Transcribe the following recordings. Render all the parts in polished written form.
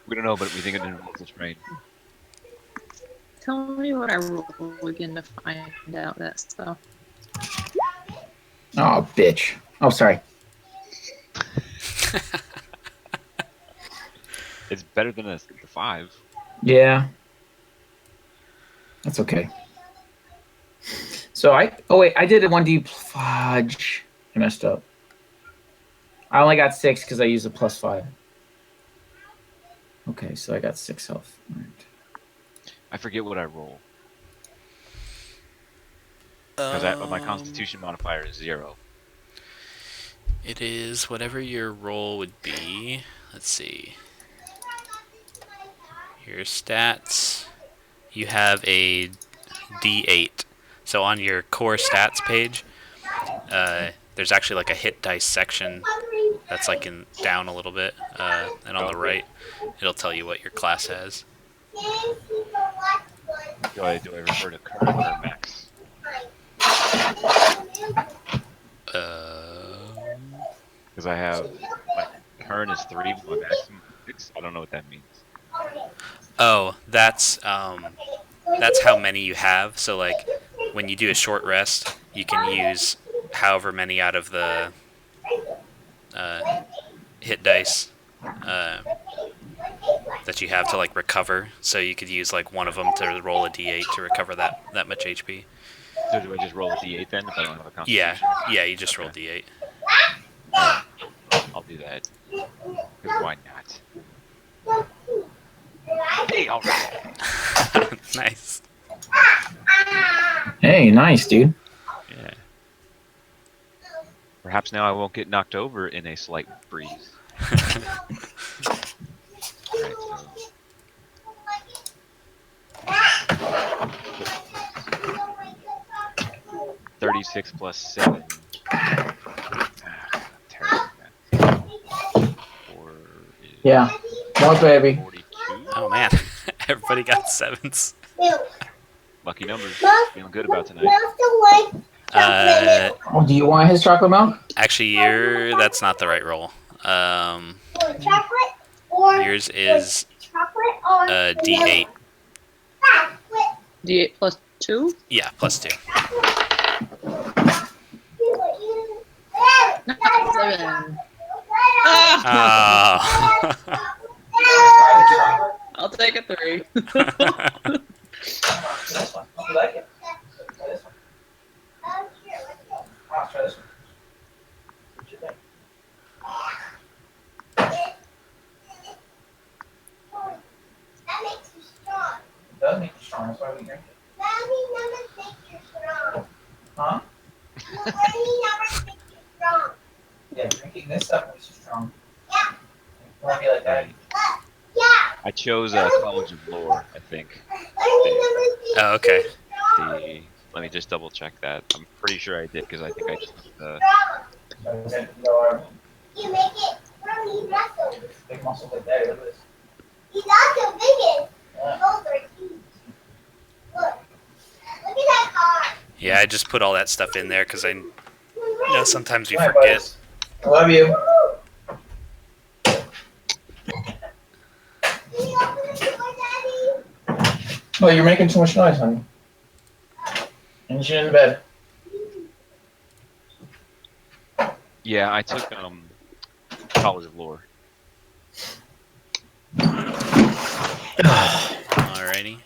We don't know, but we think it involves a train. Tell me what I roll again to find out that stuff. Oh, bitch. Oh, sorry. It's better than the 5. Yeah. That's okay. So I did a 1D fudge. I messed up. I only got 6 because I used a +5. Okay, so I got 6 health. All right. I forget what I roll. Because my Constitution modifier is 0. It is whatever your roll would be. Let's see. Your stats. You have a D8. So on your core stats page, there's actually like a hit dice section that's like down a little bit, and on the right, it'll tell you what your class has. Do I refer to current or max? Because I have my current is 3, but my maximum is 6. I don't know what that means. Oh, that's how many you have. So like when you do a short rest, you can use however many out of the hit dice that you have to like recover. So you could use like one of them to roll a d8 to recover that much HP. So do I just roll a d8 then if I don't have a Constitution? Yeah, you just roll d8. I'll do that. Because why not? Hey, alright! Nice. Hey, nice, dude. Yeah. Perhaps now I won't get knocked over in a slight breeze. Alright, so... 36 plus 7. Terrible, man. 4 is Yeah. More baby. 42. Oh man, everybody got 7s. Lucky numbers. Feeling good about tonight. Oh, do you want his chocolate milk? Actually, that's not the right roll. Yours is D8. D8 plus 2? Yeah, plus 2. No, 7. Oh. I'll take a 3. This one. You like it? Try this one. I'll try this one. What you think? That makes you strong. It does make you strong. That's why we drink it. Learning numbers makes you strong. Huh? Learning numbers makes you strong. Yeah, drinking this stuff makes you strong. Yeah. You want to be like that? Yeah. I chose College of Lore, I think. Learning numbers makes Oh, okay. you strong. Let me just double check that. I'm pretty sure I did because I think I took the. You make it from these muscles. Big muscles like that. Look at this. He's also biggest. Yeah. Those are huge. Look. Look at that car. Yeah, I just put all that stuff in there because sometimes we Hi, forget. buddies. I love you. Can you open the door, Daddy? Oh, you're making too much noise, honey. And she's in bed. Yeah, I took College of Lore. Alrighty.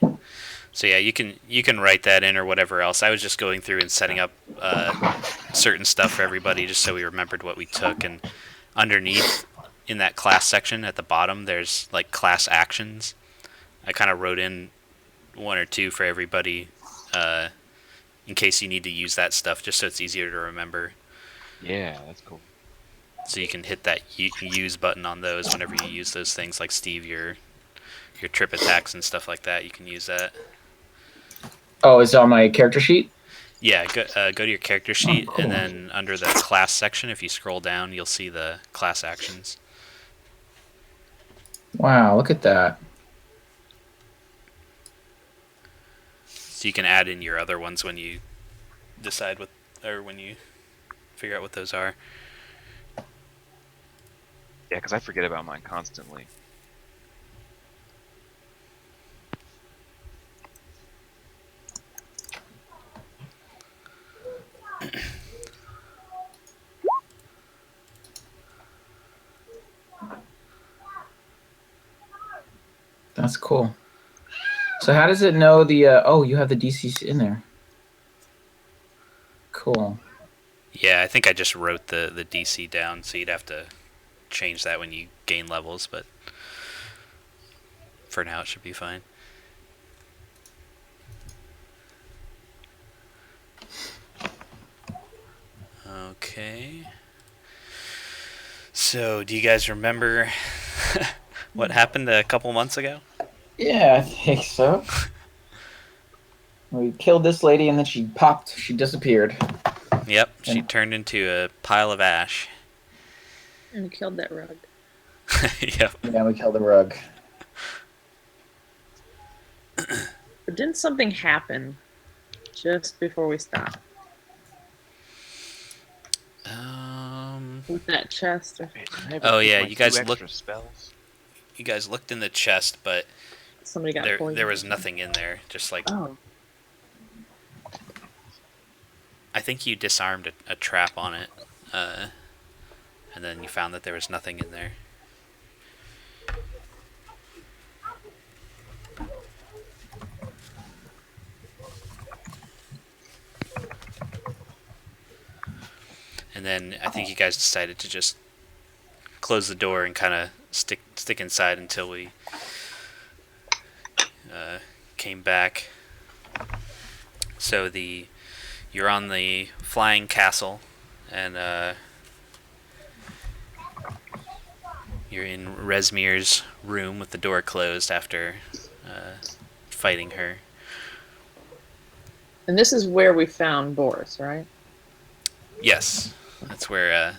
So yeah, you can write that in or whatever else. I was just going through and setting up certain stuff for everybody just so we remembered what we took. And underneath in that class section at the bottom, there's like class actions. I kind of wrote in 1 or 2 for everybody in case you need to use that stuff, just so it's easier to remember. Yeah, that's cool. So you can hit that use button on those whenever you use those things, like Steve, your trip attacks and stuff like that. You can use that. Oh, it's on my character sheet? Yeah, go to your character sheet, cool. and then under the class section, if you scroll down, you'll see the class actions. Wow, look at that. So you can add in your other ones when you decide when you figure out what those are. Yeah, because I forget about mine constantly. That's cool. So how does it know the? Oh, you have the DCs in there. Cool. Yeah, I think I just wrote the DC down, so you'd have to change that when you gain levels, but for now it should be fine. Okay. So, do you guys remember what happened a couple months ago? Yeah, I think so. We killed this lady and then she popped. She disappeared. Yep, she Yeah. turned into a pile of ash. And we killed that rug. Yep. Yeah, we killed the rug. But didn't something happen just before we stopped with that chest? Or Wait, I have Oh, to take yeah, my you guys 2 look- extra spells. You guys looked in the chest, but somebody got poisoned? there was nothing in there. Just like Oh, I think you disarmed a trap on it, and then you found that there was nothing in there. And then I think you guys decided to just close the door and kind of stick inside until we came back. So you're on the flying castle, and you're in Resmir's room with the door closed after fighting her. and this is where we found Boris, right? Yes, that's where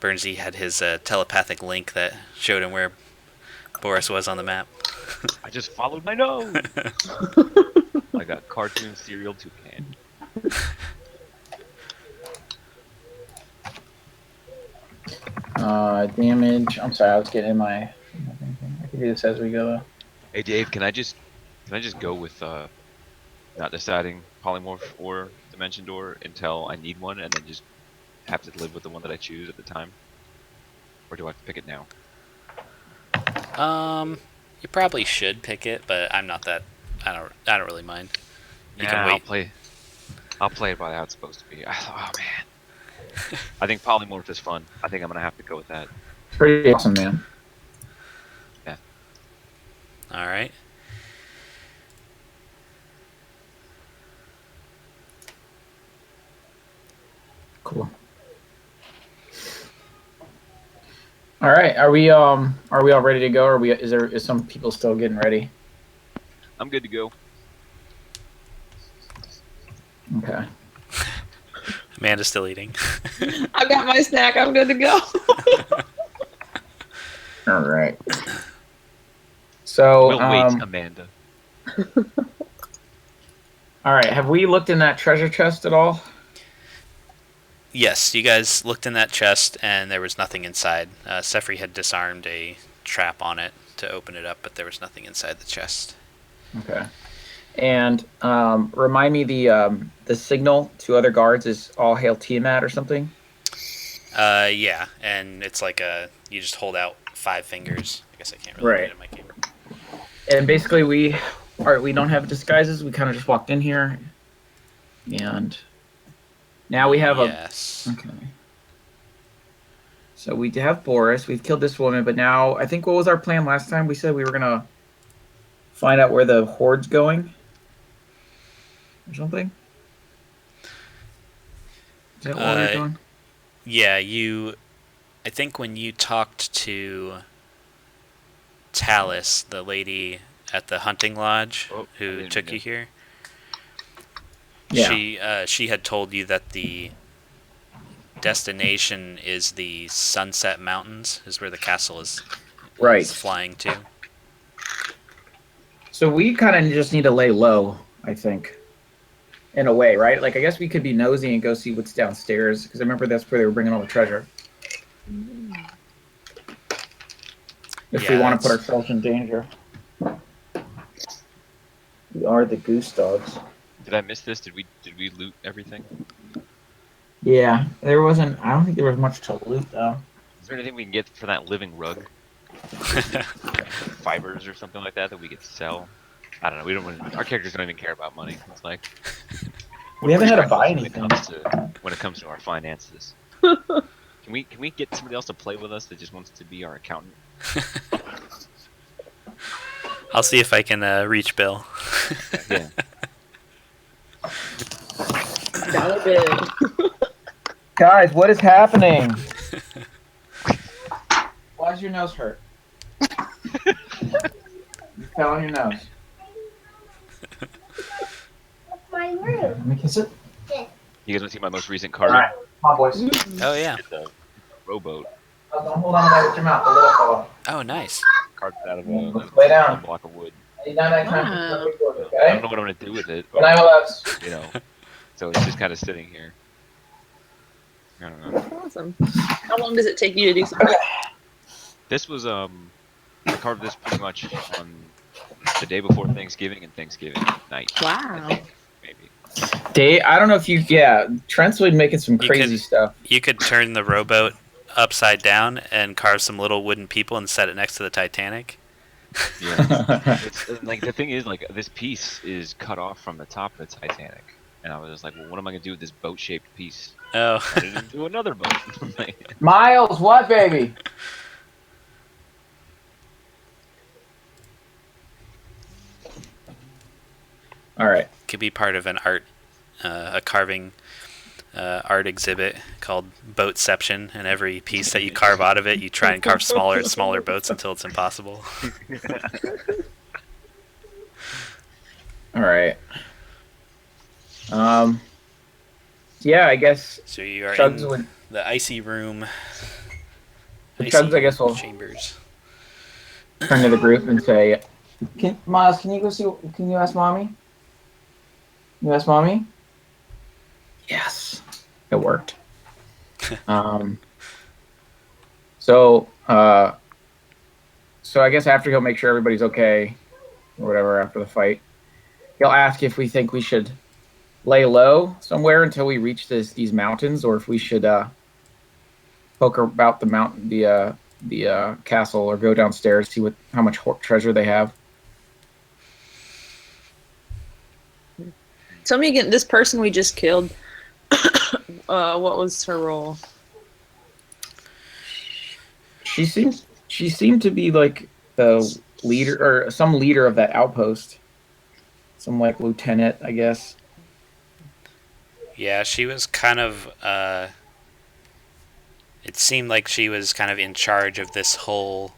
Bernsey had his telepathic link that showed him where Boris was on the map. I just followed my nose. Like a cartoon serial toucan. Damage. I'm sorry, I was getting in my. I can do this as we go though. Hey Dave, can I just go with not deciding polymorph or dimension door until I need one, and then just have to live with the one that I choose at the time? Or do I have to pick it now? You probably should pick it, but I'm not that. I don't really mind. You can wait. I'll play it by how it's supposed to be. Oh man. I think polymorph is fun. I think I'm gonna have to go with that. Pretty awesome, man. All right. Cool. All right, are we all ready to go? Or is some people still getting ready? I'm good to go. Okay. Amanda's still eating. I got my snack. I'm good to go. All right. So, We'll wait, Amanda. all right. Have we looked in that treasure chest at all? Yes, you guys looked in that chest, and there was nothing inside. Sefri had disarmed a trap on it to open it up, but there was nothing inside the chest. Okay. And remind me, the signal to other guards is all hail Tiamat or something? Yeah, and it's like you just hold out 5 fingers. I guess I can't really read it in my camera. And basically, we don't have disguises. We kind of just walked in here, and now we have Yes. Okay. So we have Boris. We've killed this woman, but now I think what was our plan last time? We said we were gonna find out where the Hoard's going, or something. Is that what we're doing? Yeah, I think when you talked to Talus, the lady at the hunting lodge I who didn't took know. you here, Yeah. she had told you that the destination is the Sunset Mountains, is where the castle is Right. flying to. So we kind of just need to lay low, I think, in a way, right? Like, I guess we could be nosy and go see what's downstairs, because I remember that's where they were bringing all the treasure. if Yeah, we want to put that's- ourselves in danger. We are the Goose-Dogs. Did I miss this? Did we loot everything? Yeah, there wasn't. I don't think there was much to loot though. Is there anything we can get for that living rug? Fibers or something like that we could sell? I don't know. We don't. Our characters don't even care about money. It's like We haven't had to buy when anything. when it comes to our finances. Can we get somebody else to play with us that just wants to be our accountant? I'll see if I can reach Bill. Yeah. Dollar bid. Guys, what is happening? Why does your nose hurt? You fell on your nose. That's my room. Let me kiss it. You guys want to see my most recent card? All right, come on, boys. Oh yeah. It's a rowboat Don't hold on to that with your mouth, the little fella. Oh nice. carved out of Lay down. a block of wood. Anytime, Wow. I okay? don't know what I'm gonna do with it. Good night, my loves. You know, so it's just kind of sitting here. I don't know. Awesome. How long does it take you to do something? This was I carved this pretty much on the day before Thanksgiving and Thanksgiving night. Wow. Maybe. Dave, I don't know if you. Yeah, Trent's been making some You crazy could- stuff. You could turn the rowboat upside down and carve some little wooden people and set it next to the Titanic. Yeah. It's like the thing is like this piece is cut off from the top of the Titanic, and I was just like, well, what am I gonna do with this boat-shaped piece? Oh. Put it into another boat. Like, Miles, what, baby? All right. Could be part of an art, a carving art exhibit called Boatception, and every piece that you carve out of it, you try and carve smaller and smaller boats until it's impossible. All right. Yeah, I guess So you are Chugs in would. the icy room. The icy Chugs, I guess, will chambers. turn to the group and say, Miles, can you go see? Can you ask mommy? You ask mommy? Yes, it worked. So I guess after he'll make sure everybody's okay, or whatever after the fight, he'll ask if we think we should lay low somewhere until we reach these mountains, or if we should poke about the mountain, the castle, or go downstairs see how much treasure they have. Tell me again, this person we just killed, what was her role? She seemed to be like the leader or some leader of that outpost. Some like lieutenant, I guess. Yeah, she was kind of. It seemed like she was kind of in charge of this whole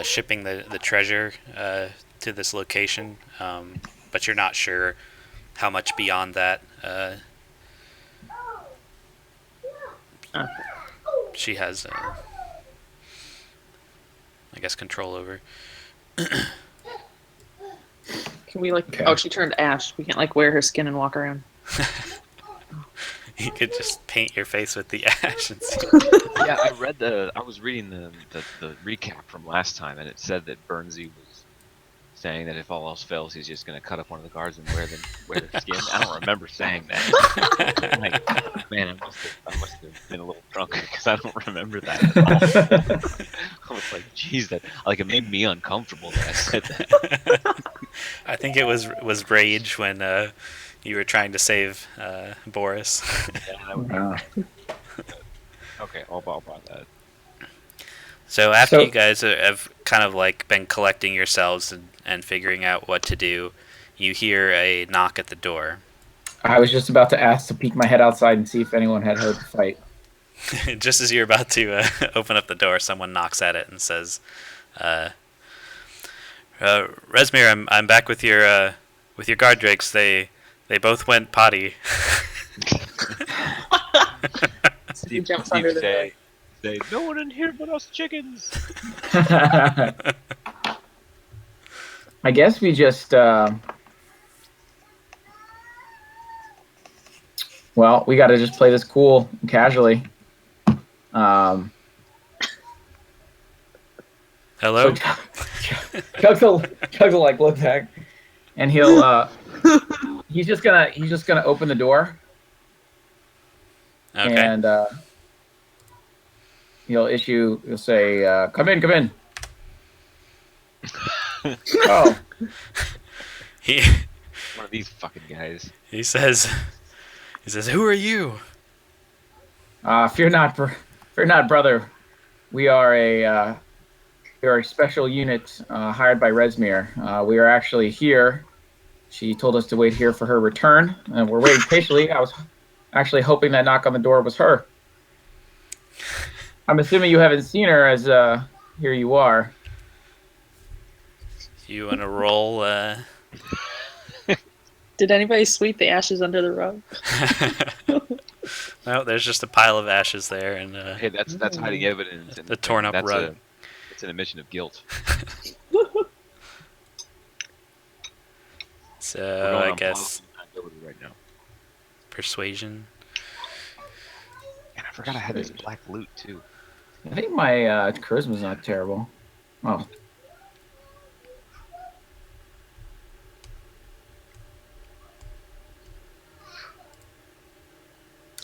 shipping the treasure to this location, but you're not sure how much beyond that she has, I guess, control over. Can we like? Okay. Oh, she turned ash. We can't like wear her skin and walk around. You could just paint your face with the ash and see. yeah, I was reading the recap from last time, and it said that Bernsey was saying that if all else fails, he's just gonna cut up one of the guards and wear their skin. I don't remember saying that. Like, man, I must have been a little drunk because I don't remember that at all. I was like, geez, it made me uncomfortable that I said that. I think it was rage when you were trying to save Boris. Okay, I'll buy that. So after So- you guys have kind of like been collecting yourselves and figuring out what to do, you hear a knock at the door. I was just about to ask to peek my head outside and see if anyone had heard the fight. Just as you're about to open up the door, someone knocks at it and says, "Resmir, I'm back with your guard drakes. They both went potty." He jumps under the bed. Say, no one in here but us chickens. I guess we just. Well, we got to just play this cool and casually. Hello. Chugs will like look back, and he's just gonna open the door, Okay. and he'll say, "Come in, come in." Oh, He One of these fucking guys. he says, "Who are you?" fear not, brother. We are a special unit hired by Resmir. We are actually here. She told us to wait here for her return, and we're waiting patiently. I was actually hoping that knock on the door was her. I'm assuming you haven't seen her, as here you are. You want to roll? Did anybody sweep the ashes under the rug? No, there's just a pile of ashes there, and Hey, that's hiding evidence. And the torn up that's rug. It's an admission of guilt. So We're going I on guess ability right now. persuasion. And I forgot I had this black loot too. I think my charisma's not terrible. Oh.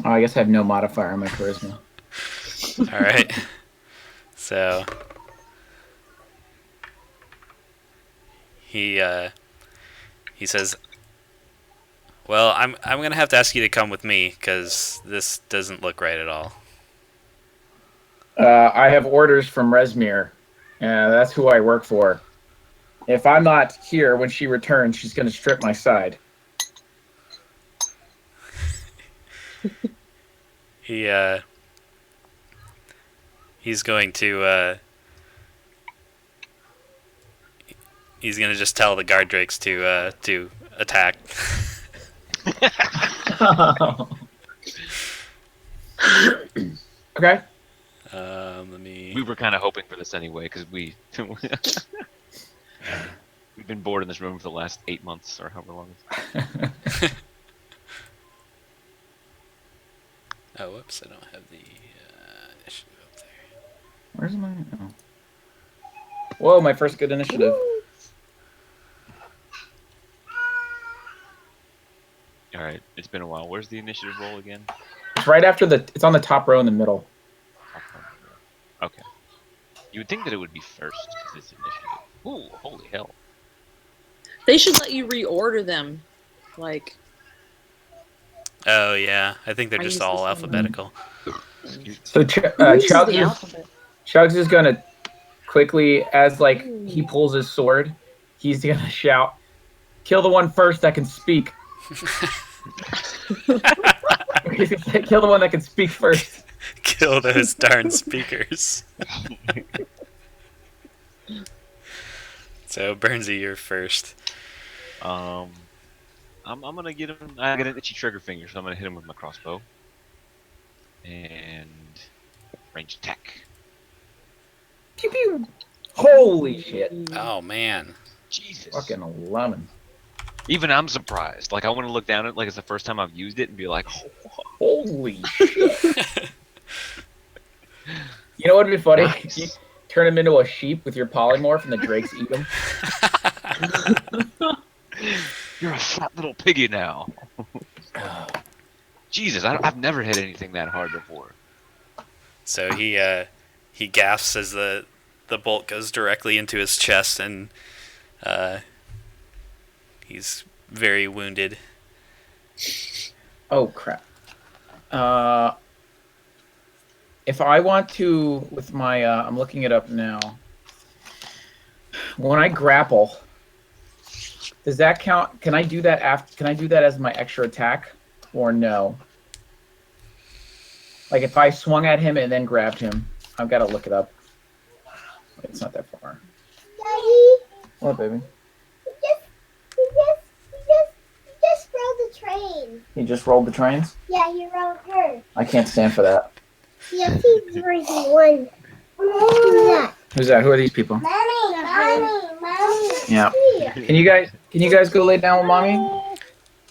Oh, I guess I have no modifier on my charisma. All right. So he says, "Well, I'm gonna have to ask you to come with me because this doesn't look right at all." I have orders from Resmir. That's who I work for. If I'm not here when she returns, she's going to strip my side. He's going to he's gonna just tell the guard drakes to attack. Okay. Let me. We were kind of hoping for this anyway because we've been bored in this room for the last 8 months or however long. Oh, whoops! I don't have the initiative up there. Where's my... Oh. Whoa, my first good initiative. All right, it's been a while. Where's the initiative roll again? It's right after it's on the top row in the middle. Okay. You would think that it would be first because it's initiative. Ooh, holy hell. They should let you reorder them. Like, Oh yeah, I think they're I just use all this one. alphabetical. So who uses Chugs, the is, alphabet? Chugs is going to quickly, as like he pulls his sword, he's going to shout, "Kill the one first that can speak." He's gonna say, "Kill the one that can speak first." Kill those darn speakers. So Burnsy, you're first. I'm gonna get him. I got an itchy trigger finger, so I'm gonna hit him with my crossbow. And range attack. Pew pew. Holy shit. Oh man. Jesus. Fucking 11. Even I'm surprised. Like I want to look down at it like it's the first time I've used it and be like, Holy shit. You know what would be funny? Nice. You turn him into a sheep with your polymorph and the drakes eat him. "You're a fat little piggy now." Jesus, I've never hit anything that hard before. So he gasps as the bolt goes directly into his chest, and he's very wounded. Oh, crap. If I want to, with my, I'm looking it up now. When I grapple, does that count? Can I do that can I do that as my extra attack, or no? Like if I swung at him and then grabbed him, I've got to look it up. It's not that far. Daddy, What, baby? he just rode the train. He just rolled the trains? Yeah, he rode her. I can't stand for that. Yeah, he's raising one. Who's that? Who's that? Who are these people? Mommy. Yeah. Here. Can you guys go lay down with mommy?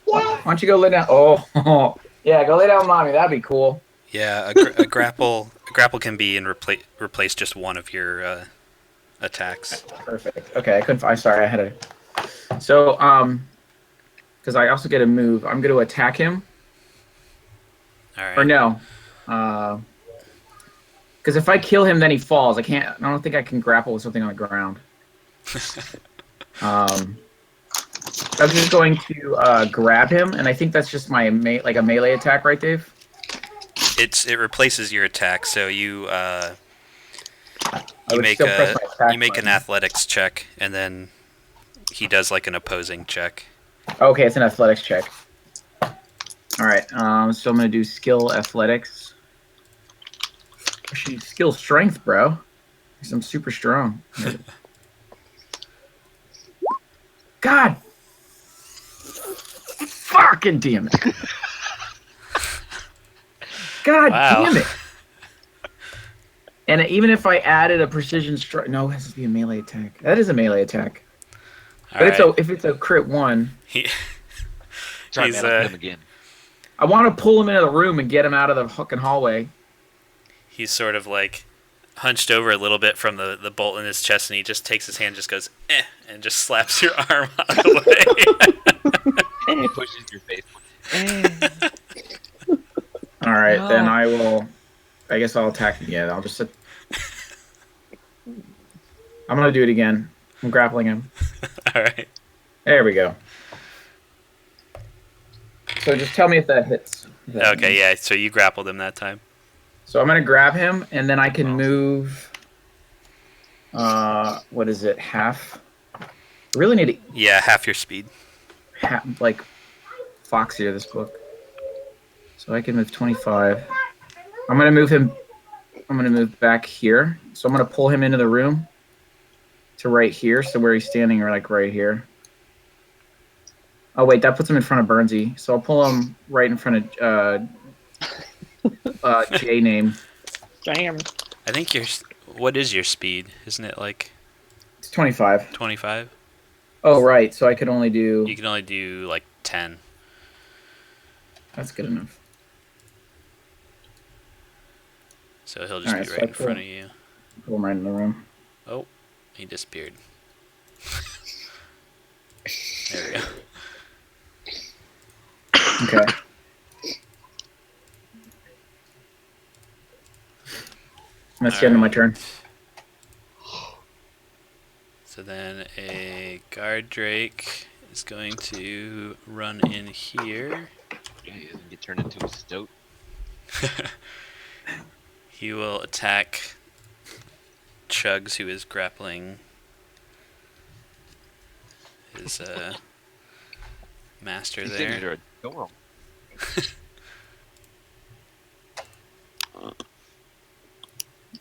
Why Yeah. don't you go lay down? Oh, yeah, go lay down with mommy. That'd be cool. Yeah, a grapple can be and replace just one of your attacks. Perfect. Okay, I couldn't. Sorry, I had a. So because I also get a move, I'm going to attack him. All right. Or no, because if I kill him, then he falls. I can't. I don't think I can grapple with something on the ground. I'm just going to grab him, and I think that's just my like a melee attack, right, Dave? It replaces your attack, so you I you would make still press a my attack you make an button. athletics check, and then he does like an opposing check. Okay, it's an athletics check. All right. So I'm gonna do skill athletics. Actually, skill strength, bro. Because I'm super strong. God, fucking damn it! God Wow. damn it! And even if I added a precision strike, no, it has to be a melee attack. That is a melee attack. All But right. if it's a crit one, He, Sorry, he's man. I'll hit him again. I want to pull him into the room and get him out of the fucking hallway. he's sort of like hunched over a little bit from the bolt in his chest, and he just takes his hand, just goes and just slaps your arm out of the way. He pushes your face. All right, No. then I will. I guess I'll attack again. I'll just. I'm gonna do it again. I'm grappling him. All right. There we go. So just tell me if that hits. Okay, yeah. So you grappled him that time. So I'm gonna grab him, and then I can move. What is it? Half. I really need to Yeah, half your speed. like Foxier this book. So I can move 25. I'm gonna move him. I'm gonna move back here. So I'm gonna pull him into the room to right here. So where he's standing, or like right here. Oh wait, that puts him in front of Bernsey. So I'll pull him right in front of J name. Damn. I think what is your speed? Isn't it like It's 25. 25? Oh right, so I could only do. You can only do like 10. That's good enough. So he'll just Alright, be so right I in front of you. Pull him right in the room. Oh, he disappeared. There we go. Okay. That's the end of my turn. So then a guard drake is going to run in here. Yeah, he doesn't get turned into a stoat. He will attack Chugs, who is grappling his master These things there. are adorable.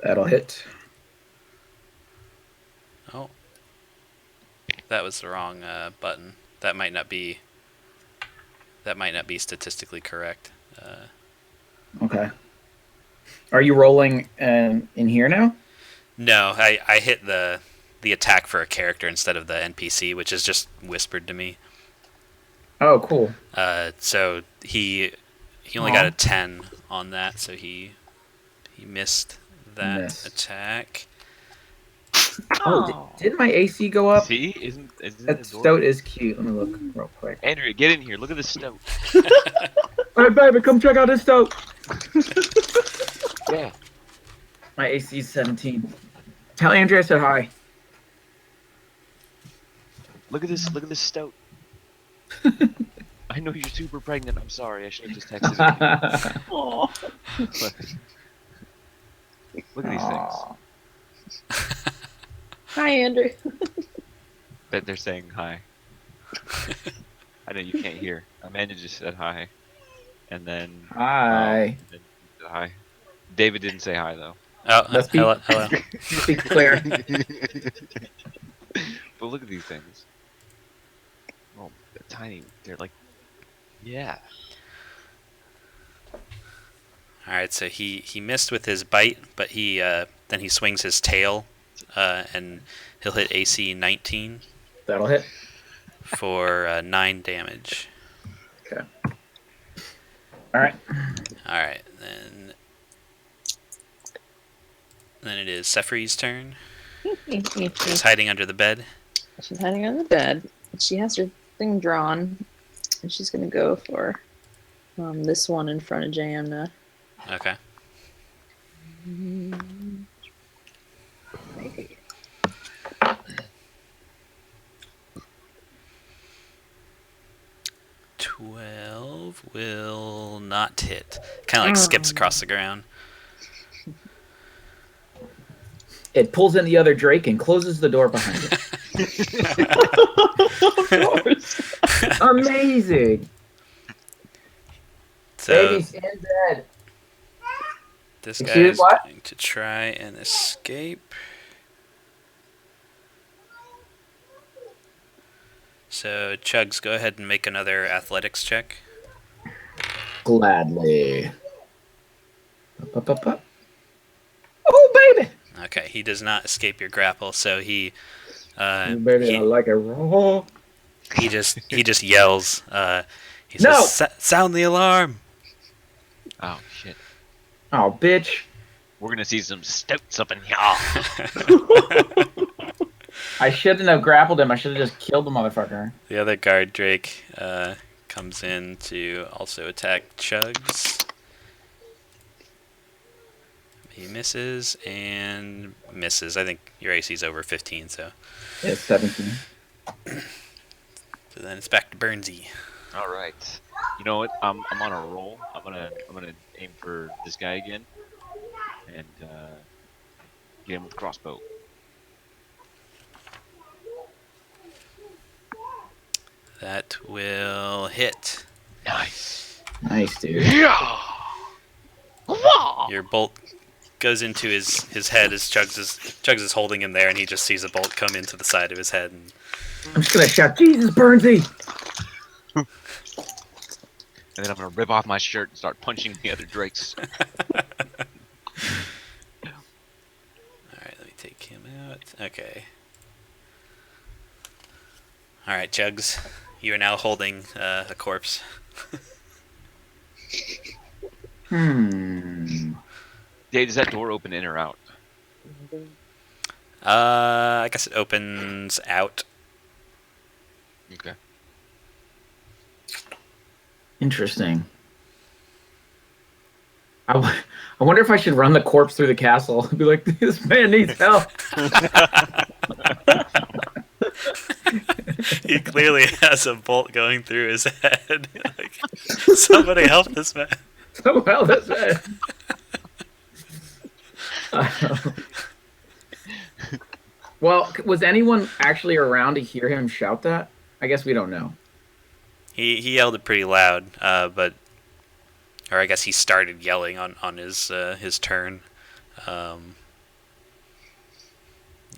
That'll hit. Oh, that was the wrong button. That might not be statistically correct. Okay. Are you rolling in here now? No, I hit the attack for a character instead of the NPC, which is just whispered to me. Oh, cool. So he only got a 10 on that, so he missed that Missed. attack. Oh, did my AC go up? See? Isn't That adorable? stoat is cute. Let me look real quick. Andrea, get in here. Look at this stoat. Hey, baby, come check out this stoat. Yeah. My AC is 17. Tell Andrea I said hi. Look at this stoat. I know you're super pregnant. I'm sorry. I should have just texted you. Oh. Look at these things. Aw. Hi, Andrew. Bet they're saying hi. I know you can't hear. Amanda just said hi. And then... Hi. and then you said hi. David didn't say hi, though. Oh, Let's be- hello. Hello. Speak clear. But look at these things. Oh, they're tiny. They're like... Yeah. All right, so he missed with his bite, but he then he swings his tail, and he'll hit AC 19 That'll hit. for 9 damage. Okay. All right. All right, then it is Sefri's turn. She's hiding under the bed. She's hiding on the bed. She has her thing drawn, and she's gonna go for this one in front of Jamna. Okay. Maybe. 12 will not hit. Kind of like skips across the ground. It pulls in the other Drake and closes the door behind it. Of course. Amazing. So Baby's in bed. this guy Excuse is what? going to try and escape. So Chugs, go ahead and make another athletics check. Gladly. Up. Oh, baby. Okay, he does not escape your grapple, so he Oh, baby, I like it raw. he just yells. He says, No! "Sound the alarm!" Oh shit. Oh, bitch. We're gonna see some stouts up in here. I shouldn't have grappled him. I should have just killed the motherfucker. The other guard, Drake, comes in to also attack Chugs. He misses and misses. I think your AC is over 15, so. Yeah, 17. So then it's back to Burnsy. All right. You know what? I'm on a roll. I'm gonna aim for this guy again, and get him with the crossbow. That will hit. Nice. Nice, dude. Yeah. Your bolt goes into his head as Chugs is holding him there, and he just sees a bolt come into the side of his head. And I'm just gonna shout, Jesus, Burnsy! And then I'm gonna rip off my shirt and start punching the other drakes. Alright, let me take him out. Okay. Alright, Chugs. You are now holding a corpse. Dave, does that door open in or out? I guess it opens out. Okay. Interesting. I wonder if I should run the corpse through the castle and be like, this man needs help. He clearly has a bolt going through his head. Like, somebody help this man. So well, that's it. Well, was anyone actually around to hear him shout that? I guess we don't know. He yelled it pretty loud, or I guess he started yelling on his turn. You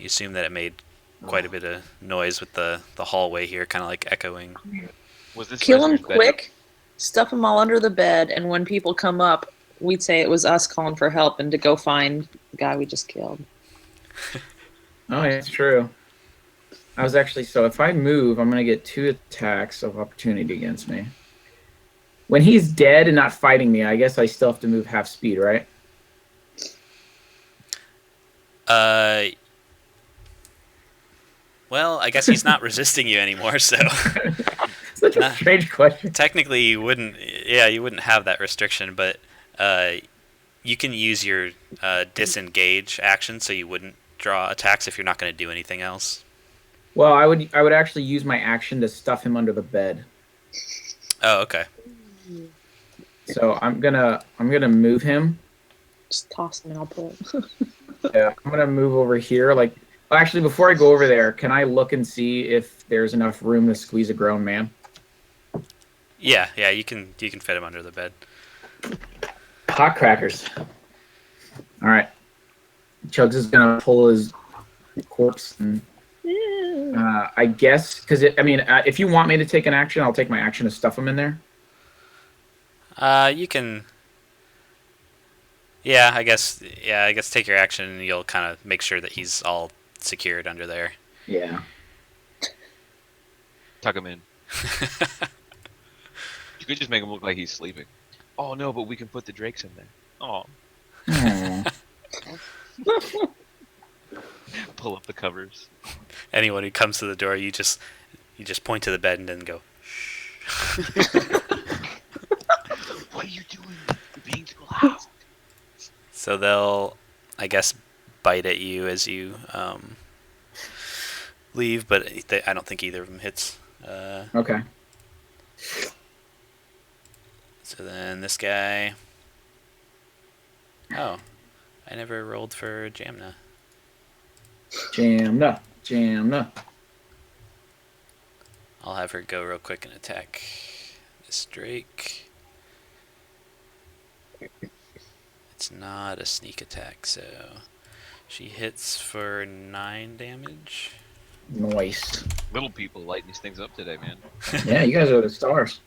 assume that it made quite a bit of noise with the hallway here, kind of like echoing. Was this Kill him prisoner's bed- quick, stuff him all under the bed, and when people come up, we'd say it was us calling for help and to go find the guy we just killed. Oh, yeah, it's true. I was actually, so if I move, I'm going to get 2 attacks of opportunity against me. When he's dead and not fighting me, I guess I still have to move half speed, right? Well, I guess he's not resisting you anymore, so Such a strange question. technically you wouldn't have that restriction, but you can use your disengage action, so you wouldn't draw attacks if you're not going to do anything else. Well, I would actually use my action to stuff him under the bed. Oh, okay. So I'm gonna move him. Just toss him and I'll pull him. Yeah, I'm gonna move over here. Like, actually, before I go over there, can I look and see if there's enough room to squeeze a grown man? Yeah, you can fit him under the bed. Hot crackers. All right. Chugs is gonna pull his corpse and I guess because if you want me to take an action, I'll take my action to stuff him in there. You can. Yeah, I guess take your action and you'll kind of make sure that he's all secured under there. Yeah. Tuck him in. You could just make him look like he's sleeping. Oh no, but we can put the drakes in there. Oh. Aw. pull up the covers. Anyone who comes to the door, you just point to the bed and then go. What are you doing? You're being too loud. So they'll, I guess, bite at you as you leave, but I don't think either of them hits. Okay. So then this guy. Oh, I never rolled for Jamna. Jamna. I'll have her go real quick and attack this Drake. It's not a sneak attack, so she hits for 9 damage. Nice. Little people lighting these things up today, man. Yeah, you guys are the stars.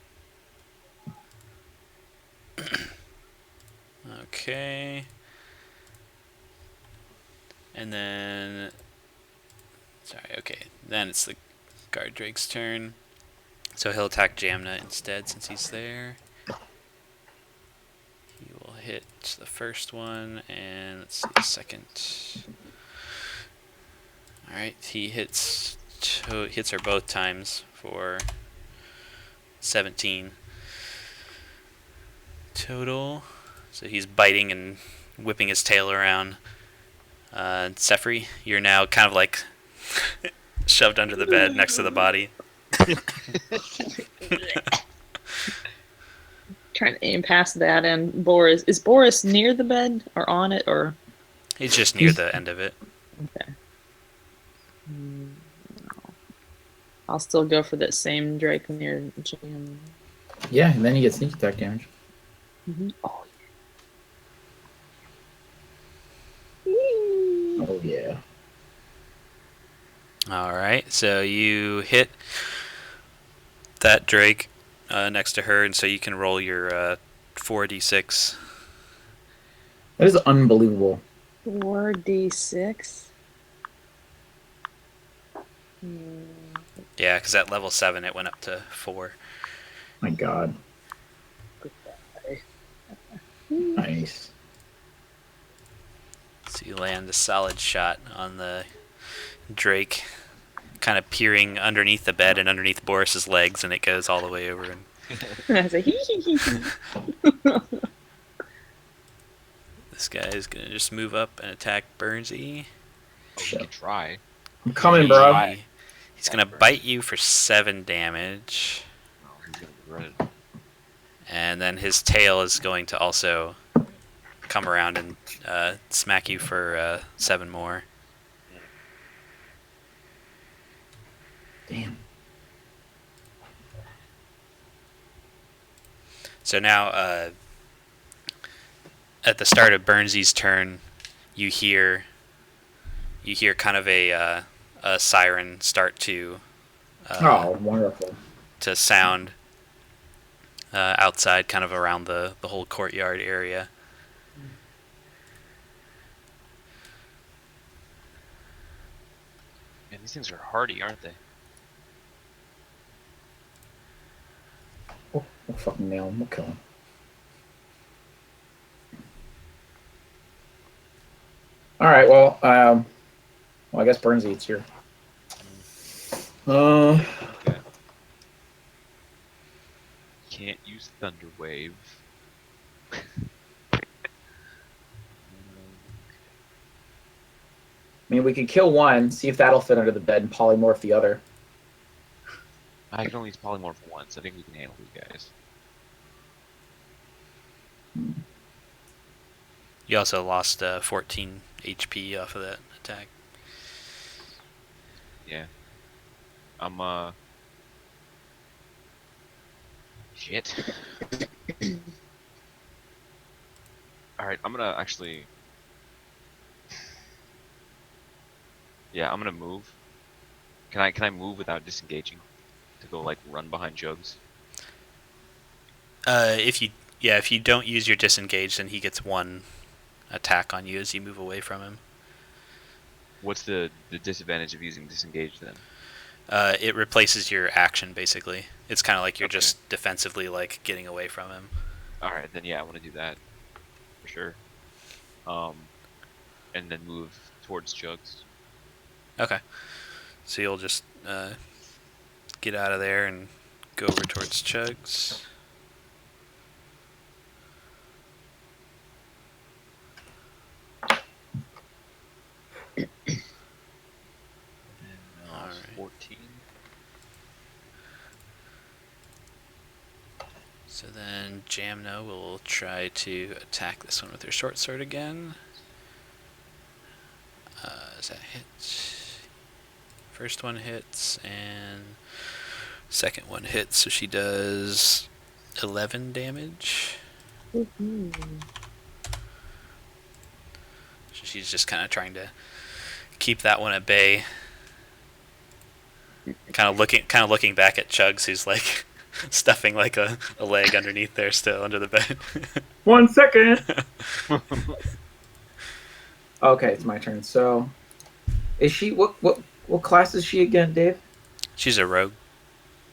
Okay. And then... Sorry, okay. Then it's the guard Drake's turn. So he'll attack Jamna instead since he's there. He will hit the first one, and let's see the second. Alright, he hits her both times for 17 total. So he's biting and whipping his tail around. Sefri, you're now kind of like shoved under the bed next to the body. Trying to aim past that, and Boris. Is Boris near the bed or on it, or? He's just near the end of it. Okay. I'll still go for that same Drake near Jam. Yeah, and then you get sneak attack damage. Mm-hmm. Oh, Oh yeah. Alright, so you hit that Drake next to her, and so you can roll your 4d6. That is unbelievable. 4d6. Yeah, because at level 7 it went up to 4. My God. Nice. So you land a solid shot on the Drake, kind of peering underneath the bed and underneath Boris's legs, and it goes all the way over. And I say, hee hee hee hee. this guy is going to just move up and attack Burnsy. Oh, we can try. I'm coming, bro. He's going to bite you for 7 damage. Oh, he's gonna run it. And then his tail is going to also come around and smack you for 7 more. Damn. So now, at the start of Burnsy's turn, you hear kind of a siren start to Oh, wonderful. to sound outside, kind of around the whole courtyard area. Man, these things are hardy, aren't they? We'll fucking nail him. We'll kill him. All right. Well, I guess Burnsy, it's your. Okay. Can't use Thunder Wave. I mean, we could kill one, see if that'll fit under the bed, and polymorph the other. I can only use Polymorph once. I think we can handle these guys. You also lost 14 HP off of that attack. Yeah. Shit. Alright, I'm gonna actually... Yeah, I'm gonna move. Can I move without disengaging? To go, like, run behind Jugs? If you don't use your disengage, then he gets 1 attack on you as you move away from him. What's the disadvantage of using disengage, then? It replaces your action, basically. It's kind of like you're Okay. just defensively, like, getting away from him. Alright, then yeah, I want to do that. For sure. And then move towards Jugs. Okay. So you'll just get out of there and go over towards Chugs. And Alright. 14. So then Jamno will try to attack this one with her short sword again. Does that hit? First one hits and second one hits, so she does 11 damage. Woohoo. So she's just kind of trying to keep that one at bay. Kind of looking back at Chugs, who's like stuffing like a leg underneath there, still under the bed. 1 second. Okay, it's my turn. So, is she what class is she again, Dave? She's a rogue.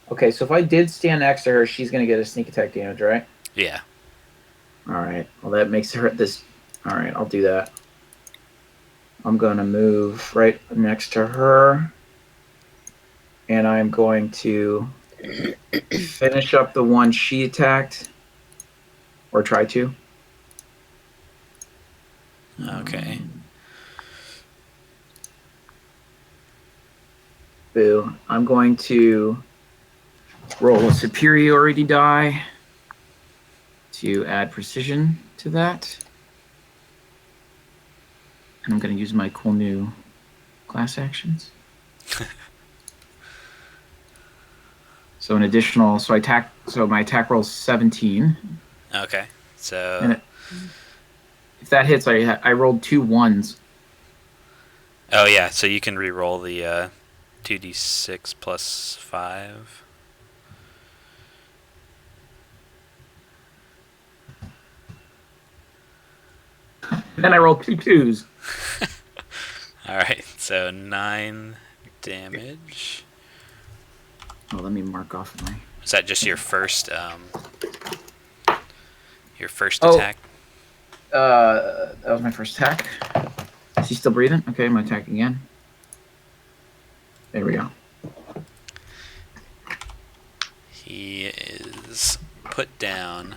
Okay, so if I did stand next to her, she's gonna get a sneak attack damage, right? Yeah. All right. Well, that makes her this. All right, I'll do that. I'm gonna move right next to her, and I'm going to finish up the one she attacked, or try to. Okay. Boo. I'm going to roll a superiority die to add precision to that. And I'm going to use my cool new class actions. So an additional, so my attack roll is 17. Okay. So And if that hits, I rolled 2 1s. oh yeah, so you can re-roll the 2d6 plus 5. Then I rolled 2 2s. All right. So 9 damage. Oh, let me mark off my. Is that just your first Oh. attack? That was my first attack. Is he still breathing? Okay, I'm gonna attack again. There we go. He is put down.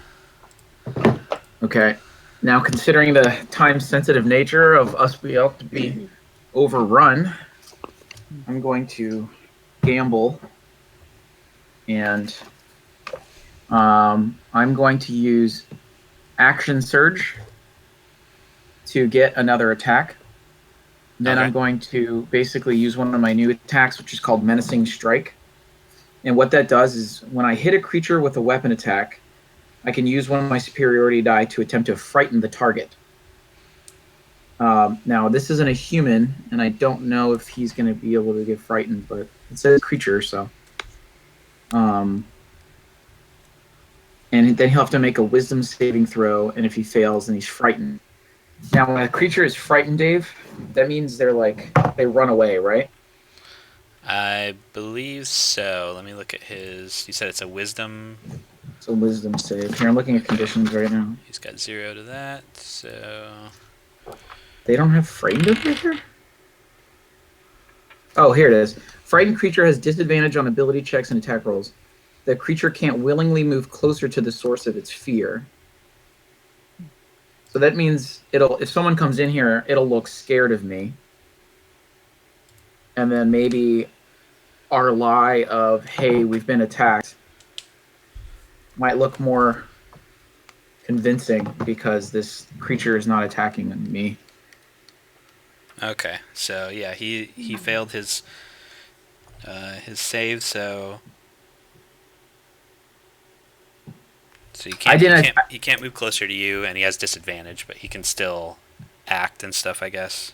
Okay. Now, considering the time-sensitive nature of us being able to be overrun, I'm going to gamble, and I'm going to use Action Surge to get another attack. Then Okay. I'm going to basically use one of my new attacks, which is called Menacing Strike. And what that does is when I hit a creature with a weapon attack, I can use one of my superiority die to attempt to frighten the target. Now, this isn't a human, and I don't know if he's going to be able to get frightened, but it says creature, so. And then he'll have to make a wisdom saving throw, and if he fails, then he's frightened. Now, when a creature is frightened, Dave, that means they run away, right? I believe so. Let me look at his. You said it's a wisdom. It's a wisdom save. Here, I'm looking at conditions right now. He's got 0 to that, so They don't have frightened over here? Oh, here it is. Frightened creature has disadvantage on ability checks and attack rolls. The creature can't willingly move closer to the source of its fear. So that means if someone comes in here, it'll look scared of me. And then maybe our lie of, hey, we've been attacked, might look more convincing because this creature is not attacking me. okay. So yeah, he failed his save, so he can't move closer to you, and he has disadvantage, but he can still act and stuff, I guess.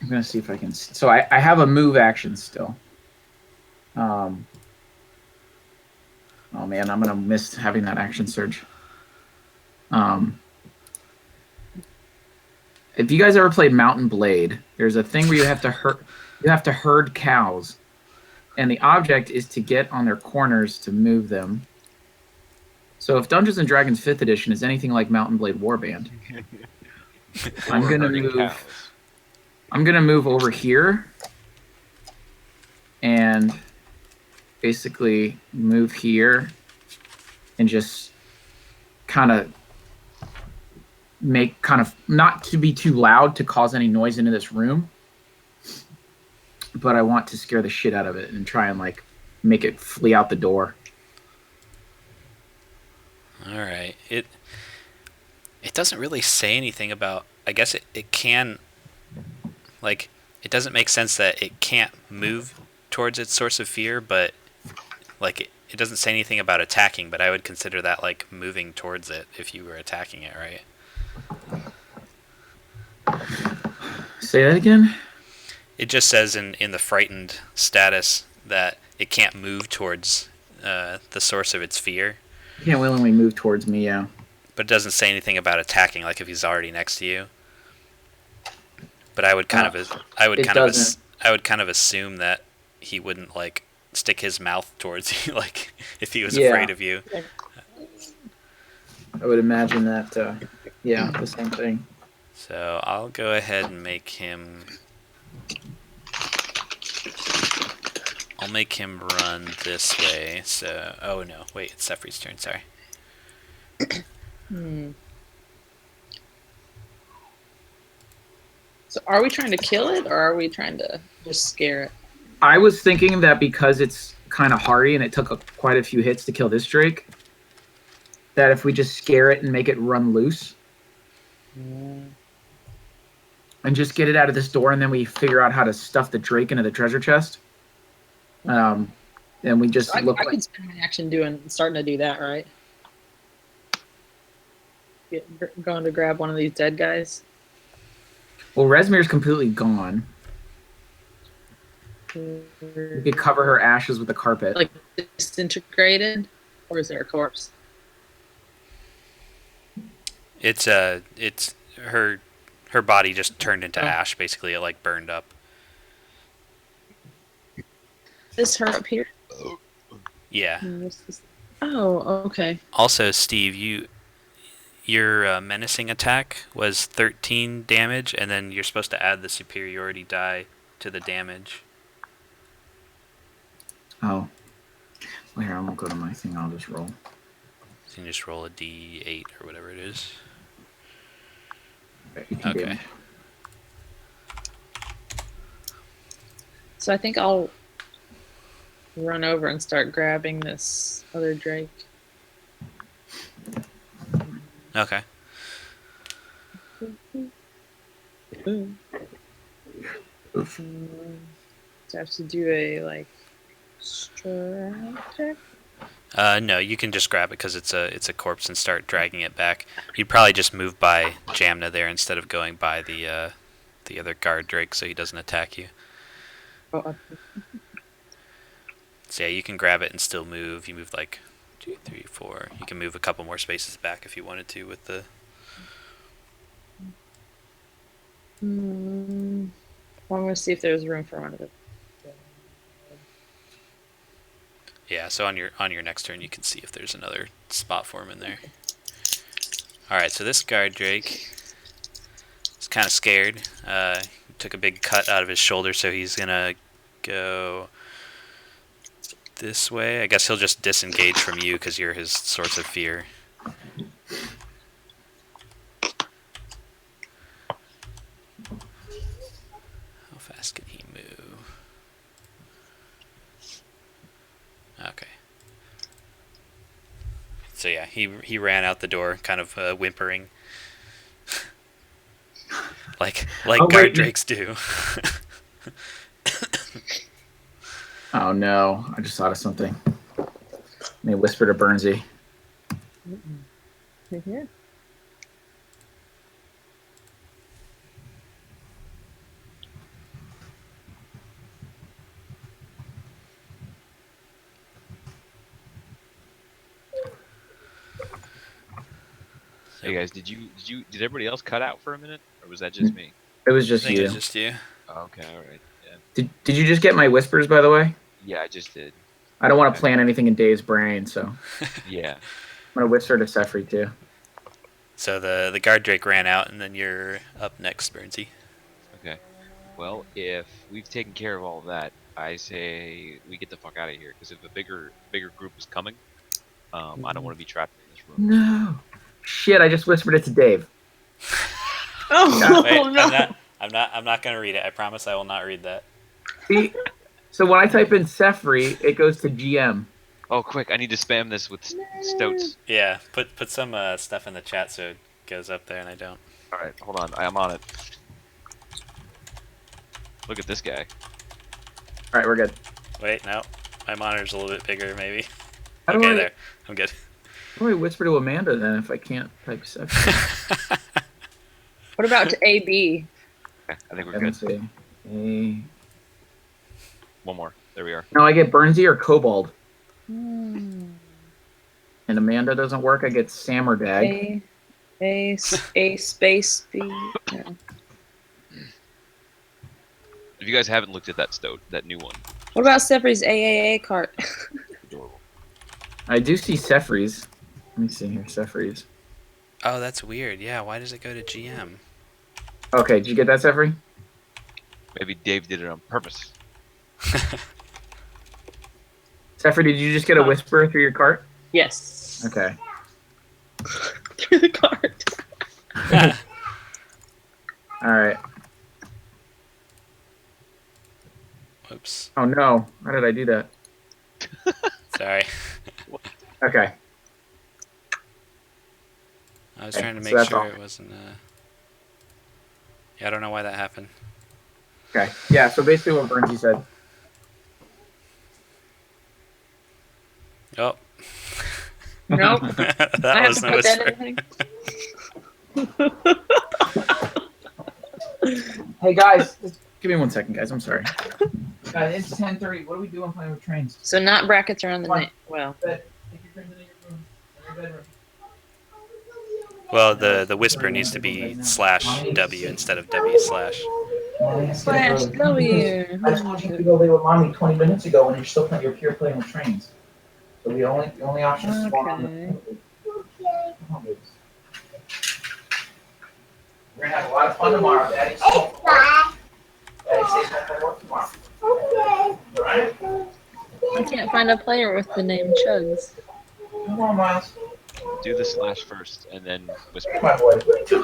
I'm going to see if I can. So I have a move action still. Oh man, I'm going to miss having that action surge. If you guys ever played Mountain Blade, there's a thing where you have to herd cows, and the object is to get on their corners to move them. So if Dungeons and Dragons 5th edition is anything like Mountain Blade Warband, I'm Or gonna herding move. cows. I'm gonna move over here and basically move here and just kind of not to be too loud to cause any noise into this room, but I want to scare the shit out of it and try and like make it flee out the door. All right. It doesn't really say anything about. I guess it can. Like, it doesn't make sense that it can't move towards its source of fear, but like it doesn't say anything about attacking. But I would consider that like moving towards it if you were attacking it, right? Say that again? It just says in the frightened status that it can't move towards the source of its fear. You can't willingly move towards me, yeah. But it doesn't say anything about attacking, like if he's already next to you. But I would kind of assume that he wouldn't like stick his mouth towards you, like if he was afraid of you. I would imagine that. The same thing. So I'll go ahead and make him. I'll make him run this way. So, oh no, wait, it's Sefri's turn. Sorry. So are we trying to kill it, or are we trying to just scare it? I was thinking that because it's kind of hardy and it took quite a few hits to kill this drake, that if we just scare it and make it run loose, and just get it out of this door, and then we figure out how to stuff the drake into the treasure chest. And we just So look I like... could spend my action starting to do that, right? Going to grab one of these dead guys. Well, Resmir's completely gone. We could cover her ashes with a carpet. Like disintegrated, or is there a corpse? It's her body just turned into ash. Basically, it like burned up. Is this her up here? Yeah. Oh, okay. Also, Steve, your menacing attack was 13 damage, and then you're supposed to add the superiority die to the damage. Oh. Well, here, I won't go to my thing. I'll just roll. So you can just roll a d8 or whatever it is. Okay. So I think I'll run over and start grabbing this other drake. Okay. So I have to do a strength check. No, you can just grab it because it's a corpse and start dragging it back. You'd probably just move by Jamna there instead of going by the other guard drake so he doesn't attack you. Oh, So yeah, you can grab it and still move. You move like 2, 3, 4. You can move a couple more spaces back if you wanted to with the. Well, I'm gonna see if there's room for one of it. Yeah, so on your next turn, you can see if there's another spot for him in there. All right, so this guard drake is kind of scared. Took a big cut out of his shoulder, so he's gonna go this way. I guess he'll just disengage from you because you're his source of fear. How fast can he move? Okay. So yeah, he ran out the door, kind of whimpering, like guard drakes do. Oh no! I just thought of something. Let me whisper to Bernsey. Here. Hey guys, did everybody else cut out for a minute, or was that just me? It was I just think you. it's just you. Oh, okay, all right. Yeah. Did you just get my whispers, by the way? Yeah, I just did. I don't want to plant anything in Dave's brain, so I'm Yeah. gonna whisper to Sefri too. So the guard drake ran out, and then you're up next, Burnsy. Okay. Well, if we've taken care of all of that, I say we get the fuck out of here. Because if a bigger group is coming, I don't want to be trapped in this room. No. Shit! I just whispered it to Dave. Oh Wait, no! I'm not gonna read it. I promise I will not read that. See, so when I type in Sefri, it goes to GM. Oh, quick! I need to spam this with stouts. Yeah, put some stuff in the chat so it goes up there, and I don't. All right, hold on. I'm on it. Look at this guy. All right, we're good. Wait, no, my monitor's a little bit bigger, maybe. How do Okay, I- there. I'm good. How do I whisper to Amanda then if I can't type Sefri? What about to AB? Okay, I think we're Let me good. see. A... One more. There we are. No, I get Burnsy or Kobold. Hmm. And Amanda doesn't work. I get Sam or Dag. A space B. No. If you guys haven't looked at that stoat, that new one, What about Sefri's AAA cart? adorable. I do see Sefri's. Let me see here. Sefri's. Oh, that's weird. Yeah, why does it go to GM? Okay, did you get that, Sefri? Maybe Dave did it on purpose. Sefri, did you just get a whisper through your cart? Yes. Okay. Through the cart. All right. Whoops. Oh no! How did I do that? Sorry. Okay. I was Okay, trying to so make that's sure all. it wasn't. Yeah, I don't know why that happened. Okay. Yeah. So basically, what Burnsy said. Oh. Nope. That I have was to no put that whisper. in the thing. Hey guys, just give me 1 second, guys. I'm sorry. Guys, it's 10:30. What are we doing playing with trains? So not brackets around the Come on. neck. Well, Bed. Take your trains into your room. In your bedroom. Well, the whisper needs to be /W instead of W/. slash W. I just want you to go lay with mommy 20 minutes ago when you're still playing. You're pure playing with trains. So the only option is to walk on the. Okay. Come on, babies. We're gonna have a lot of fun tomorrow, Daddy. Daddy says no work tomorrow. All right? I can't find a player with the name Chugs. Come on, Miles. Do the slash first, and then whisper. Come on, boy. What are you doing?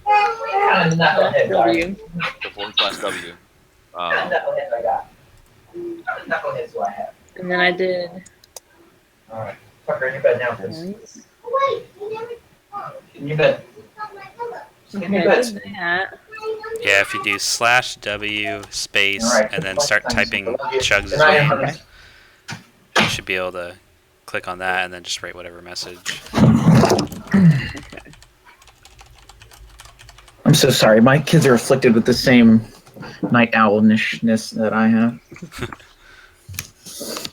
Kind of knucklehead, W. The /W. Kind of knuckleheads I got. Kind of knuckleheads do I have? And then I did. All right. Tuck her in your bed now, please. Points. In your bed. In Okay, your I bed. did that. Yeah, if you do /W space All right. and then start typing Chugs' Good night, name, honey. you should be able to click on that and then just write whatever message. Okay. I'm so sorry. My kids are afflicted with the same night owlishness that I have.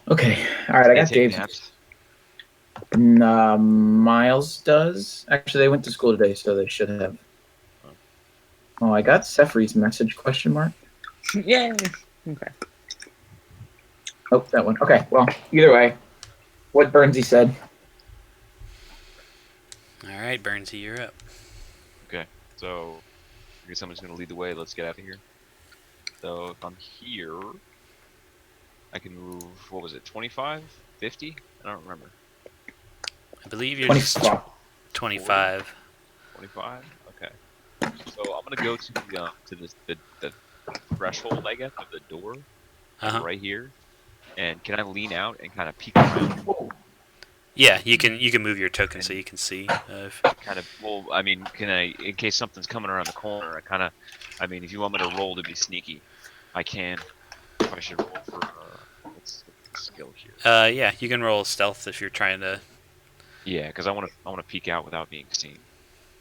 Okay. All right. I They got take Dave's. naps. Miles does. Actually, they went to school today, so they should have. Oh, I got Sefri's message, question mark. Yay. Okay. Oh, that one. Okay, well, either way, what Burnsy said. All right, Burnsy, you're up. Okay, so I guess someone's gonna lead the way. Let's get out of here. So if I'm here, I can move. What was it? 25, 50? I don't remember. I believe you're 20 just spot. 25. 25. Okay. So I'm gonna go to the threshold, I guess, of the door Uh-huh. right here. And can I lean out and kind of peek around? Yeah, you can move your token so you can see. Kind of. Well, I mean, can I, in case something's coming around the corner? I mean, if you want me to roll to be sneaky, I can. If I should roll for what's the skill here? Yeah, you can roll stealth if you're trying to. Yeah, because I want to peek out without being seen.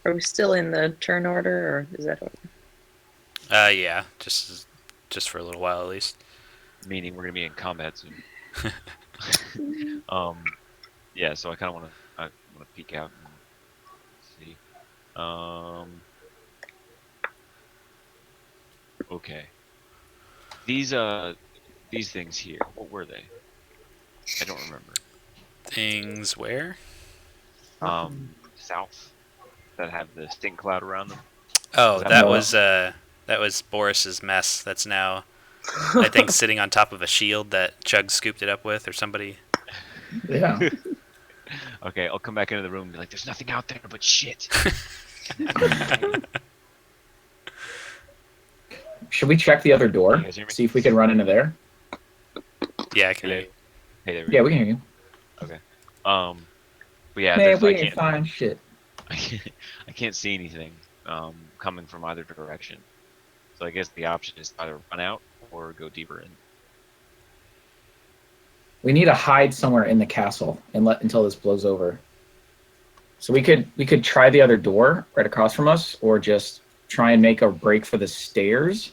Are we still in the turn order, or is that over? Yeah, just for a little while at least. Meaning we're gonna be in combat soon. Yeah, so I kind of want to peek out and see. Okay. These things here, what were they? I don't remember. Things where? South. that have the stink cloud around them. Oh, Is that that what- was Boris's mess. That's now, I think, sitting on top of a shield that Chug scooped it up with, or somebody. Yeah. Okay, I'll come back into the room and be like, "There's nothing out there but shit." Should we check the other door? You guys hear me? See if we can run into there. Yeah, I can. Hey, there we Yeah, go. we can hear you. But yeah, Man, there's, we I ain't can't, find shit. I can't see anything coming from either direction. So I guess the option is either run out or go deeper in. We need to hide somewhere in the castle and let until this blows over. So we could try the other door right across from us, or just try and make a break for the stairs.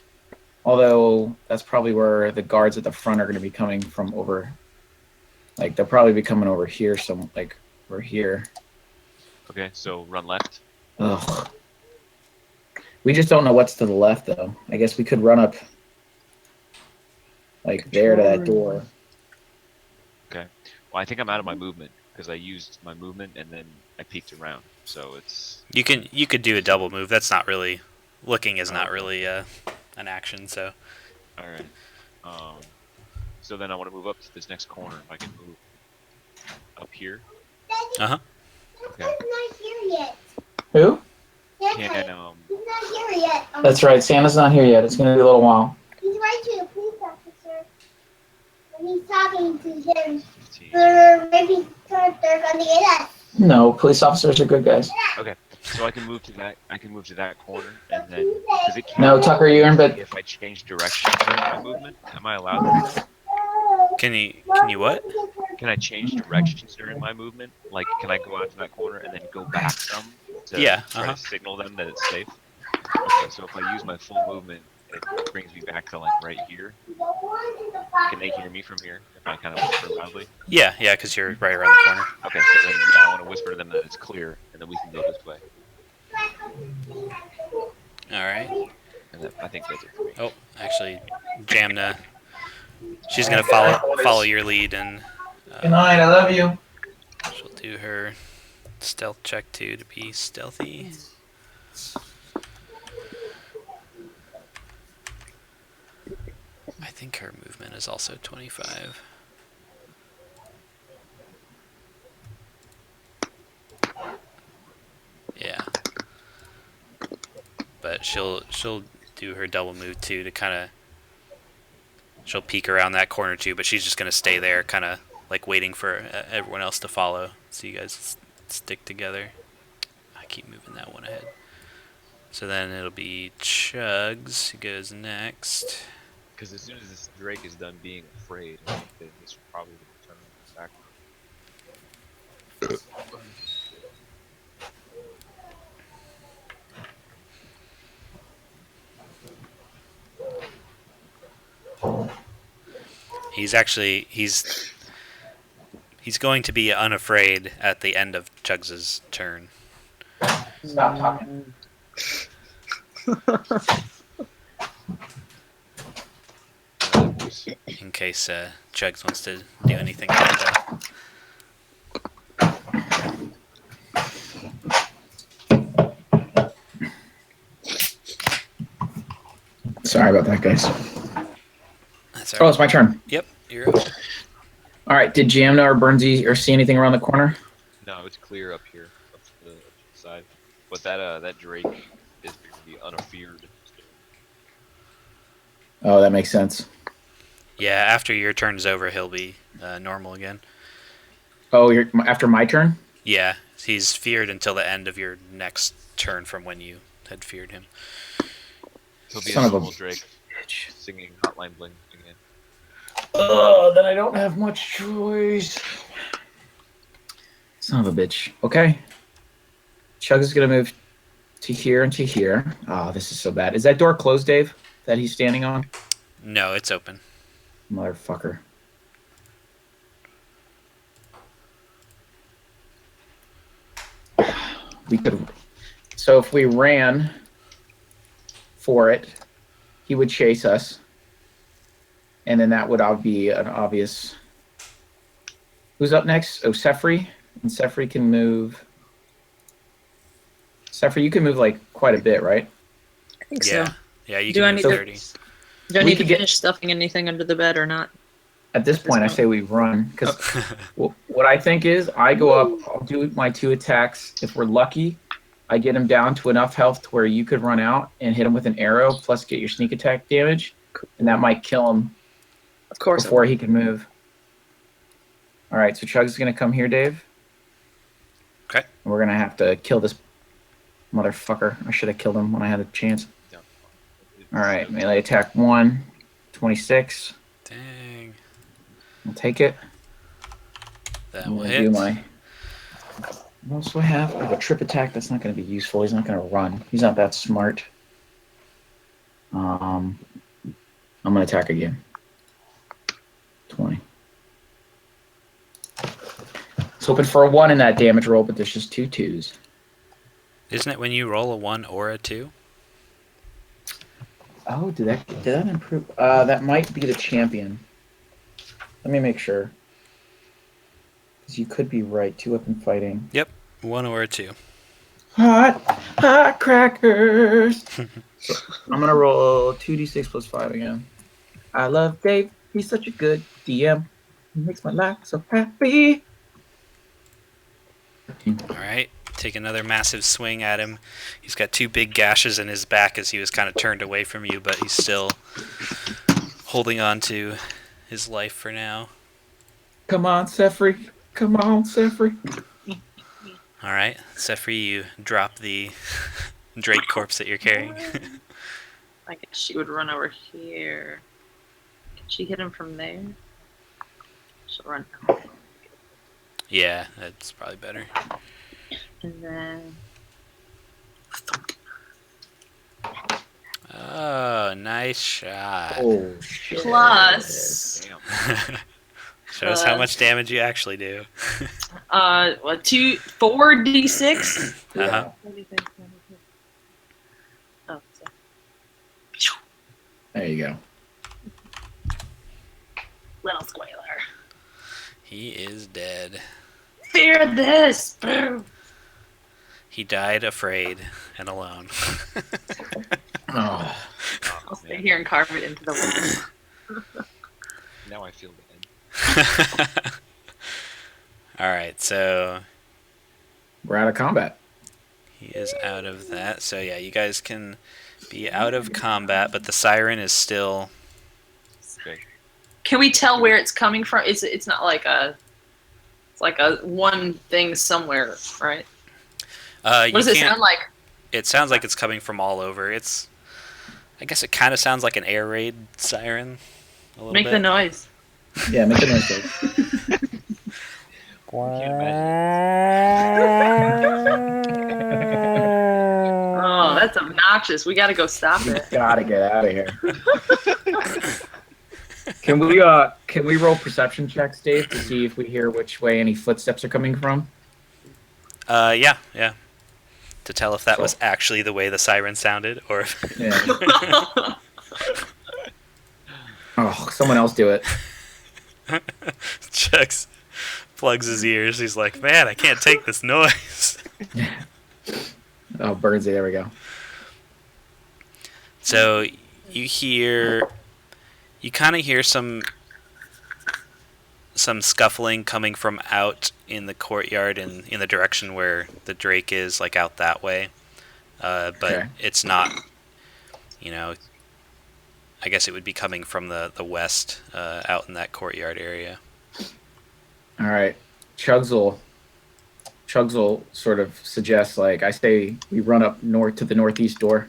Although that's probably where the guards at the front are going to be coming from over. Like they'll probably be coming over here, like we're here. Okay, so run left. Ugh. We just don't know what's to the left, though. I guess we could run up, like there to that door. Okay. Well, I think I'm out of my movement because I used my movement and then I peeked around. So it's You could do a double move. That's not really looking is not really an action. So all right. So then I want to move up to this next corner. If I can move up here. Uh-huh. Okay. Dad's not here yet. Who? Dad's Can he's not here yet. That's right. Santa's not here yet. It's going to be a little while. He's right to the police officer. And he's talking to him. 15. Maybe they're gonna get us. No, police officers are good guys. Okay. So I can move to that. I can move to that corner, and then because it can't. No, Tucker, you're in bed. If I change direction during my movement, am I allowed to do that? Can you what? Can I change directions during my movement? Like, can I go out to that corner and then go back some to Yeah, try uh-huh. to signal them that it's safe? Okay, so if I use my full movement, it brings me back to like right here. Can they hear me from here if I kind of whisper loudly? Yeah, because you're right around the corner. Okay, so then yeah, I want to whisper to them that it's clear, and then we can go this way. All right. And then, I think that's it for me. Oh, actually, Jamna. She's gonna follow your lead, and Good night. I love you. she'll do her stealth check too to be stealthy. I think her movement is also 25. Yeah. But she'll do her double move too to kind of. She'll peek around that corner too, but she's just gonna stay there, kind of like waiting for everyone else to follow, so you guys stick together. I keep moving that one ahead. So then it'll be Chugs who goes next. Because as soon as this Drake is done being afraid, I think that this will probably return back. He's going to be unafraid at the end of Chugs's turn, Stop talking. in case Chugs wants to do anything like that. Sorry about that, guys. That's Oh, all right. it's my turn. Yep, you're up. All right. Did Jamna or Burnsy or see anything around the corner? No, it's clear up here, up to the side. But that Drake is going to be unafeared. Oh, that makes sense. Yeah, after your turn is over, he'll be normal again. Oh, you're after my turn? Yeah, he's feared until the end of your next turn from when you had feared him. He'll be Son a of a normal Drake singing Hotline Bling again. Oh, then I don't have much choice. Son of a bitch. Okay. Chugs is gonna move to here and to here. Oh, this is so bad. Is that door closed, Dave? That he's standing on? No, it's open. Motherfucker. We could. So if we ran for it, he would chase us, and then that would be an obvious. Who's up next? Oh, Sefri, and Sefri can move. Sephiroth, you can move like quite a bit, right? I think Yeah. so. Yeah, you Do can I move need to- 30. Do I We need to could get- finish stuffing anything under the bed or not? At this point, I say we run because what I think is I go up. I'll do my 2 attacks. If we're lucky, I get him down to enough health to where you could run out and hit him with an arrow, plus get your sneak attack damage, and that might kill him Of course. before he can move. All right, so Chug's gonna come here, Dave. Okay. And we're gonna have to kill this motherfucker. I should have killed him when I had a chance. All right, melee attack 1, 26. Dang. I'll take it. That I'm will gonna hit. do my. What else do I have? I have a trip attack. That's not going to be useful. He's not going to run. He's not that smart. I'm going to attack again. 20. It's hoping for a 1 in that damage roll, but there's just 2 2s. Isn't it when you roll a 1 or a 2? Oh, did that improve? That might be the champion. Let me make sure. Because you could be right. 2-weapon fighting. 1 or a 2. Hot crackers. So I'm gonna roll 2d6 plus 5 again. I love Dave. He's such a good DM. He makes my life so happy. 13. All right. Take another massive swing at him. He's got 2 big gashes in his back as he was kind of turned away from you, but he's still holding on to his life for now. Come on, Sephiroth. Come on, Sephiroth. All right. Sephiroth, you drop the Drake corpse that you're carrying. I guess she would run over here. Can she hit him from there? She'll run out. Yeah, that's probably better. And then Oh, nice shot. Oh, shit. plus Damn. Show us how much damage you actually do. 4d6. Uh-huh. Oh, so There you go. little squaler. He is dead. Fear this. Boom. He died afraid and alone. Oh, I'll Oh, stay man. here and carve it into the wall. Now I feel bad. Alright, so we're out of combat. he is out of that. So yeah, you guys can be out of combat, but the siren is still... Okay. Can we tell where it's coming from? It's not like a. It's like a one thing somewhere, right? What does it sound like? It sounds like it's coming from all over. I guess it kind of sounds like an air raid siren. A little Make bit. the noise. Yeah, make a noise, Dave. Can't imagine. Oh, that's obnoxious. We gotta go stop it. Gotta get out of here. Can we roll perception checks, Dave, to see if we hear which way any footsteps are coming from? Yeah. To tell if that was actually the way the siren sounded, or if... Yeah. Oh, someone else do it. Chucks plugs his ears. He's like, man, I can't take this noise. Oh, Birdsey, there we go. So you kind of hear some scuffling coming from out in the courtyard and in the direction where the Drake is, like out that way. But Okay. it's not, I guess it would be coming from the west, out in that courtyard area. All right. Chugs will sort of suggest, like, I say we run up north to the northeast door.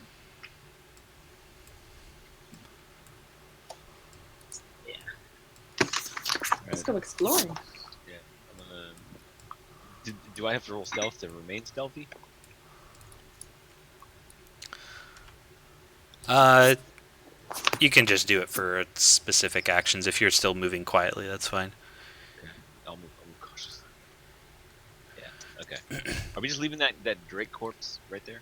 Let's go exploring. Yeah, I'm gonna. Do I have to roll stealth to remain stealthy? You can just do it for specific actions. If you're still moving quietly, that's fine. I'll move cautiously. Yeah. Okay. Are we just leaving that Drake corpse right there?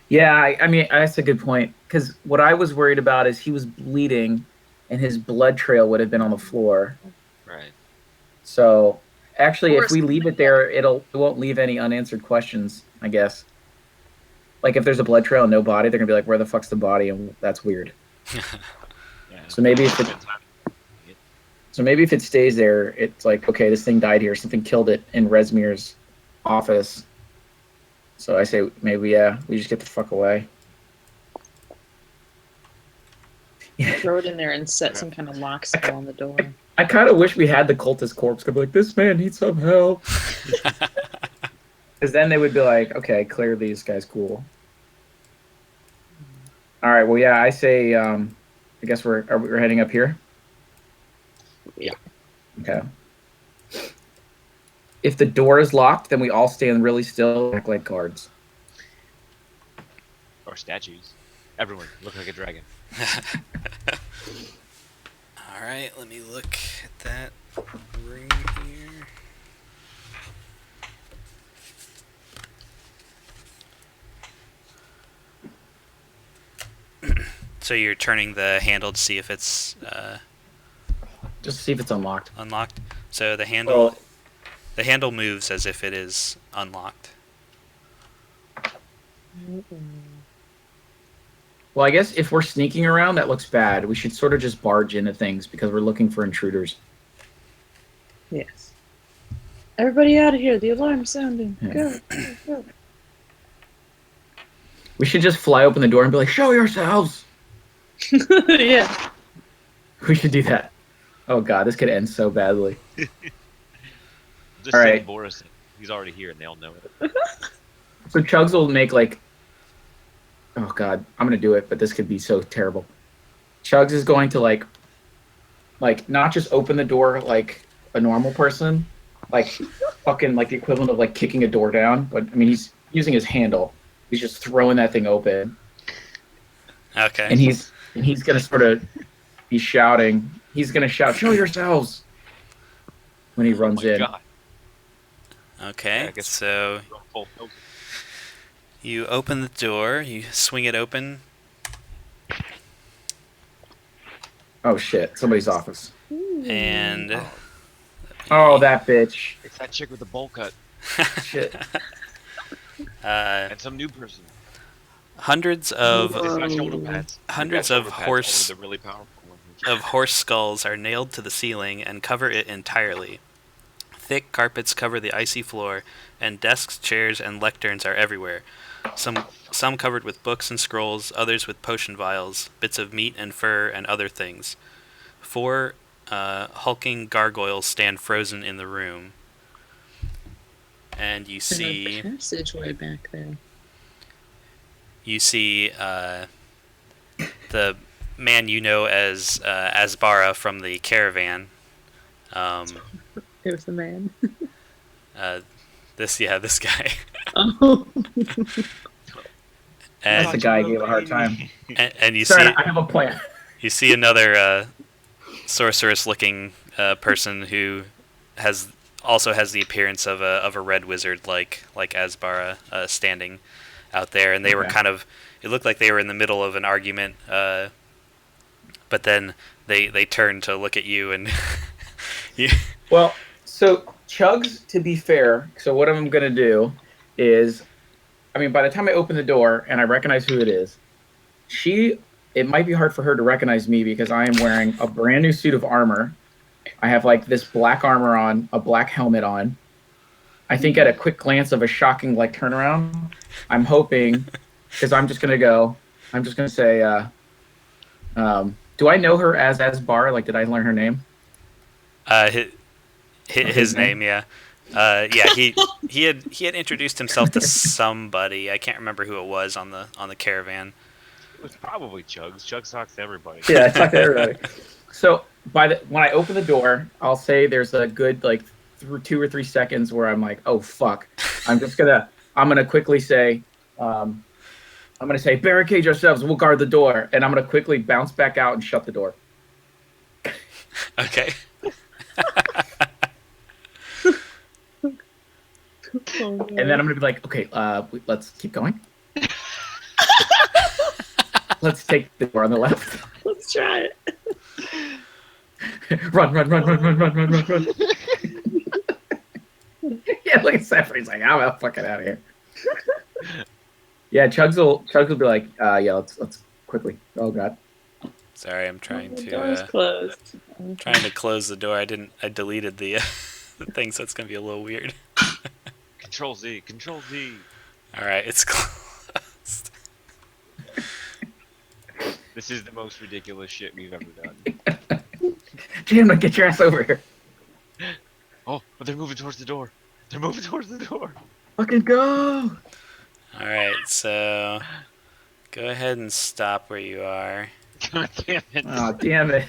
Yeah, I mean, that's a good point. Because what I was worried about is he was bleeding, and his blood trail would have been on the floor. Right. So, actually, if we leave it there, it won't leave any unanswered questions. I guess. Like if there's a blood trail and no body, they're gonna be like, "Where the fuck's the body?" And that's weird. Yeah. So maybe if it stays there, it's like, okay, this thing died here. Something killed it in Resmir's office. So I say maybe we just get the fuck away. Throw it in there and set some kind of lock spell on the door. I kind of wish we had the cultist corpse. Could be like, this man needs some help. Because then they would be like, okay, clearly this guy's cool. All right, well, yeah, I say, I guess we're heading up here. Yeah. Okay. If the door is locked, then we all stand really still, and act like guards. Or statues. Everyone look like a dragon. All right, let me look at that ring here. So you're turning the handle to see if it's Just to see if it's unlocked. unlocked. So the handle moves as if it is unlocked. Well, I guess if we're sneaking around, that looks bad. We should sort of just barge into things because we're looking for intruders. Yes. Everybody out of here. The alarm's sounding. Yeah. Go, go. We should just fly open the door and be like, show yourselves! Yeah. We should do that. Oh god, this could end so badly. Just All send right. Boris in. He's already here and they all know it. So Chugs will make like... Oh god, I'm gonna do it, but this could be so terrible. Chugs is going to like not just open the door like a normal person, like fucking like the equivalent of like kicking a door down, but I mean he's using his handle. He's just throwing that thing open. Okay. And he's gonna sort of be shouting. He's gonna shout, "Show yourselves!" when he runs in. God. Okay. I guess- So you open the door. You swing it open. Oh shit! Somebody's office. And Oh, that bitch! It's that chick with the bowl cut Shit. and some new person. hundreds of It's got shoulder pads. Hundreds It's got of shoulder pads, horse- only the really powerful ones. of horse skulls are nailed to the ceiling and cover it entirely. Thick carpets cover the icy floor, and desks, chairs, and lecterns are everywhere. Some covered with books and scrolls, others with potion vials, bits of meat and fur, and other things. 4 hulking gargoyles stand frozen in the room. And you There's a see passageway back there. the man you know as Asbara from the caravan. It was the man. This guy. Oh. That's the and guy I gave a hard time. and you Sorry, see I have a plan. you see another sorceress-looking person who also has the appearance of a red wizard like Asbara standing out there, and they were Okay. kind of. It looked like they were in the middle of an argument, but then they turned to look at you and. Well, so Chugs, to be fair, so what I'm going to do is, I mean, by the time I open the door and I recognize who it is, it might be hard for her to recognize me because I am wearing a brand new suit of armor. I have like this black armor on, a black helmet on. I think at a quick glance of a shocking like turnaround, I'm hoping, because I'm just going to say, do I know her as Asbar? Like, did I learn her name? His name, yeah. He had introduced himself to somebody. I can't remember who it was on the caravan. It was probably Chugs. Chugs talks to everybody. Yeah, I talk to everybody. So when I open the door, I'll say there's a good like 2 or 3 seconds where I'm like, oh fuck. I'm gonna quickly say, barricade yourselves. We'll guard the door, and I'm gonna quickly bounce back out and shut the door. Okay. And then I'm gonna be like, okay, let's keep going. Let's take the door on the left. Let's try it. Run. Yeah, look at Stephanie. He's like, I'm fucking out of here. Yeah, Chugs will be like, yeah, let's quickly. Oh god. Sorry, I'm trying The door's to closed. trying to close the door. I deleted the the thing, so it's gonna be a little weird. Control Z. Control Z. All right, it's closed. This is the most ridiculous shit we've ever done. Jam, get your ass over here. Oh, but they're moving towards the door. They're moving towards the door. Fucking go. All right, so go ahead and stop where you are. God damn it. Oh, damn it.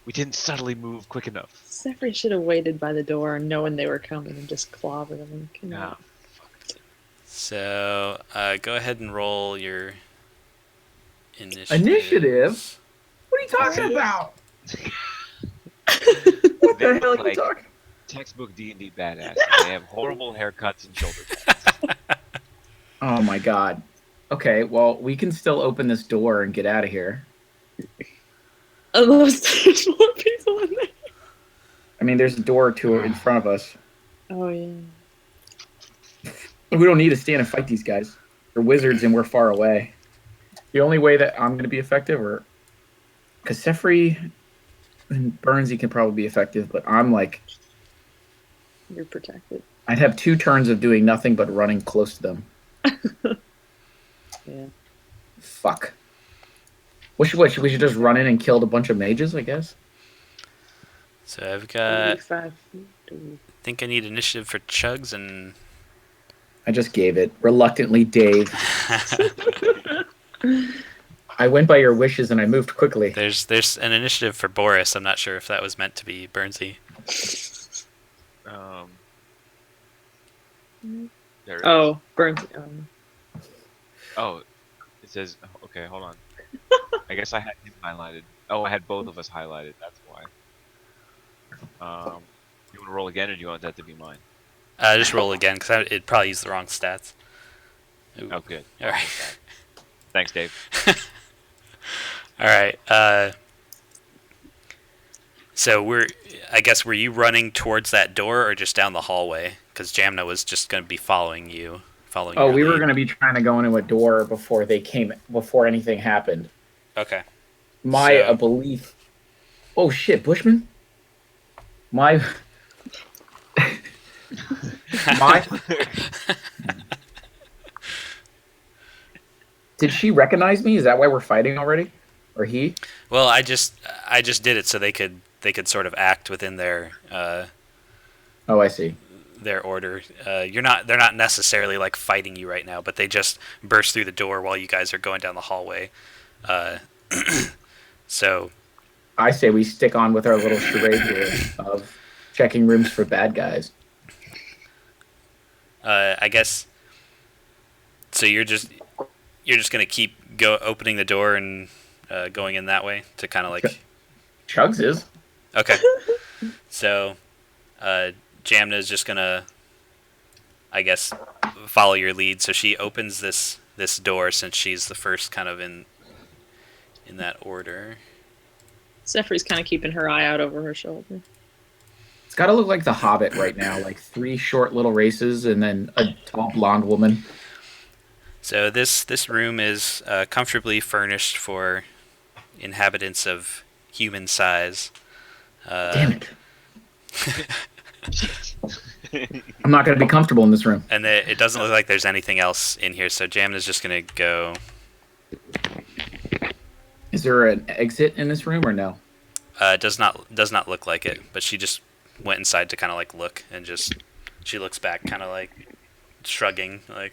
We didn't subtly move quick enough. Zephyr should have waited by the door, knowing they were coming, and just clobbered them. Nah. So go ahead and roll your initiative. Initiative? What are you talking about? What the hell are you talking? Textbook D&D badass. They have horrible haircuts and shoulder pads. Oh my god. Okay, well, we can still open this door and get out of here. Unless there's more people in there. I mean, there's a door or two in front of us. Oh, yeah. We don't need to stand and fight these guys. They're wizards and we're far away. The only way that I'm going to be effective, or because Sefri and Burnsy can probably be effective, but I'm like, You're protected. I'd have 2 turns of doing nothing but running close to them. Yeah. Fuck. What should we should just run in and kill a bunch of mages, I guess? So I've got. 45. I think I need initiative for Chugs and. I just gave it. Reluctantly, Dave. I went by your wishes and I moved quickly. There's an initiative for Boris. I'm not sure if that was meant to be Burnsy. There it is. Oh, Burns. Oh, it says. Okay, hold on. I guess I had him highlighted. Oh, I had both of us highlighted. That's why. You want to roll again, or do you want that to be mine? Just roll again, because it probably used the wrong stats. Ooh. Oh, good. All right. Thanks, Dave. All right. So I guess were you running towards that door or just down the hallway? Because Jamna was just going to be following you. Oh, we were going to be trying to go into a door before anything happened. Okay. My belief. Oh shit, Bushman. My. Did she recognize me? Is that why we're fighting already, or he? Well, I just did it so they could sort of act within their. Oh, I see. Their order. They're not necessarily like fighting you right now, but they just burst through the door while you guys are going down the hallway. So. I say we stick on with our little charade here of checking rooms for bad guys. I guess. So you're just gonna keep opening the door and going in that way to kind of like. Chugs is. Okay. So, Jamna is just gonna, I guess, follow your lead. So she opens this door since she's the first kind of in that order. Zephyri's kind of keeping her eye out over her shoulder. It's got to look like The Hobbit right now, like 3 short little races and then a tall blonde woman. So this room is comfortably furnished for inhabitants of human size. Damn it. I'm not going to be comfortable in this room. And it doesn't look like there's anything else in here, so Jamna's just going to go... Is there an exit in this room or no? Does not look like it, but she just went inside to kind of like look, and she looks back kind of like shrugging like...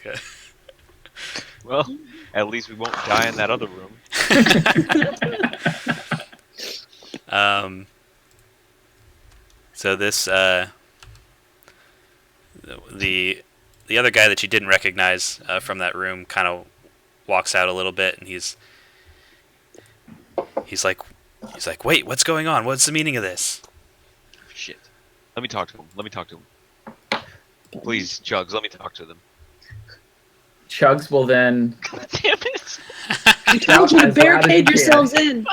Well, at least we won't die in that other room. So this the other guy that you didn't recognize from that room kind of walks out a little bit, and he's like, wait, what's going on? What's the meaning of this? Shit. Let me talk to him. Please, Chugs, let me talk to them. Chugs will then... God damn it! I told you to barricade yourselves in.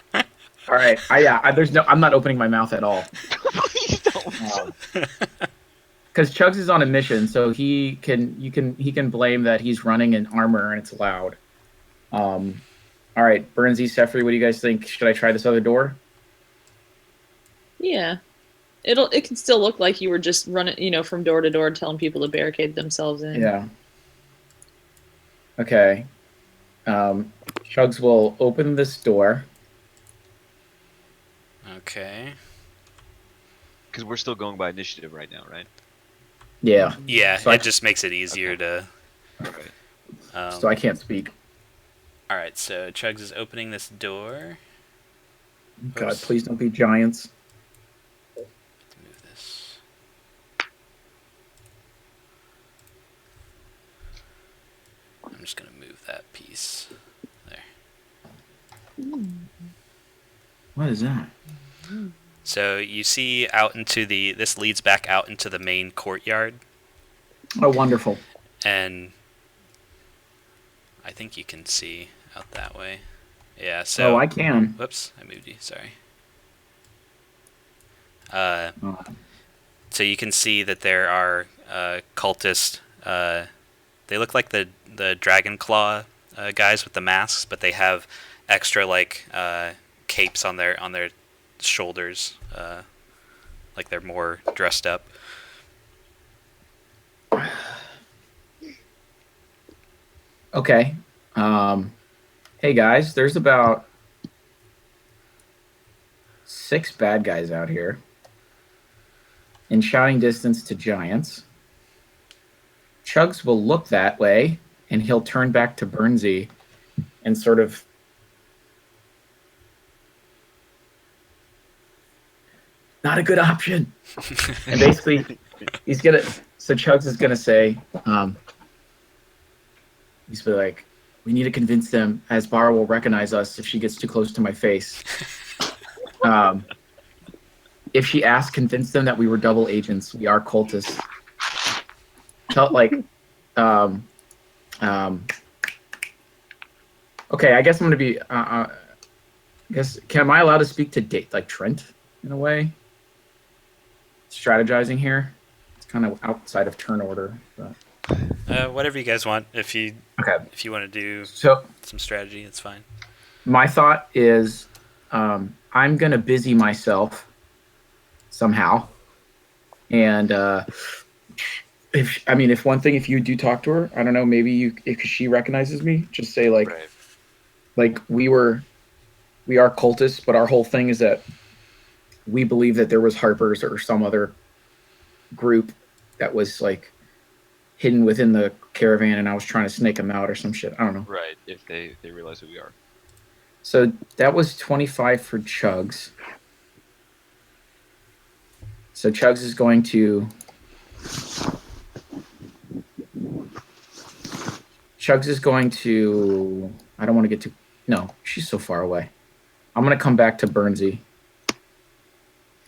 All right. I'm not opening my mouth at all. Please don't Because Chugs is on a mission, so he can blame that he's running in armor and it's loud. All right, Burnsy, Sefri, what do you guys think? Should I try this other door? Yeah. It can still look like you were just running, from door to door telling people to barricade themselves in. Yeah. Okay. Chugs will open this door. Okay. Because we're still going by initiative right now, right? Yeah. Yeah, So it just makes it easier to. Okay. So I can't speak. All right, so Chugs is opening this door. God, Oops. please don't be giants. Move this. I'm just gonna move that piece there. What is that? So you see out into this leads back out into the main courtyard, Oh, wonderful. and I think you can see out that way. Yeah. So. Oh, I can. Whoops, I moved you. Sorry. Oh. So you can see that there are cultists. They look like the Dragon Claw guys with the masks, but they have extra capes on their shoulders, like they're more dressed up. Okay. Hey guys, there's about 6 bad guys out here in shouting distance to giants. Chugs will look that way, and he'll turn back to Burnsy and sort of not a good option. And basically, Chugs is gonna say, he's be like, we need to convince them, as Bar will recognize us if she gets too close to my face. If she asks, convince them that we were double agents. We are cultists. Okay, I guess I'm gonna be. Am I allowed to speak to Trent in a way? Strategizing here. It's kind of outside of turn order. But. Whatever you guys want. If you want to do some strategy, it's fine. My thought is, I'm gonna busy myself somehow, and if you do talk to her, I don't know, maybe if she recognizes me, just say right. We are cultists, but our whole thing is that we believe that there was Harpers or some other group that was hidden within the caravan, and I was trying to snake them out or some shit. I don't know. Right, if they realize who we are. So that was 25 for Chugs. So Chugs is going to... I don't want to get too... No, she's so far away. I'm going to come back to Burnsy.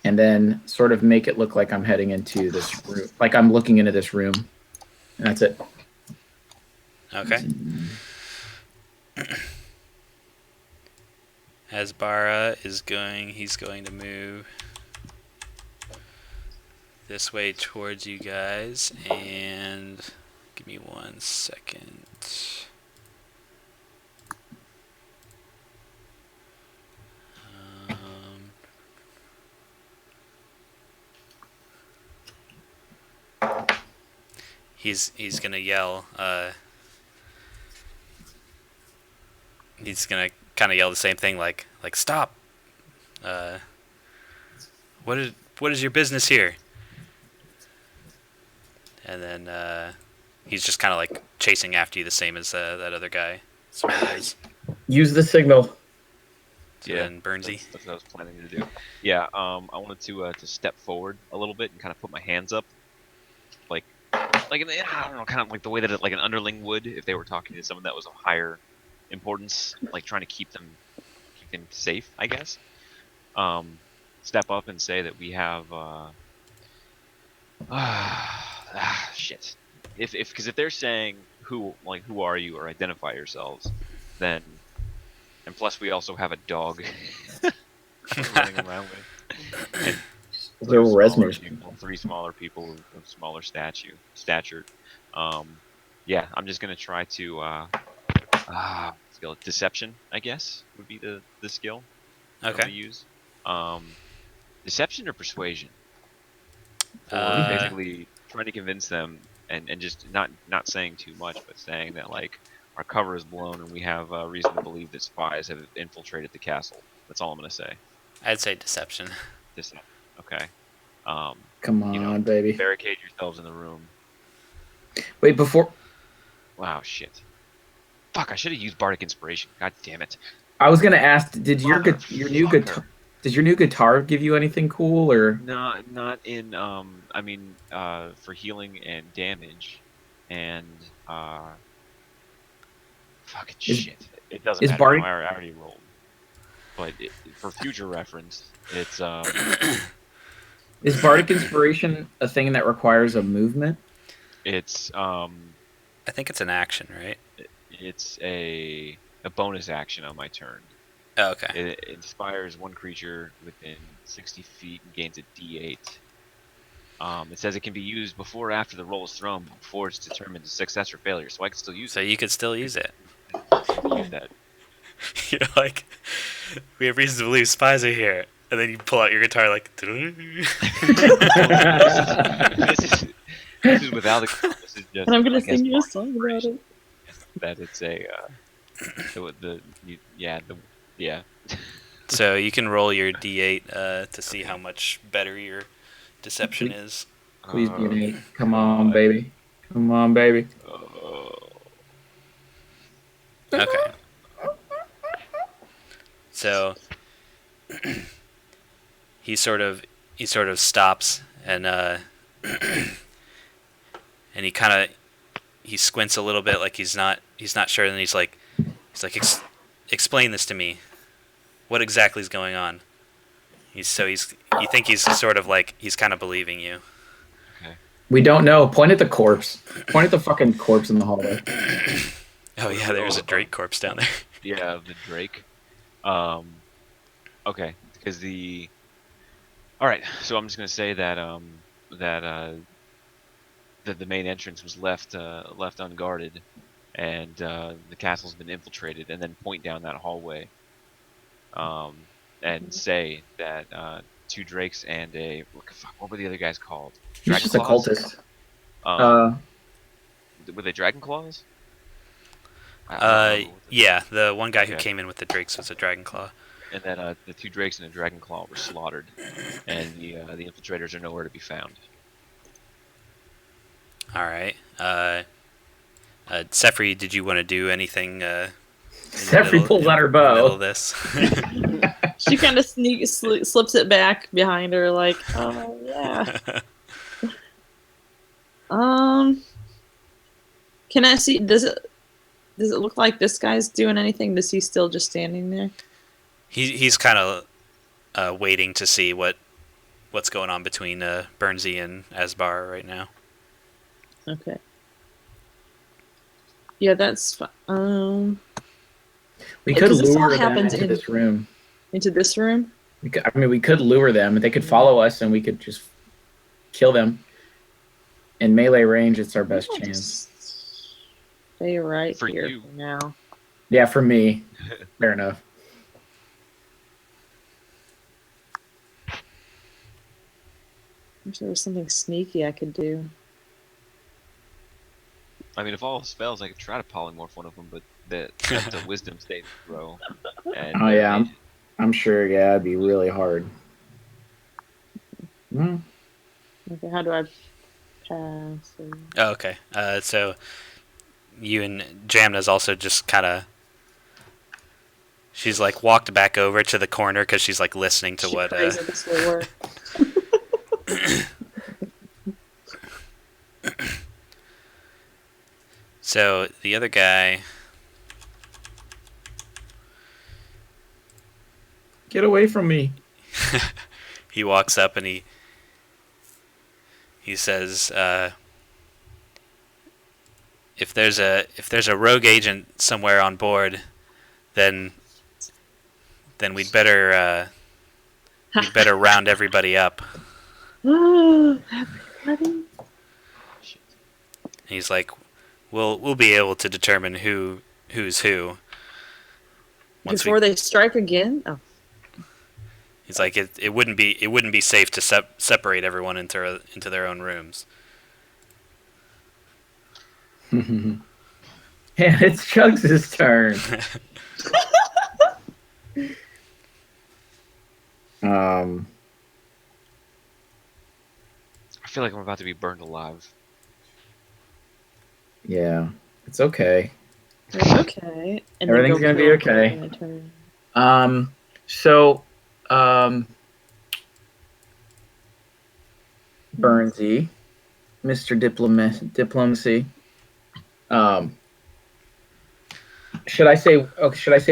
And then sort of make it look like I'm heading into this room. Like I'm looking into this room. And that's it. Okay. As Bara he's going to move this way towards you guys, and give me 1 second. He's gonna yell. He's gonna kind of yell the same thing, like stop. What is your business here? And then he's just kind of chasing after you, the same as that other guy. Use the signal. Yeah, and Burnsy. That's what I was planning to do. Yeah, I wanted to step forward a little bit and kind of put my hands up, I don't know, kind of like the way that an underling would if they were talking to someone that was of higher importance, trying to keep them safe, I guess. Step up and say that we have shit. Because if they're saying who are you or identify yourselves, then, and plus we also have a dog running around with. They're Resner's. Three smaller people of smaller stature. Yeah, I'm just gonna try to skill deception. I guess would be the skill I'm gonna Okay. use. Deception or persuasion, or Uh, basically trying to convince them and just not saying too much, but saying that like our cover is blown and we have reason to believe that spies have infiltrated the castle. That's all I'm gonna say. I'd say deception. Deception. Okay. Come on, baby. Barricade yourselves in the room. Wait, before Wow, shit. Fuck, I should have used Bardic Inspiration. God damn it. I was gonna ask, did your new Motherfucker. guitar give you anything cool or? No, not in I mean for healing and damage and fucking shit. It doesn't is matter. Bardic- I already rolled. But for future reference, it's Is Bardic Inspiration a thing that requires a movement? it's I think it's an action, right? it's a bonus action on my turn. Oh, okay. It inspires one creature within 60 feet and gains a D8. It says it can be used before or after the roll is thrown, but before it's determined a success or failure. So I can still use So you could still use it. use that. You're like, we have reason to believe spies are here, and then you pull out your guitar like. This is without the. This is just. And I'm gonna I guess, sing you a Bardic song about it. that it's a yeah. So you can roll your d8 to see how much better your deception is. Please be an 8. Come on, baby. Come on, baby. Okay. So he sort of stops and and he squints a little bit like he's not sure, and he's like explain this to me. What exactly is going on? You think he's sort of like he's kind of believing you. We don't know. Point at the corpse. Point at the fucking corpse in the hallway. Oh yeah, there's a Drake corpse down there. Yeah, the Drake. Okay, because all right. So I'm just gonna say that that the main entrance was left unguarded, and the castle's been infiltrated, and then point down that hallway. And say that 2 Drakes and what were the other guys called? He's just a cultist. Were they Dragon Claws? Yeah, the one guy who came in with the Drakes was a Dragon Claw. And then the 2 Drakes and a Dragon Claw were slaughtered, and the infiltrators are nowhere to be found. All right. Sefri, did you want to do anything? Sefri pulls out her bow. In the middle of this. She kind of slips it back behind her, like, oh yeah. Can I see? Does it look like this guy's doing anything? Is he still just standing there? He's kind of waiting to see what's going on between Burnsy and Asbar right now. Okay. Yeah, that's fine. We could this all lure them happens into this room. Into this room? We could lure them. They could follow us, and we could just kill them. In melee range, it's our best chance. Stay right For here you. for now. Yeah, for me. Fair enough. Wish there was something sneaky I could do. I mean, if all spells, I could try to polymorph one of them, but that's a wisdom save throw. And, Oh yeah, I'm sure. Yeah, it'd be really hard. Mm. Okay, how do I pass? Oh, okay. So you and Jamna's also just kind of. She's like walked back over to the corner because she's like listening to what. Prays that this will work. So the other guy. Get away from me! He walks up and he says, "If there's a rogue agent somewhere on board, then we'd better round everybody up." Happy wedding. Shit. And he's like, we'll be able to determine who's who. Once Before they strike again? Oh. He's like, it wouldn't be safe to separate everyone into their own rooms. And it's Chugs' turn. I feel like I'm about to be burned alive. Yeah, it's okay. It's okay. And Everything's gonna be okay. So, Burnsy, Mr. Diplomacy. Should I say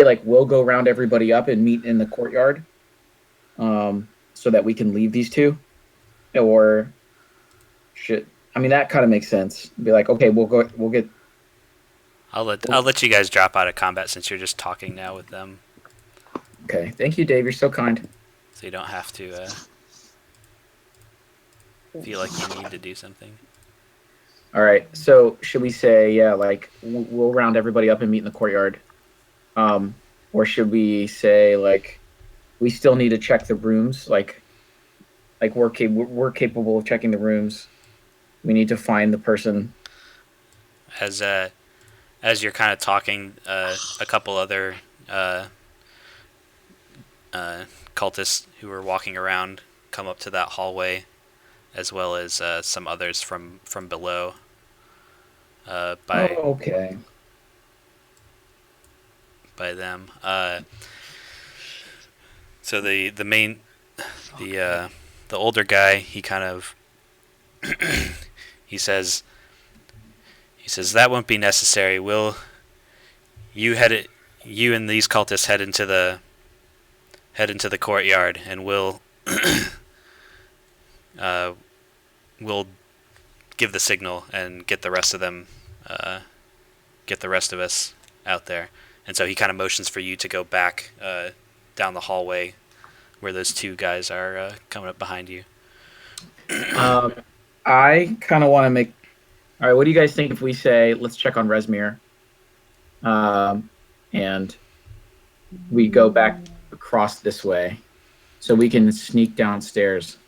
like we'll go round everybody up and meet in the courtyard, so that we can leave these two, or I mean that kind of makes sense. Be like, okay, we'll get. I'll let you guys drop out of combat since you're just talking now with them, Okay, thank you, Dave. You're so kind. so you don't have to feel like you need to do something. All right. So should we say, yeah, like we'll round everybody up and meet in the courtyard, or should we say like we still need to check the rooms, like we're capable of checking the rooms. We need to find the person. As you're kind of talking, a couple other cultists who were walking around come up to that hallway, as well as some others from below. Okay. By them. So the older guy, he kind of he says that won't be necessary. You and these cultists head into the courtyard, and we'll give the signal and get the rest of them, get the rest of us out there. And so he kind of motions for you to go back down the hallway where those two guys are coming up behind you. I kind of want to make. All right, what do you guys think if we say let's check on Resmir, and we go back across this way, so we can sneak downstairs.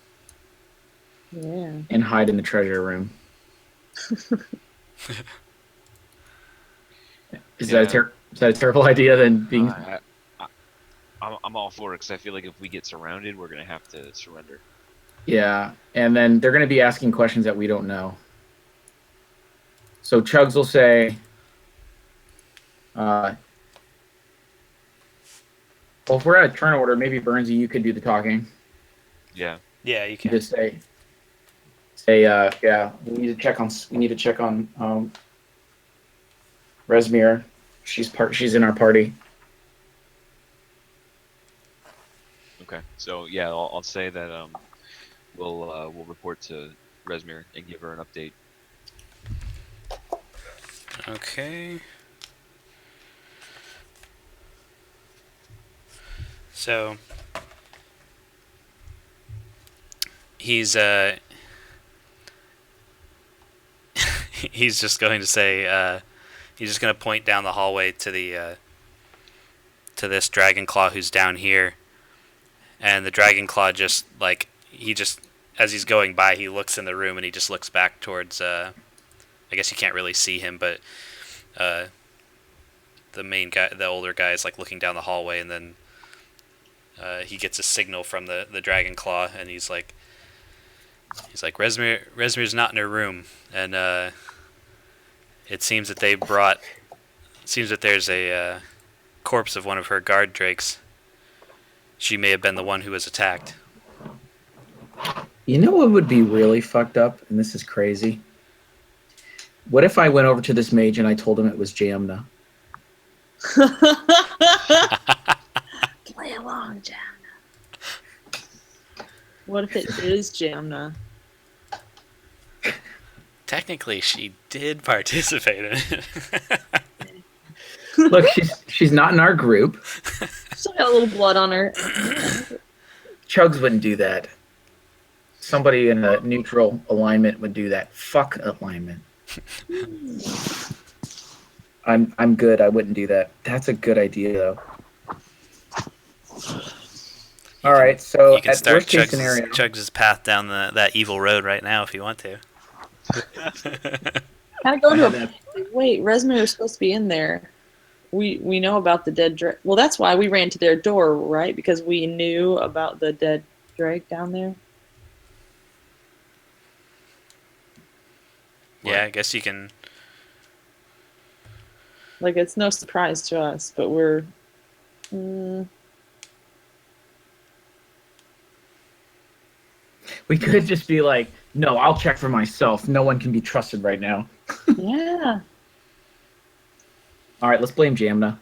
Yeah. And hide in the treasure room. Is that a terrible idea? Then being. I'm all for it because I feel like if we get surrounded, we're gonna have to surrender. Yeah, and then they're gonna be asking questions that we don't know. So Chugs will say, well, if we're at a turn order, maybe Burnsy, you could do the talking. Yeah. Yeah, you can. Just say, yeah, we need to check on Resmir. She's in our party. Okay. So yeah, I'll say that we'll report to Resmir and give her an update. Okay. So he's he's just going to say he's just going to point down the hallway to the to this dragon claw who's down here, and the dragon claw just like as he's going by, he looks in the room and he just looks back towards I guess you can't really see him, but the main guy, the older guy, is like looking down the hallway, and then he gets a signal from the dragon claw, and he's like Resmir's not in her room, and it seems that there's a corpse of one of her guard drakes. She may have been the one who was attacked. You know what would be really fucked up, and this is crazy? What if I went over to this mage and I told him it was Jamna? Play along, Jamna. What if it is Jamna? Technically, she did participate in it. Look, she's not in our group. Still got a little blood on her. Chugs wouldn't do that. somebody in a neutral alignment would do that. Fuck alignment. I'm good. I wouldn't do that. That's a good idea, though. All right, so You can at start worst case scenario, Chugs' path down that evil road right now if you want to. Kind of go I to had a. that. Wait, Resme was supposed to be in there. We know about the dead drake. Well, that's why we ran to their door, right? Because we knew about the dead drake down there. Yeah, I guess you can. Like, it's no surprise to us, but we're. Mm, We could just be like, no, I'll check for myself. No one can be trusted right now. yeah. All right, let's blame Jamna.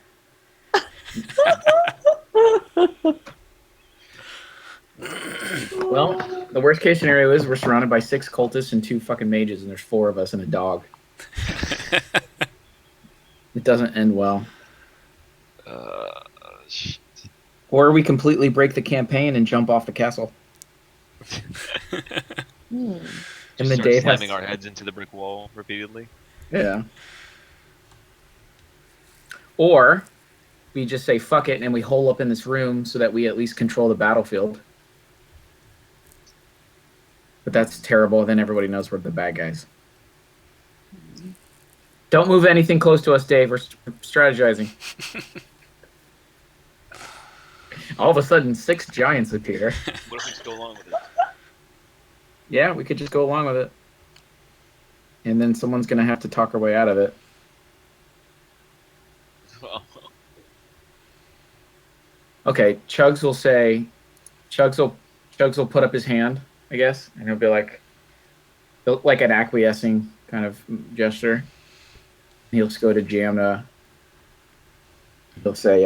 Well, the worst case scenario is we're surrounded by 6 cultists and 2 fucking mages, and there's 4 of us and a dog. It doesn't end well. Shit. Or we completely break the campaign and jump off the castle. Hmm. And Just the start Dave slamming has our heads into the brick wall repeatedly. Yeah. Or we just say fuck it and we hole up in this room so that we at least control the battlefield. But that's terrible. Then everybody knows we're the bad guys. Don't move anything close to us, Dave. We're strategizing. All of a sudden, 6 giants appear. What if we just go along with it? Yeah, we could just go along with it. And then someone's going to have to talk our way out of it. Well, Okay, Chugs will say, Chugs will put up his hand, I guess, and he'll be like an acquiescing kind of gesture. He'll just go to Jamna. He'll say,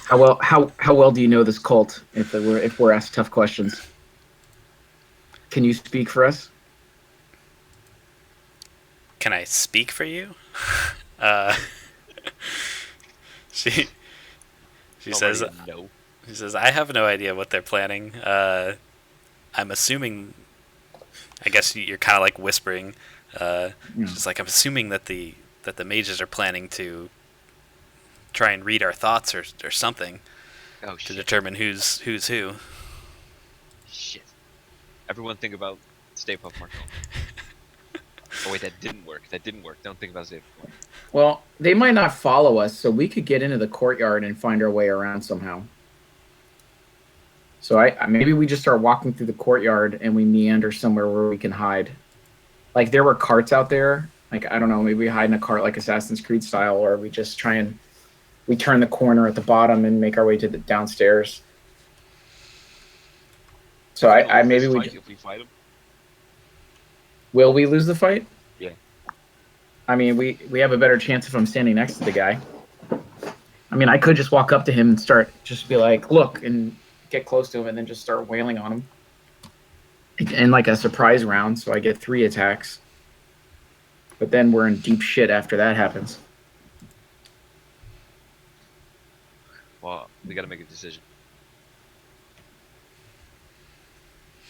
how well do you know this cult? If we're asked tough questions, can you speak for us? Can I speak for you? She says. no. She says, "I have no idea what they're planning. I'm assuming. I guess you're kind of like whispering. She's like, I'm assuming that the mages are planning to try and read our thoughts or something to determine who's who. Shit. Everyone think about Stay Puft Marco. Oh wait, that didn't work. Don't think about Stay Puft. Well, they might not follow us, so we could get into the courtyard and find our way around somehow. So maybe we just start walking through the courtyard and we meander somewhere where we can hide. Like there were carts out there. Like I don't know, maybe we hide in a cart like Assassin's Creed style, or we just we turn the corner at the bottom and make our way to the downstairs. So maybe if we fight him. Will we lose the fight? Yeah. I mean, we have a better chance if I'm standing next to the guy. I mean, I could just walk up to him and just be like, look, and get close to him and then just start wailing on him. In like a surprise round, so I get 3 attacks. But then we're in deep shit after that happens. Well, we gotta make a decision.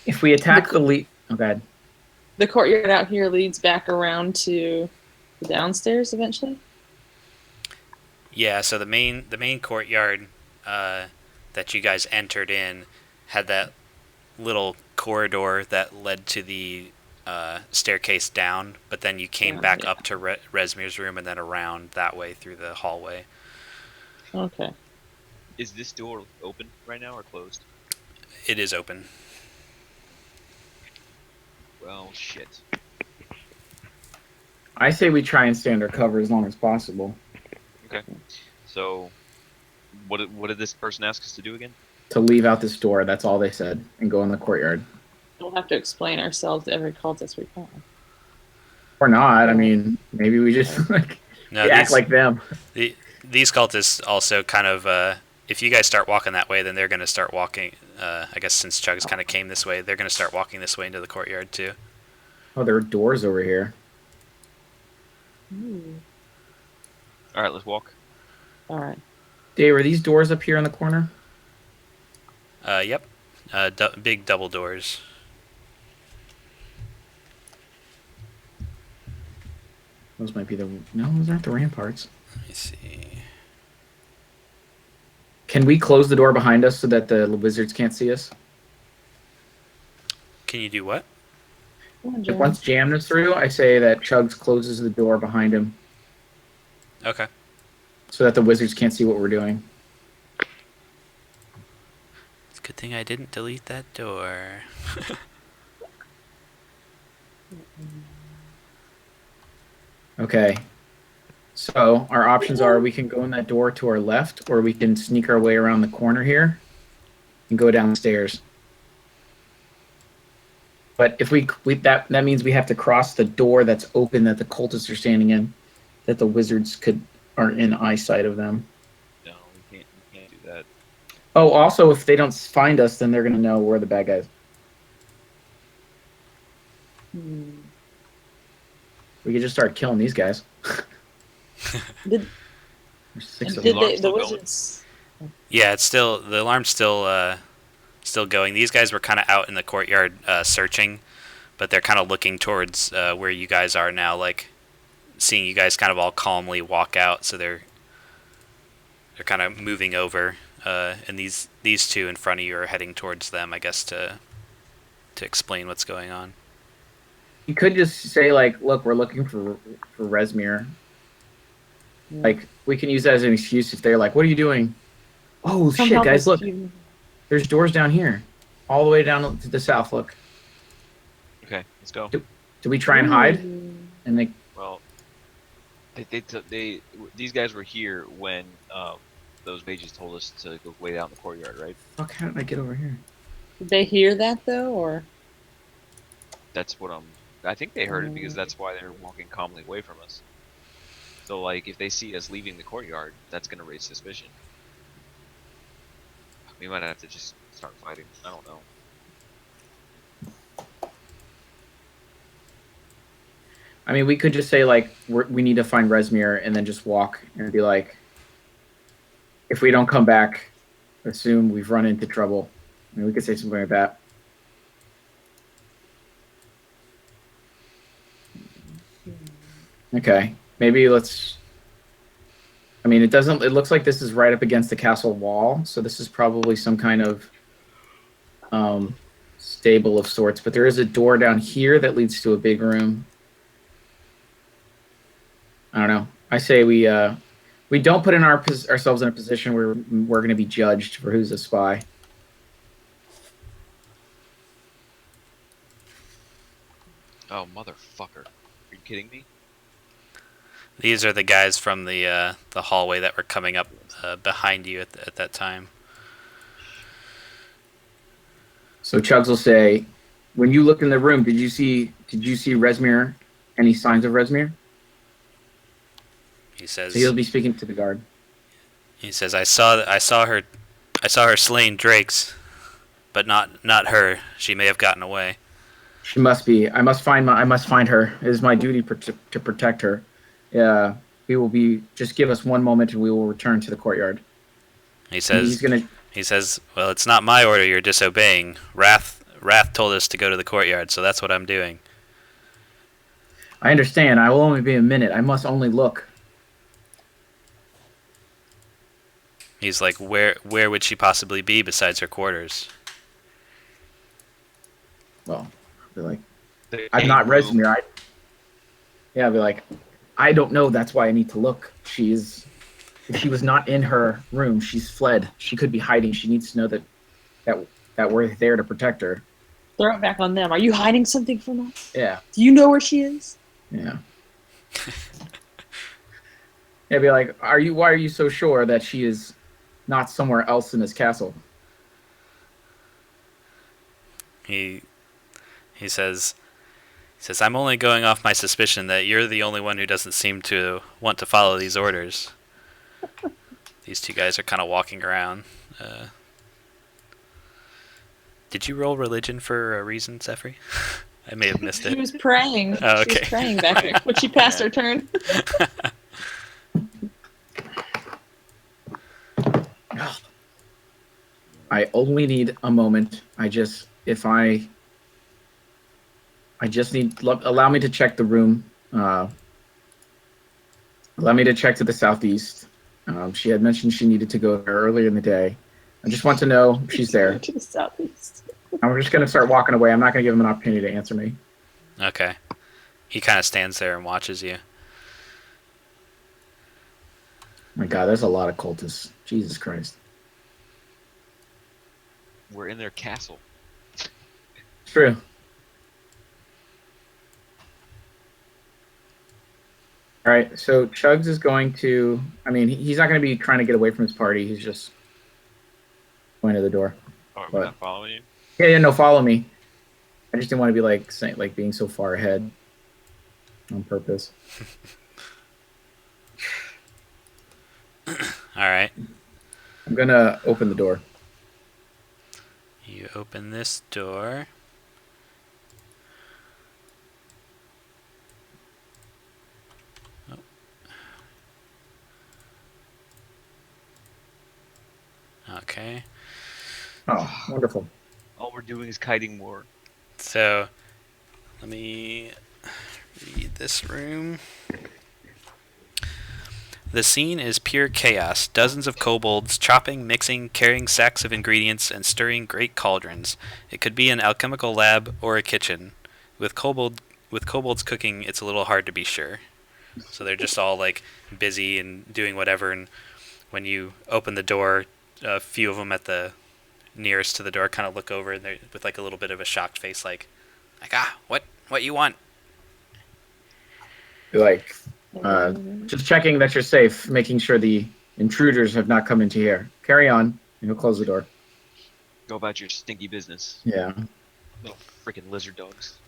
If we attack the lead... Oh, God. The courtyard out here leads back around to the downstairs eventually? Yeah, so the main courtyard that you guys entered in had that little corridor that led to the staircase down, but then you came back up to Resmir's room and then around that way through the hallway. Okay. Is this door open right now or closed? It is open. Well, shit. I say we try and stay under cover as long as possible. Okay. So, what did this person ask us to do again? To leave out this door, that's all they said, and go in the courtyard. We'll have to explain ourselves to every cultist we find. Or not. I mean, maybe we just act like them. These cultists also kind of, if you guys start walking that way, then they're going to start walking. I guess since Chugs kind of came this way, they're going to start walking this way into the courtyard too. Oh, there are doors over here. Ooh. All right, let's walk. All right. Dave, are these doors up here in the corner? Yep. Big double doors. Those might be the... No, those aren't the ramparts. Let me see. Can we close the door behind us so that the wizards can't see us? Can you do what? Come on, Like Jeremy. once Jam is through, I say that Chugs closes the door behind him Okay. so that the wizards can't see what we're doing. It's a good thing I didn't delete that door. Okay. So our options are we can go in that door to our left, or we can sneak our way around the corner here and go downstairs. But if that means we have to cross the door that's open that the cultists are standing in, that the wizards are in eyesight of them. No, we can't do that. Oh, also, if they don't find us, then they're gonna know we're the bad guys. Hmm. We could just start killing these guys. Did, There's 6 and of did them. alarm the still going? wizards? Yeah, it's still the alarm's still going. These guys were kind of out in the courtyard searching, but they're kind of looking towards where you guys are now, like seeing you guys kind of all calmly walk out. So they're kind of moving over, and these two in front of you are heading towards them, I guess, to explain what's going on. You could just say like, "Look, we're looking for Resmir." Yeah. Like, we can use that as an excuse if they're like, "What are you doing?" Oh Come shit, help guys! us, Look, you- there's doors down here, all the way down to the south. Look. Okay, let's go. Do we try and hide? Ooh. And they Well, these guys were here when those mages told us to go way out in the courtyard, right? fuck. How did I get over here? Did they hear that though, or? That's what I think they heard it because that's why they're walking calmly away from us. So, like, if they see us leaving the courtyard, that's gonna raise suspicion. We might have to just start fighting. I don't know. I mean, we could just say like we need to find Resmir, and then just walk and be like, if we don't come back, assume we've run into trouble. I mean, we could say something like that. Okay, maybe let's. I mean, it doesn't. It looks like this is right up against the castle wall, so this is probably some kind of stable of sorts. But there is a door down here that leads to a big room. I don't know. I say we don't put ourselves in a position where we're going to be judged for who's a spy. Oh, motherfucker! Are you kidding me? These are the guys from the hallway that were coming up behind you at that time. So Chugs will say, when you looked in the room, did you see Resmir? Any signs of Resmir? He says. So he'll be speaking to the guard. He says, "I saw her slaying drakes, but not her. She may have gotten away." She must be. I must find her. It is my duty to protect her. We will be. Just give us one moment, and we will return to the courtyard. He says. He's gonna. He says, "Well, it's not my order you're disobeying. Wrath told us to go to the courtyard, so that's what I'm doing." I understand. I will only be a minute. I must only look. He's like, "Where would she possibly be besides her quarters?" Well, I'll be like, The I'm not room- Resmir. I'll be like, I don't know. That's why I need to look. If she was not in her room, she's fled. She could be hiding. She needs to know that we're there to protect her. Throw it back on them. Are you hiding something from us? Yeah. Do you know where she is? Yeah. Yeah, be like, why are you so sure that she is not somewhere else in this castle? He says, "I'm only going off my suspicion that you're the only one who doesn't seem to want to follow these orders." These two guys are kind of walking around. Did you roll religion for a reason, Zephyr? I may have missed She it. was praying. Oh, She okay. was praying back there when she passed her turn. I only need a moment. I just need. Allow me to check the room. Allow me to check to the southeast. She had mentioned she needed to go there earlier in the day. I just want to know if she's there. To the southeast. And we're just going to start walking away. I'm not going to give him an opportunity to answer me. Okay. He kind of stands there and watches you. My God, there's a lot of cultists. Jesus Christ. We're in their castle. It's true. All right, so Chugs is going to... I mean, he's not going to be trying to get away from his party. He's just going to the door. Oh, But- we're not following you? Yeah, no, follow me. I just didn't want to be like being so far ahead on purpose. All right. I'm going to open the door. You open this door. Oh. Okay. Oh, wonderful. All we're doing is kiting more. So, let me read this room. The scene is pure chaos. Dozens of kobolds chopping, mixing, carrying sacks of ingredients, and stirring great cauldrons. It could be an alchemical lab or a kitchen. With kobolds cooking, it's a little hard to be sure. So they're just all like busy and doing whatever. And when you open the door, a few of them at the nearest to the door kind of look over and they're with like a little bit of a shocked face, like what you want? Like, just checking that you're safe, making sure the intruders have not come into here. Carry on, and he'll close the door. Go about your stinky business. Yeah. Little freaking lizard dogs.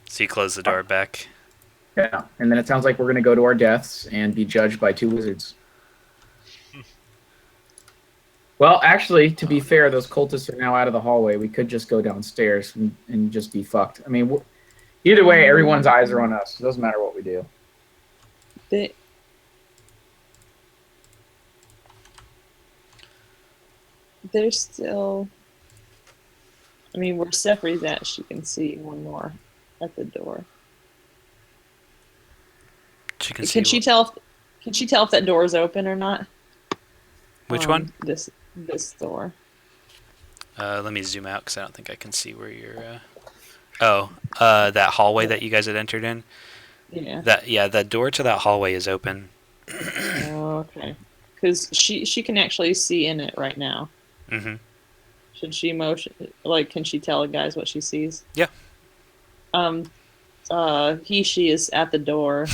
So you close the door back. Yeah, and then it sounds like we're going to go to our deaths and be judged by two wizards. Well, actually, to be fair, those cultists are now out of the hallway. We could just go downstairs and just be fucked. I mean, either way, everyone's eyes are on us. It doesn't matter what we do. There's still... I mean, where Sefri's at, she can see one more at the door. She Can she tell if that door is open or not? Which one? This door. Let me zoom out because I don't think I can see where you're. That hallway that you guys had entered in. Yeah. That door to that hallway is open. Okay. Because she can actually see in it right now. Mm-hmm. Should she motion? Like, can she tell guys what she sees? Yeah. She is at the door,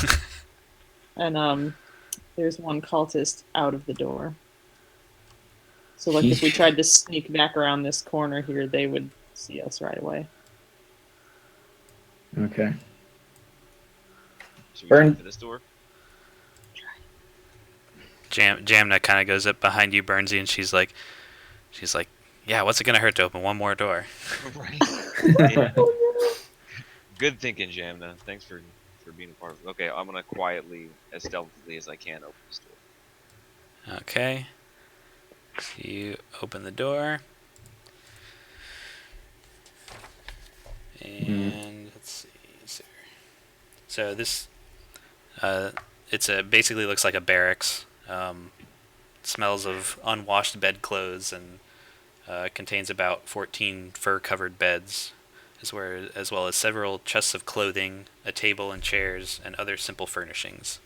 and there's one cultist out of the door. So, like, if we tried to sneak back around this corner here, they would see us right away. Okay. Should we Burn. go to this door? Jamna kind of goes up behind you, Burnsy, and she's like, yeah, what's it gonna hurt to open one more door? Right. Yeah. Good thinking, Jamna. Thanks for being a part of it. Okay, I'm gonna quietly, as stealthily as I can, open this door. Okay. So you open the door. And let's see. So this, basically looks like a barracks. Smells of unwashed bedclothes and contains about 14 fur-covered beds, as well as several chests of clothing, a table and chairs, and other simple furnishings.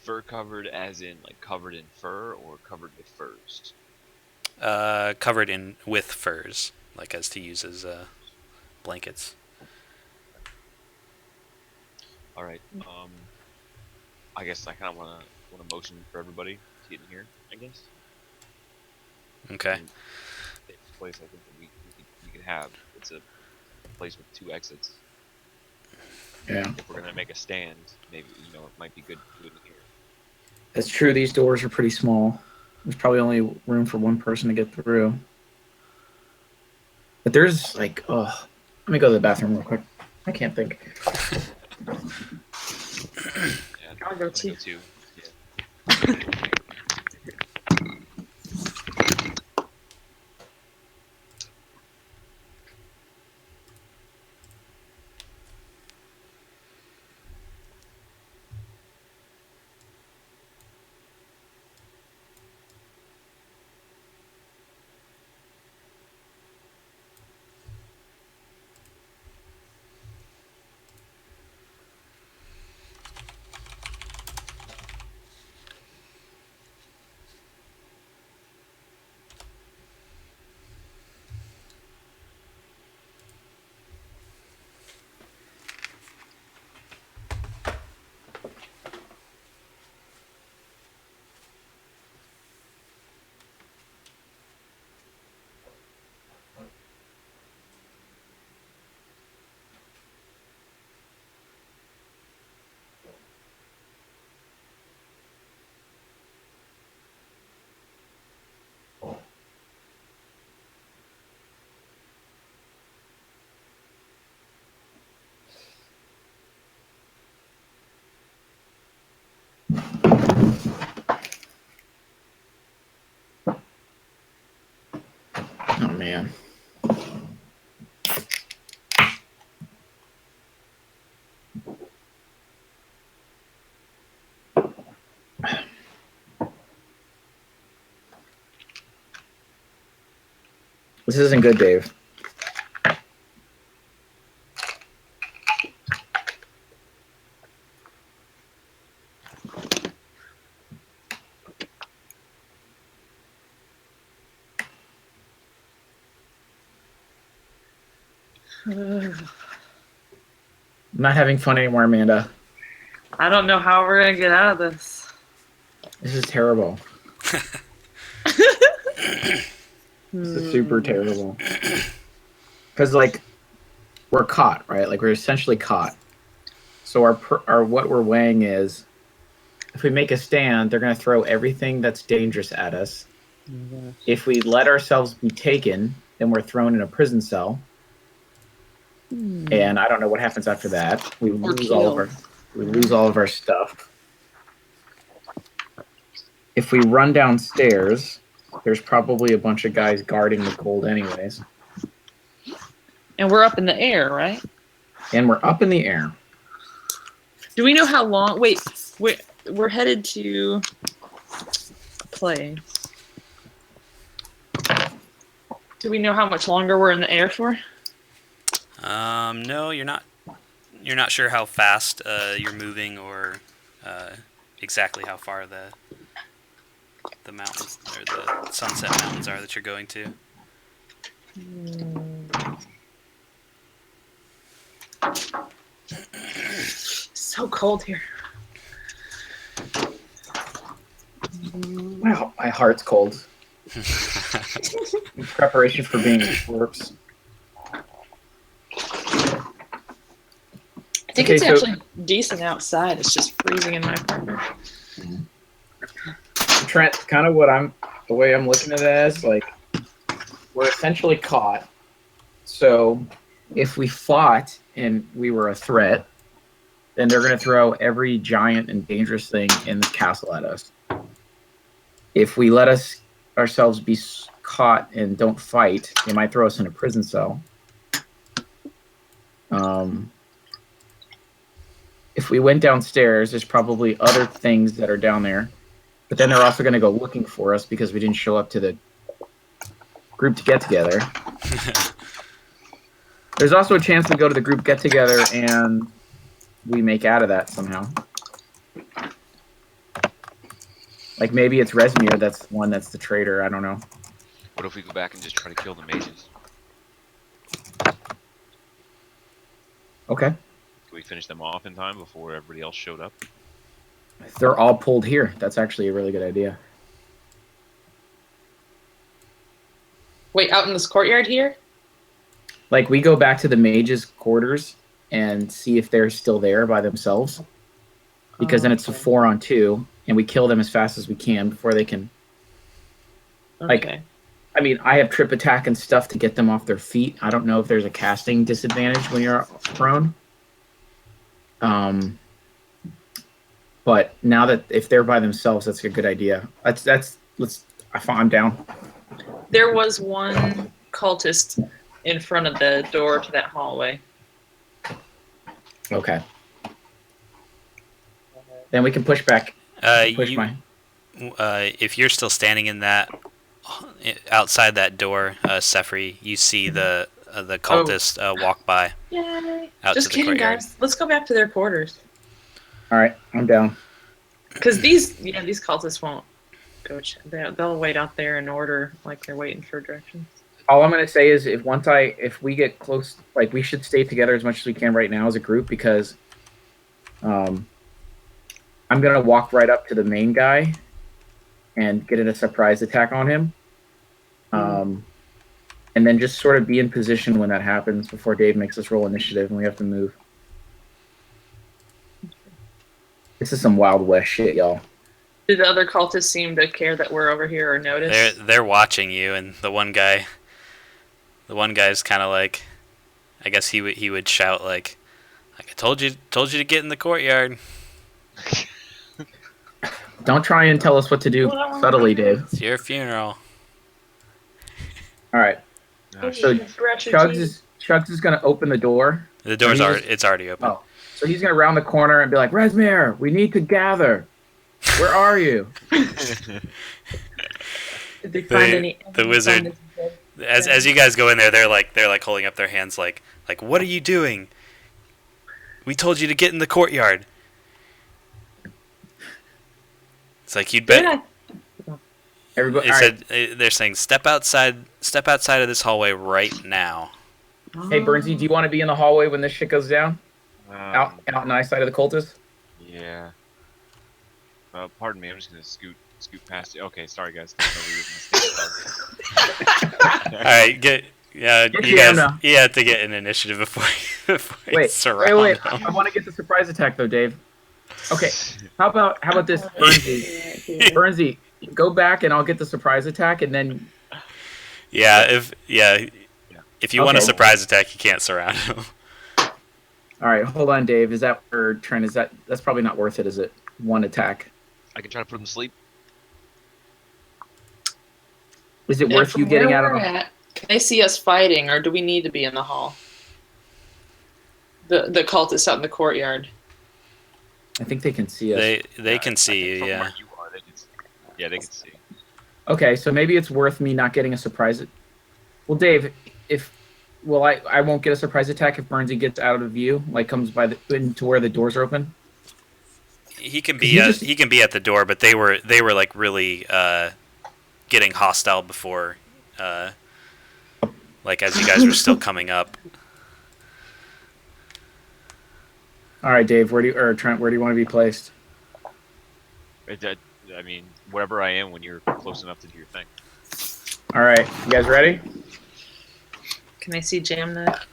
Fur covered as in like covered in fur or covered with furs? Covered with furs, like as to use as blankets. All right. I guess I kind of want to motion for everybody to get in here. I guess. Okay. This place I think that we could have. It's a place with 2 exits. Yeah. If we're gonna make a stand, maybe it might be good to do it in here. It's true, these doors are pretty small. There's probably only room for one person to get through. But there's like, let me go to the bathroom real quick. I can't think. Yeah, I'll go too. Yeah. man. This isn't good, Dave. I'm not having fun anymore, Amanda. I don't know how we're gonna get out of this. This is terrible. This is super terrible. Because like we're caught, right? Like we're essentially caught. So our what we're weighing is, if we make a stand, they're going to throw everything that's dangerous at us. If we let ourselves be taken, then we're thrown in a prison cell. And I don't know what happens after that. We lose all of our stuff. If we run downstairs, there's probably a bunch of guys guarding the cold anyways. And we're up in the air, right? And we're up in the air. Do we know how long? Wait, we're headed to a place. Do we know how much longer we're in the air for? No, you're not. You're not sure how fast you're moving, or exactly how far the mountains or the Sunset Mountains are that you're going to. So cold here. Wow, my heart's cold. In preparation for being a corpse. I think it's actually decent outside. It's just freezing in my apartment. Trent, kind of the way I'm looking at it as, like, we're essentially caught. So if we fought and we were a threat, then they're going to throw every giant and dangerous thing in the castle at us. If we let ourselves be caught and don't fight, they might throw us in a prison cell. If we went downstairs, there's probably other things that are down there. But then they're also going to go looking for us because we didn't show up to the group to get together. There's also a chance we go to the group get together and we make out of that somehow. Like maybe it's Rezmir that's the one that's the traitor. I don't know. What if we go back and just try to kill the mages? Okay. Can we finish them off in time before everybody else showed up? They're all pulled here. That's actually a really good idea. Wait, out in this courtyard here? Like we go back to the mages' quarters and see if they're still there by themselves. Because then it's a 4-on-2, and we kill them as fast as we can before they can. Okay. I mean, I have trip attack and stuff to get them off their feet. I don't know if there's a casting disadvantage when you're prone. But now that if they're by themselves, that's a good idea. I'm down. There was one cultist in front of the door to that hallway. Okay. Then we can push back. If you're still standing in that outside that door, Sefri, you see the cultist walk by. Yay! Out Just to the kidding, courtyard. guys. Let's go back to their quarters. All right, I'm down. Because these cultists won't go. They'll wait out there in order, like they're waiting for directions. All I'm gonna say is if we get close, like we should stay together as much as we can right now as a group because, I'm gonna walk right up to the main guy, and get in a surprise attack on him, and then just sort of be in position when that happens before Dave makes us roll initiative and we have to move. This is some Wild West shit, y'all. Do the other cultists seem to care that we're over here or notice? They're watching you, and the one guy's kind of like, I guess he would shout like I told you to get in the courtyard. Don't try and tell us what to do subtly, Dave. It's your funeral. All right. Oh, So shit. Chugs is gonna open the door. The door's Or he already just- it's already open. Oh, so he's gonna round the corner and be like, "Resmere, we need to gather. Where are you?" Did they find any? The wizard, as you guys go in there, they're like holding up their hands like what are you doing? We told you to get in the courtyard. It's like you'd bet. Everybody, It all right. said they're saying step outside of this hallway right now. Hey, Bernsey, do you want to be in the hallway when this shit goes down? Out in eyesight of the cultists? Yeah. Pardon me. I'm just gonna scoot past you. Okay, sorry guys. All right, you guys. Gianna. You have to get an initiative before you Wait, surround wait. them. I want to get the surprise attack though, Dave. Okay, how about this, Bernsey? Bernsey, go back and I'll get the surprise attack, and then If you want a Okay. surprise attack, you can't surround them. all right. Hold on, Dave. Is that for Trent? That's probably not worth it, is it? One attack. I can try to put him to sleep. Is it worth you getting out of the? Can they see us fighting, or do we need to be in the hall? The cultists out in the courtyard. I think they can see us. They can see you, From yeah. where you are, they can see. Yeah, they can see. Okay, so maybe it's worth me not getting a surprise. Well, Dave, I won't get a surprise attack if Bernsey gets out of view, like comes by into where the doors are open. He can be at the door, but they were like really getting hostile before, like as you guys were still coming up. All right, Dave, Trent, where do you want to be placed? I mean, wherever I am when you're close enough to do your thing. All right, you guys ready? Can I see Jam that?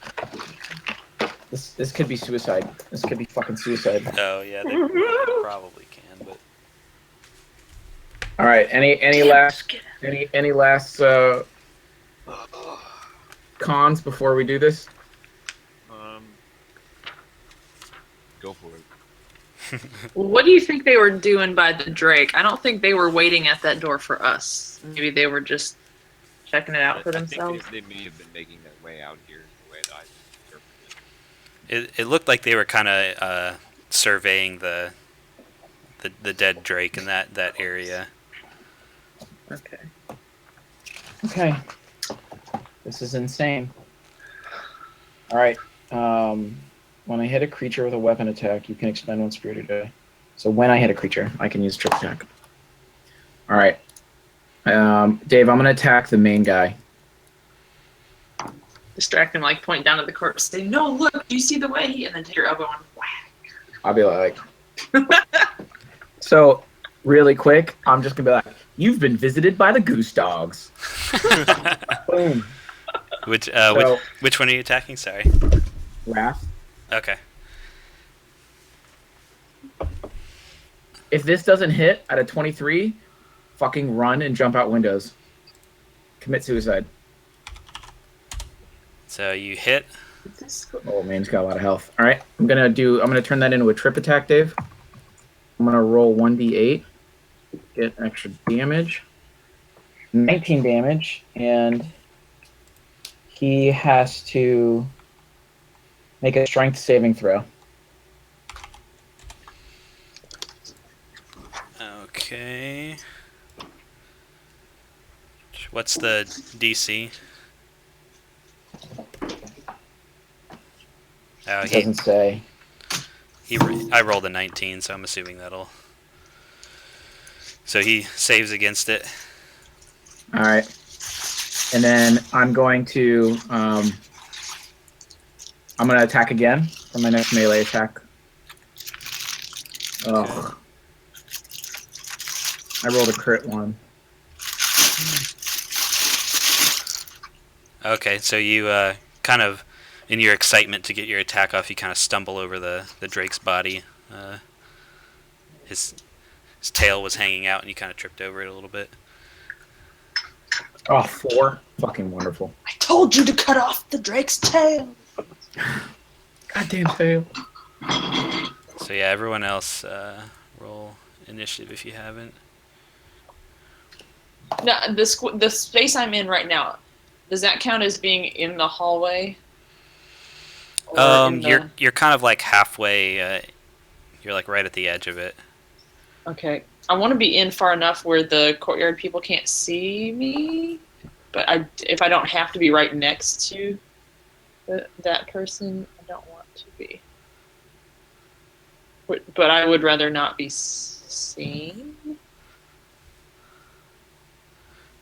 This could be suicide. This could be fucking suicide. Oh yeah, they probably can, but All right, any last cons before we do this? Go for it. What do you think they were doing by the Drake? I don't think they were waiting at that door for us. Maybe they were just checking it out for I themselves. think they may have been making their way out here the way that I interpreted it. it looked like they were kind of surveying the dead drake in that area. Okay. Okay. This is insane. All right. When I hit a creature with a weapon attack, you can expend one spirit die. So when I hit a creature, I can use trick attack. All right. Dave, I'm going to attack the main guy. Distract him, like point down at the corpse, say, "No, look, do you see the way?" And then take your elbow and whack. I'll be like... So, really quick, I'm just going to be like, "You've been visited by the Goose-Dogs." Boom. Which So- which one are you attacking? Sorry. Wrath. Okay. If this doesn't hit at a 23, fucking run and jump out windows. Commit suicide. So you hit. Oh man, he's got a lot of health. All right, I'm gonna turn that into a trip attack, Dave. I'm gonna roll 1d8, get extra damage, 19 damage, and he has to make a strength saving throw. Okay. What's the DC? Oh, It doesn't say. I rolled a 19, so I'm assuming that'll. So he saves against it. All right, and then I'm going to attack again for my next melee attack. Ugh. I rolled a crit one. Okay, so you kind of, in your excitement to get your attack off, you kind of stumble over the drake's body. His tail was hanging out, and you kind of tripped over it a little bit. Oh, 4. Fucking wonderful. I told you to cut off the Drake's tail. Goddamn tail. So yeah, everyone else roll initiative if you haven't. No, the space I'm in right now, Does that count as being in the hallway? Or in the... You're kind of like halfway. You're like right at the edge of it. Okay. I want to be in far enough where the courtyard people can't see me, but if I don't have to be right next to that person, I don't want to be. But I would rather not be seen.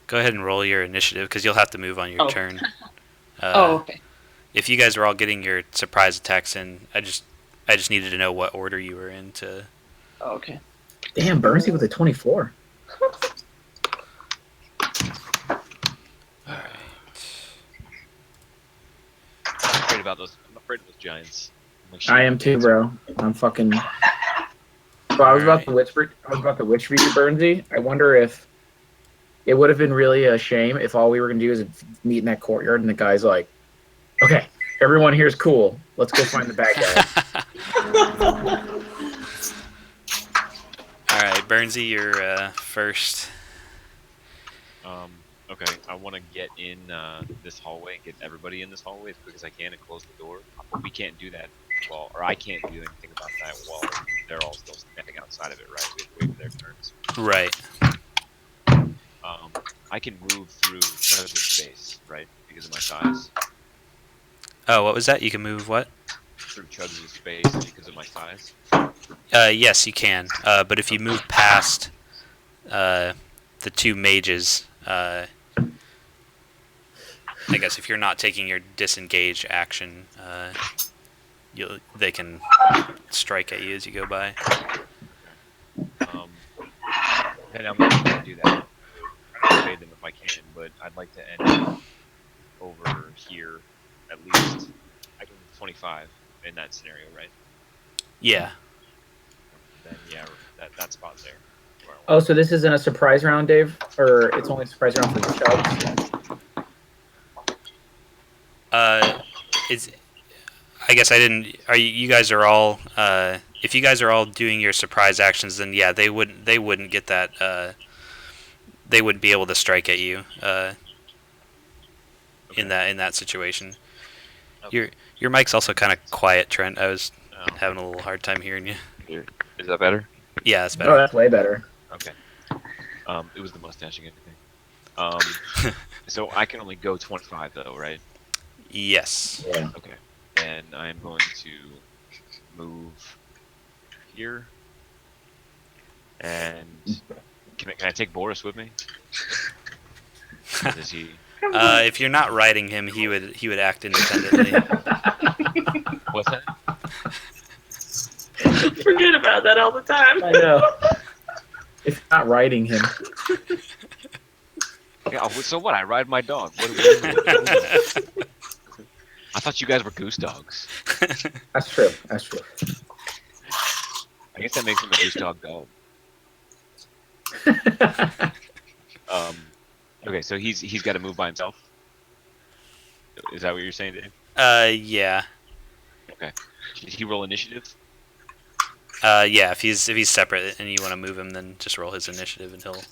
Go ahead and roll your initiative because you'll have to move on your Oh. turn. Okay. If you guys are all getting your surprise attacks in, I just needed to know what order you were in to. Okay. Damn, Bernsey with a 24. I'm afraid about those. I'm afraid of those giants. I'm like, I am too, bro. I'm fucking. So I was about to whisper. I was about to whisper you, Bernsey. I wonder if it would have been really a shame if all we were gonna do is meet in that courtyard, and the guy's like, "Okay, everyone here's cool. Let's go find the bad guy." All right, Bernsey, you're first. Okay, I want to get in this hallway and get everybody in this hallway as quick as I can and close the door. We can't do that or I can't do anything about that while they're all still standing outside of it, right? We have to wait for their turns. Right. I can move through the space, right? Because of my size. Oh, what was that? You can move what? Through Chugs' space because of my size. Yes, you can. But if you move past the two mages, I guess if you're not taking your disengage action, they can strike at you as you go by. And I'm not going to do that. I'll evade them if I can, but I'd like to end up over here at least. I can 25 in that scenario, right? Yeah. Then yeah, that spot there. Oh, so this isn't a surprise round, Dave, or it's only a surprise round for the Chubbs? I guess I didn't. You guys are all? If you guys are all doing your surprise actions, then yeah, they wouldn't get that. They wouldn't be able to strike at you. In that situation. Okay. Your mic's also kind of quiet, Trent. I was having a little hard time hearing you. Is that better? Yeah, that's better. Oh, that's way better. Okay. It was the mustaching anything. So I can only go 25 though, right? Yes. Yeah. Okay. And I'm going to move here. And can I take Boris with me? Does he? If you're not riding him, he would act independently. What's that? Forget about that all the time. I know. If you're not riding him. Yeah, so what? I ride my dog. What I thought you guys were Goose-Dogs. That's true. That's true. I guess that makes him a Goose-Dog dog. Okay, so he's got to move by himself. Is that what you're saying, Dave? Yeah. Okay. Did he roll initiative? Yeah. If he's separate and you want to move him, then just roll his initiative and he'll.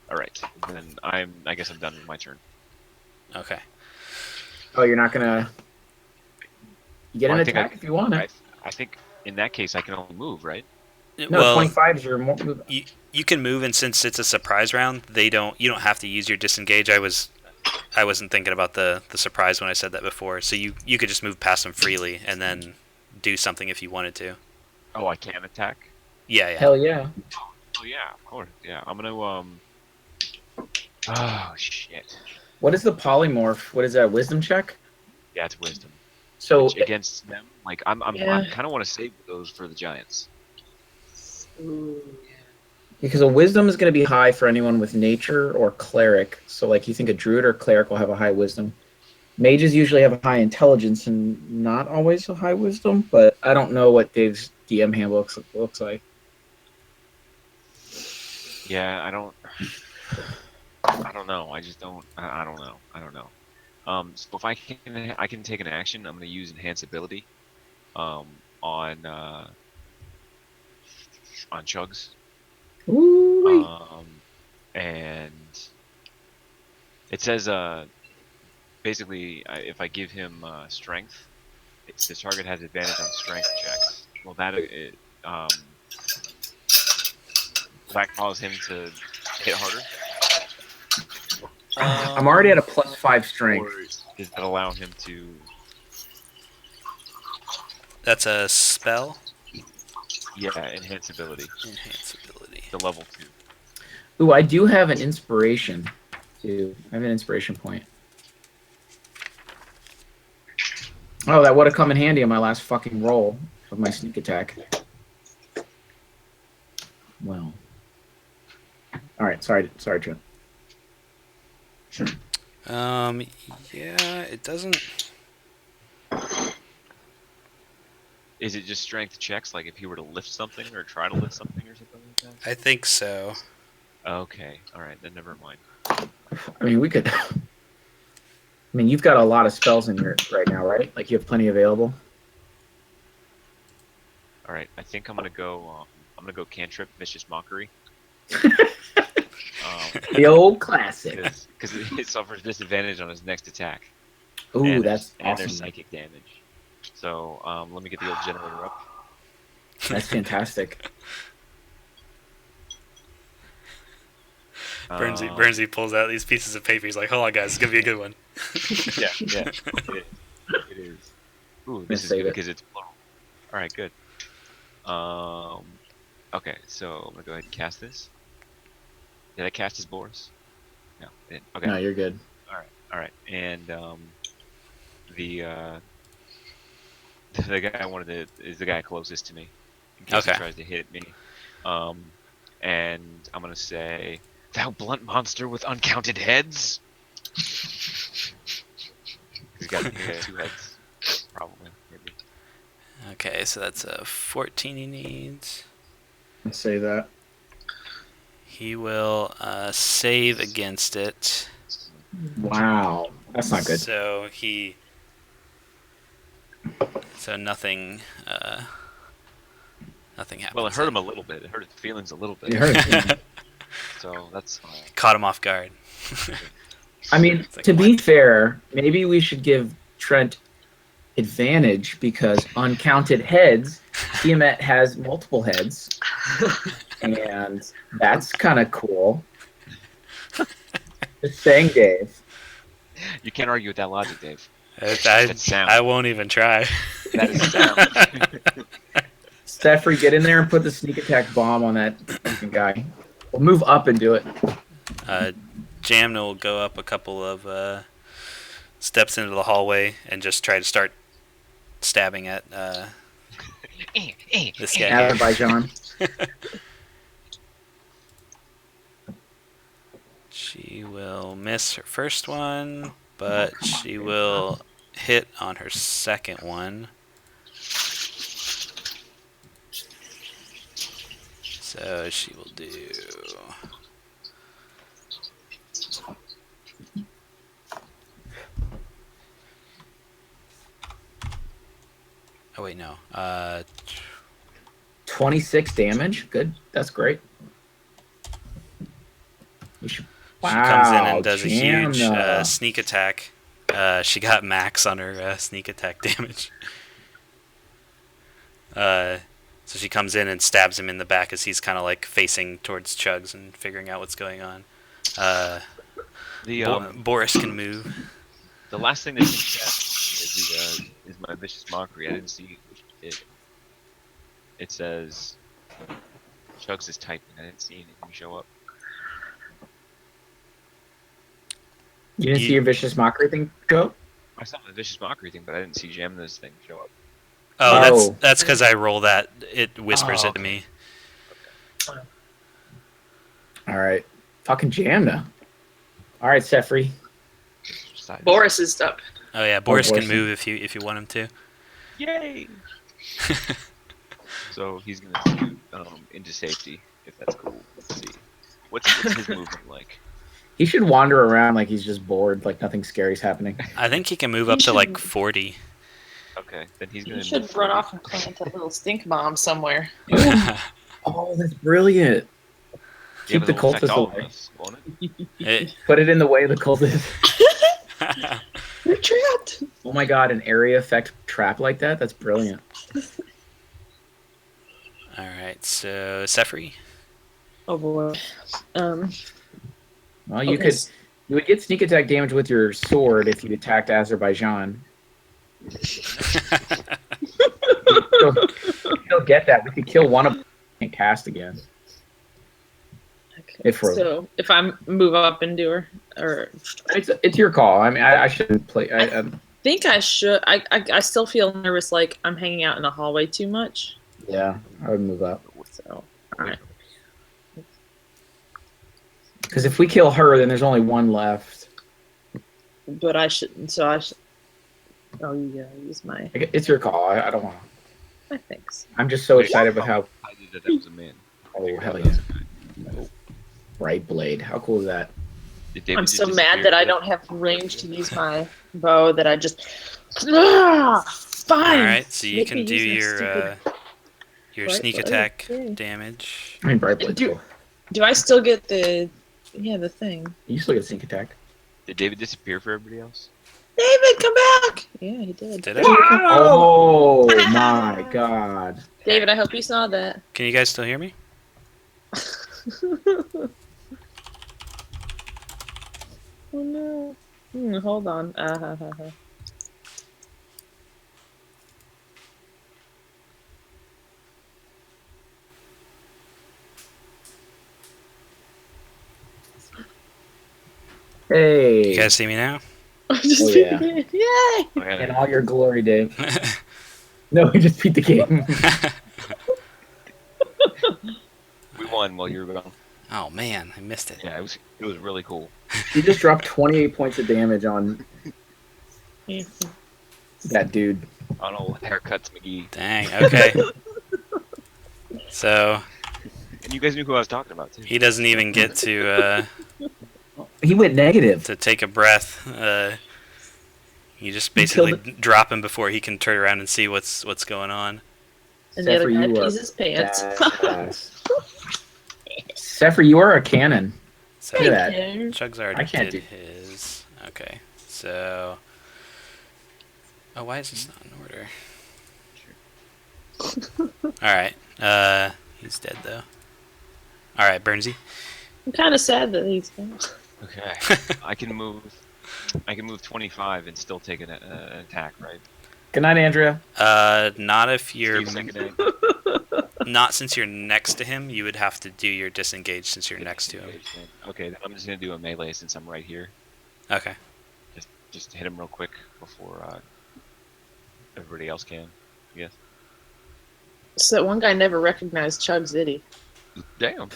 All right. Then I guess I'm done with my turn. Okay. Oh, you're not gonna. You get an attack if you want it. I think in that case I can only move, right? No, well, 25 is your more. You can move, and since it's a surprise round, you don't have to use your disengage. I wasn't thinking about the surprise when I said that before. So you could just move past them freely and then do something if you wanted to. Oh, I can attack? Yeah. Hell yeah. Oh yeah, of course. Yeah, I'm gonna Oh shit. What is the polymorph? What is that? Wisdom check? Yeah, it's wisdom. So which against them, like I'm kind of want to save those for the giants. Ooh. Because a wisdom is going to be high for anyone with nature or cleric. So, like, you think a druid or cleric will have a high wisdom. Mages usually have a high intelligence and not always a high wisdom. But I don't know what Dave's DM handbook looks like. Yeah, I don't know. I just don't. I don't know. I don't know. So if I can take an action, I'm going to use enhance ability, on Chugs. Ooh. And It says basically if I give him strength, the target has advantage on strength checks. Well, um, will that cause him to hit harder, I'm already at a +5 strength. or does that allow him to? That's a spell. Yeah, enhance ability. Enhance ability. The level 2. Ooh, I do have an inspiration. Too. I have an inspiration point. Oh, that would have come in handy on my last fucking roll of my sneak attack. Well. All right, sorry, Trent. Yeah, it doesn't. Is it just strength checks, like if he were to lift something or try to lift something or something like that? I think so. Okay, all right, then never mind. I mean, we could. I mean, you've got a lot of spells in your right now, right? Like you have plenty available. All right, I think I'm gonna go. I'm gonna go cantrip, vicious mockery. The old classic. Because it suffers disadvantage on his next attack. Ooh, and that's and there's awesome. psychic damage. So let me get the old generator up. That's fantastic. Bernsey pulls out these pieces of paper. He's like, "Hold on, guys, it's gonna be a good one." Yeah, it is. Ooh, this is save good it. because it's plural. All right, good. Okay, so I'm gonna go ahead and cast this. Did I cast his Boris? No, I didn't. Okay. No, you're good. All right, and the the guy I wanted to is the guy closest to me, in case he Okay. tries to hit me. And I'm gonna say, "Thou blunt monster with uncounted heads." He's got 2 heads, probably, maybe. Okay, so that's a 14 he needs. Let's say that. He will save against it. Wow, that's not good. So nothing. Nothing happens. Well, it hurt him a little bit. It hurt his feelings a little bit. It hurts. So that's fine. Caught him off guard. I mean, It's like, to be what? fair, maybe we should give Trent advantage because uncounted heads, Tiamat has multiple heads, and that's kind of cool. Just saying, Dave. You can't argue with that logic, Dave. I, sound. I won't even try. That is sound. Steffrey, get in there and put the sneak attack bomb on that fucking guy. We'll move up and do it. Jamna will go up a couple of steps into the hallway and just try to start stabbing at this guy here. Azerbaijan. She will miss her first one, but she will hit on her second one. So she will do... Oh wait, no. 26 damage. Good. That's great. We should. She comes in and Wow, does a huge Jamna. sneak attack. She got max on her sneak attack damage. So she comes in and stabs him in the back as he's kind of like facing towards Chugs and figuring out what's going on. Boris can move. The last thing that's in chat is my vicious mockery. I didn't see it. It says Chugs is typing. I didn't see anything show up. You didn't see your vicious mockery thing go? I saw the vicious mockery thing, but I didn't see Jamna's thing show up. Oh, that's because I roll that. It whispers it to me. All right. Fucking Jamna. All right, Sefri. Boris is up. Oh yeah, Boris can Boris. move if you want him to. Yay! So he's gonna scoot into safety, if that's cool. Let's see. What's his movement like? He should wander around like he's just bored, like nothing scary's happening. I think he can move up to like 40. Okay, then he's gonna. You should move run 40. off and plant a little stink bomb somewhere. Oh, that's brilliant. Yeah, Keep but the it'll affect cultists all of away. us, won't it? It- Put it in the way of the cultists. We're trapped. Oh my god, an area effect trap like that? That's brilliant. all right, so Sefri. Oh boy. Well, you Okay, could you would get sneak attack damage with your sword if you attacked Azerbaijan. You'll get that. We could kill one of them and cast again. Okay. If we're- So if I move up and do her, or It's your call. I mean, I shouldn't play. I think I should. I still feel nervous, like I'm hanging out in the hallway too much. yeah, I would move up. So all right. Because if we kill her, then there's only one left. But I shouldn't. So I should. Oh, you gotta use my. It's your call. I don't want to. I think so. I'm just so excited about how. I did that was a man. Oh, hell yeah. Bright blade. How cool is that? Did David I'm just so mad disappear that I for don't have range to use my bow. That I just. Ah, fine. All right, so you Make can me do use my your Right, sneak right, attack okay. damage. I mean, bright blade. Do- Cool. Do I still get the? Yeah, the thing. You still get sneak attack. Did David disappear for everybody else? David, come back! Yeah, he did. Did it? Oh my god. David, I hope you saw that. Can you guys still hear me? Oh no. Hold on. Hey. You guys see me now? Just Oh, yeah. Yay! Okay. In all your glory, Dave. No, we just beat the game. We won while you were gone. Oh man, I missed it. Yeah, it was really cool. You just dropped 28 points of damage on that dude. On old haircuts, McGee. Dang. Okay. So And you guys knew who I was talking about too. he doesn't even get to He went negative. take a breath. You just Until basically drop him before he can turn around and see what's going on. And the other Zephyr, guy you are pees his pants. badass. Zephyr, you are a cannon. So Look at that. Chugs already I can't did do- his. Okay, so. Oh, why is this not in order? All right. He's dead though. All right, Burnsy. I'm kind of sad that he's gone. Okay. I can move 25 and still take an attack, right? Good night, Andrea. Not if you're Steve, second not since you're next to him. You would have to do your disengage since you're next to him. Okay, then I'm just gonna do a melee since I'm right here. Okay. Just hit him real quick before everybody else can. I guess. So that one guy never recognized Chugs, did he? Damn.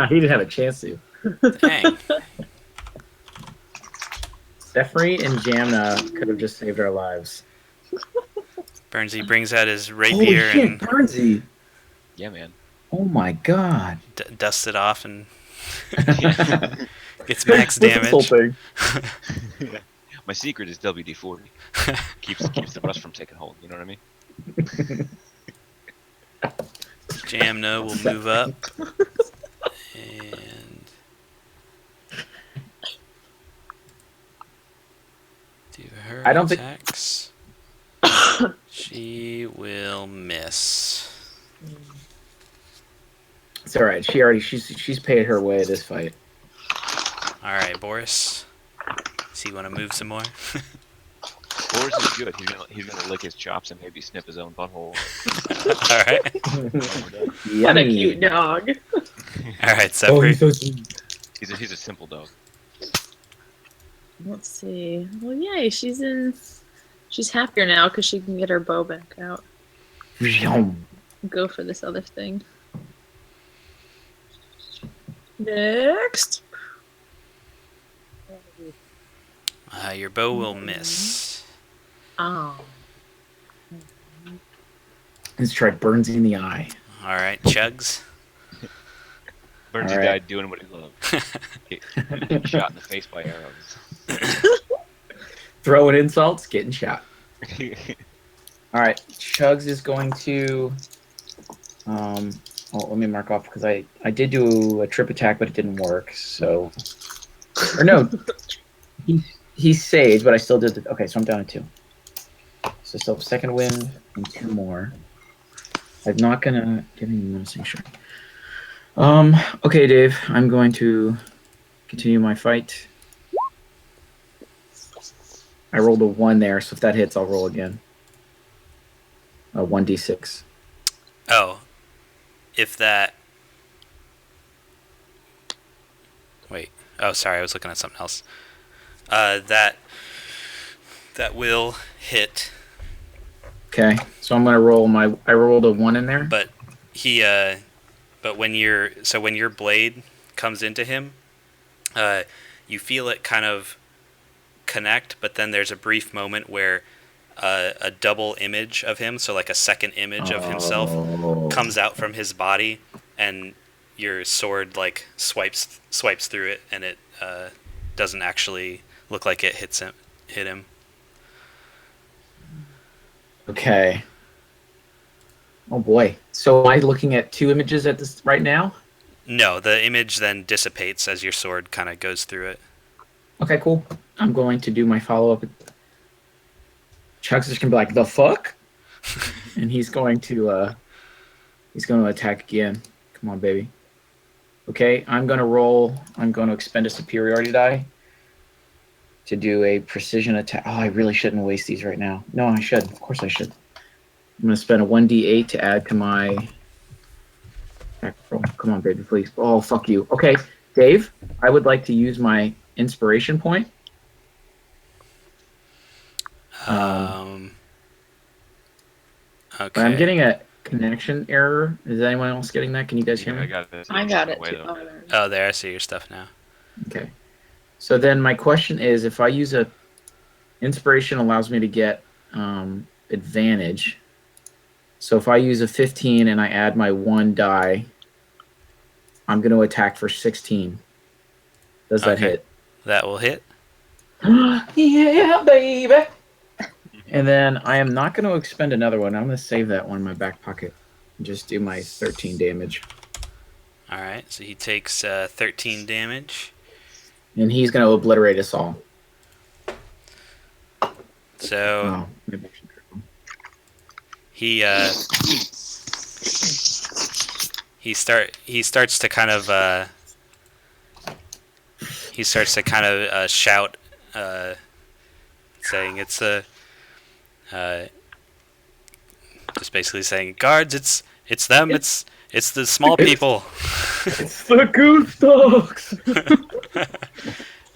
He didn't have a chance to. Dang. Zephyr and Jamna could have just saved our lives. Burnsy brings out his Holy rapier shit, and Burnsy! Yeah, man. Oh my god. dusts it off and gets max What's this whole damage. thing? My secret is WD-40. keeps the rust from taking hold. You know what I mean? Jamna will move up and do her I don't think- attacks. She will miss. It's alright. She's paid her way this fight. All right, Boris. So you want to move some more? Boris is good. He's gonna lick his chops and maybe snip his own butthole. All right. What a cute dog. All right, Oh, Zephyr. he's so sweet. He's a simple dog. Let's see. Well, yay, she's happier now because she can get her bow back out. Go for this other thing. Next. Your bow will miss. Oh. Let's try Burnsy in the eye. All right, Chugs. Burnsy All right. died doing what he loved. Getting shot in the face by arrows. Throwing insults, getting shot. Alright, Chugs is going to Oh, let me mark off because I did do a trip attack, but it didn't work. So, or no, he saved, but I still did. Okay, so I'm down to 2. So still second wind and 2 more. I'm not gonna give me menacing sure. Okay, Dave. I'm going to continue my fight. I rolled a 1 there, so if that hits, I'll roll again. 1d6. Oh, if that. Wait. Oh, sorry. I was looking at something else. That will hit. Okay, so I'm gonna roll my. I rolled a 1 in there. But but when your blade comes into him, you feel it kind of connect, but then there's a brief moment where a double image of him, so like a second image of himself, comes out from his body, and your sword like swipes through it, and it doesn't actually look like it hit him. Okay. Oh boy. So am I looking at 2 images at this right now? No, the image then dissipates as your sword kind of goes through it. Okay, cool. I'm going to do my follow-up. Chuck's just gonna be like, the fuck? And he's going to attack again. Come on, baby. Okay, I'm going to expend a superiority die to do a precision attack. Oh, I really shouldn't waste these right now. No, I should. Of course I should. I'm going to spend a 1d8 to add to my attack roll. Come on, baby, please. Oh, fuck you. Okay, Dave, I would like to use my inspiration point. Okay. But I'm getting a connection error. Is anyone else getting that? Can you guys hear me? I got it. I got it Wait, too. though. Oh, there. I see your stuff now. Okay. So then my question is, if I use a inspiration allows me to get advantage. So if I use a 15 and I add my 1 die, I'm going to attack for 16. Does that hit? That will hit. Yeah, baby. And then I am not going to expend another one. I'm going to save that one in my back pocket and just do my 13 damage. All right. So he takes 13 damage. And he's going to obliterate us all. So Maybe I should trip him. he starts to kind of shout, saying it's just basically saying, guards, it's them, it's the small people. It's the Goose-Dogs!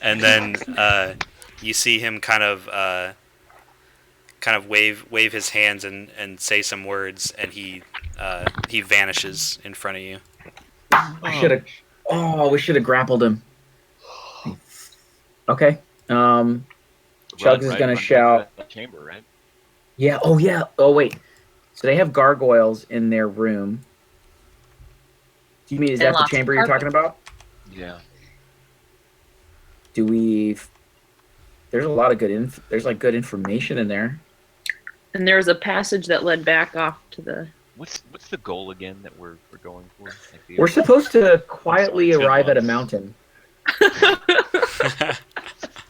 And then you see him kind of wave his hands and say some words, and he vanishes in front of you. We should have grappled him. Okay. Chugs is gonna shout. The chamber, right? Yeah. Oh yeah. Oh wait. So they have gargoyles in their room. Do you mean is that the chamber you're talking about? Yeah. There's a lot of there's like good information in there. And there was a passage that led back off to the. What's the goal again that we're going for? Like We're supposed to quietly arrive at a mountain.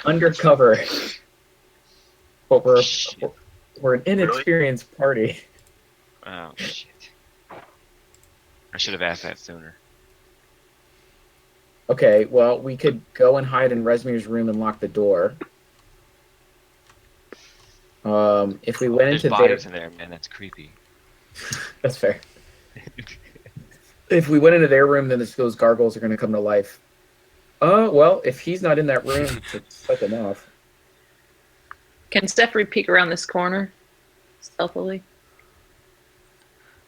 Undercover. But we're an inexperienced party. Oh shit! I should have asked that sooner. Okay, well, we could go and hide in Resmir's room and lock the door. If we went There's into bodies in there, man. That's creepy. That's fair. If we went into their room, then those gargoyles are going to come to life. Well, if he's not in that room, it's like enough. Can Stephanie peek around this corner stealthily?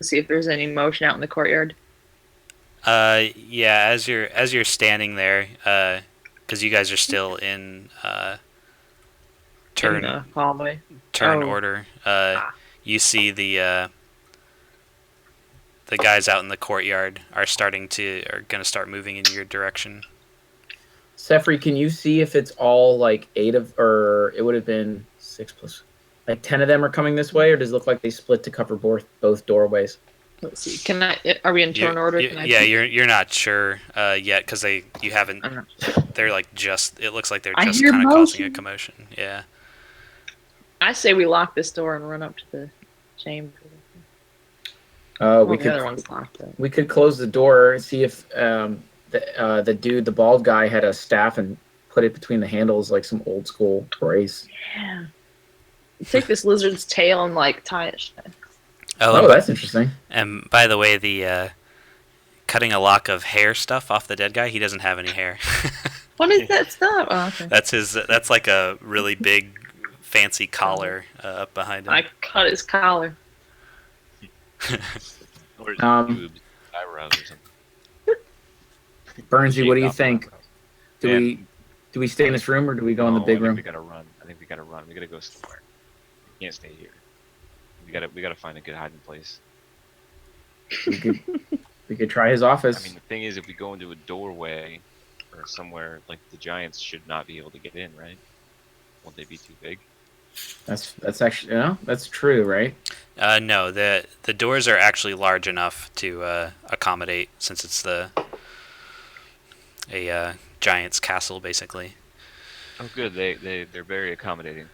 See if there's any motion out in the courtyard. Yeah. As you're standing there, because you guys are still in turn in the hallway. order. You see the guys out in the courtyard are going to start moving in your direction. Sefri, can you see if it's all like 8 of, or it would have been 6 plus, like 10 of them are coming this way, or does it look like they split to cover both doorways? Let's see. Can I? Are we in turn order? Can I yeah, peek? you're not sure yet because you haven't. I'm not sure. They're like just. It looks like they're I just hear kind of causing a motion. commotion. Yeah. I say we lock this door and run up to the chamber. We Well, the could other one's locked. Though. we could close the door and see if the dude, the bald guy, had a staff and put it between the handles like some old school brace. Yeah. Take this lizard's tail and like tie it shut. Oh, that's interesting. And by the way, the cutting a lock of hair stuff off the dead guy, he doesn't have any hair. What is that stuff? Oh, okay. That's like a really big, fancy collar up behind him. I cut his collar. Or his Um, boobs, eyebrows or something. Bernsey, what do you Shaved off think? eyebrows. Do Man. we stay in this room or do we go in the No, big I think room? we gotta run. I think we gotta run. We gotta go somewhere. We can't stay here. We gotta find a good hiding place. We could try his I office. mean, the thing is, if we go into a doorway or somewhere, like the giants should not be able to get in, right? Won't they be too big? That's actually that's true, right? No, the doors are actually large enough to accommodate, since it's a giant's castle, basically. Oh, good. They're very accommodating.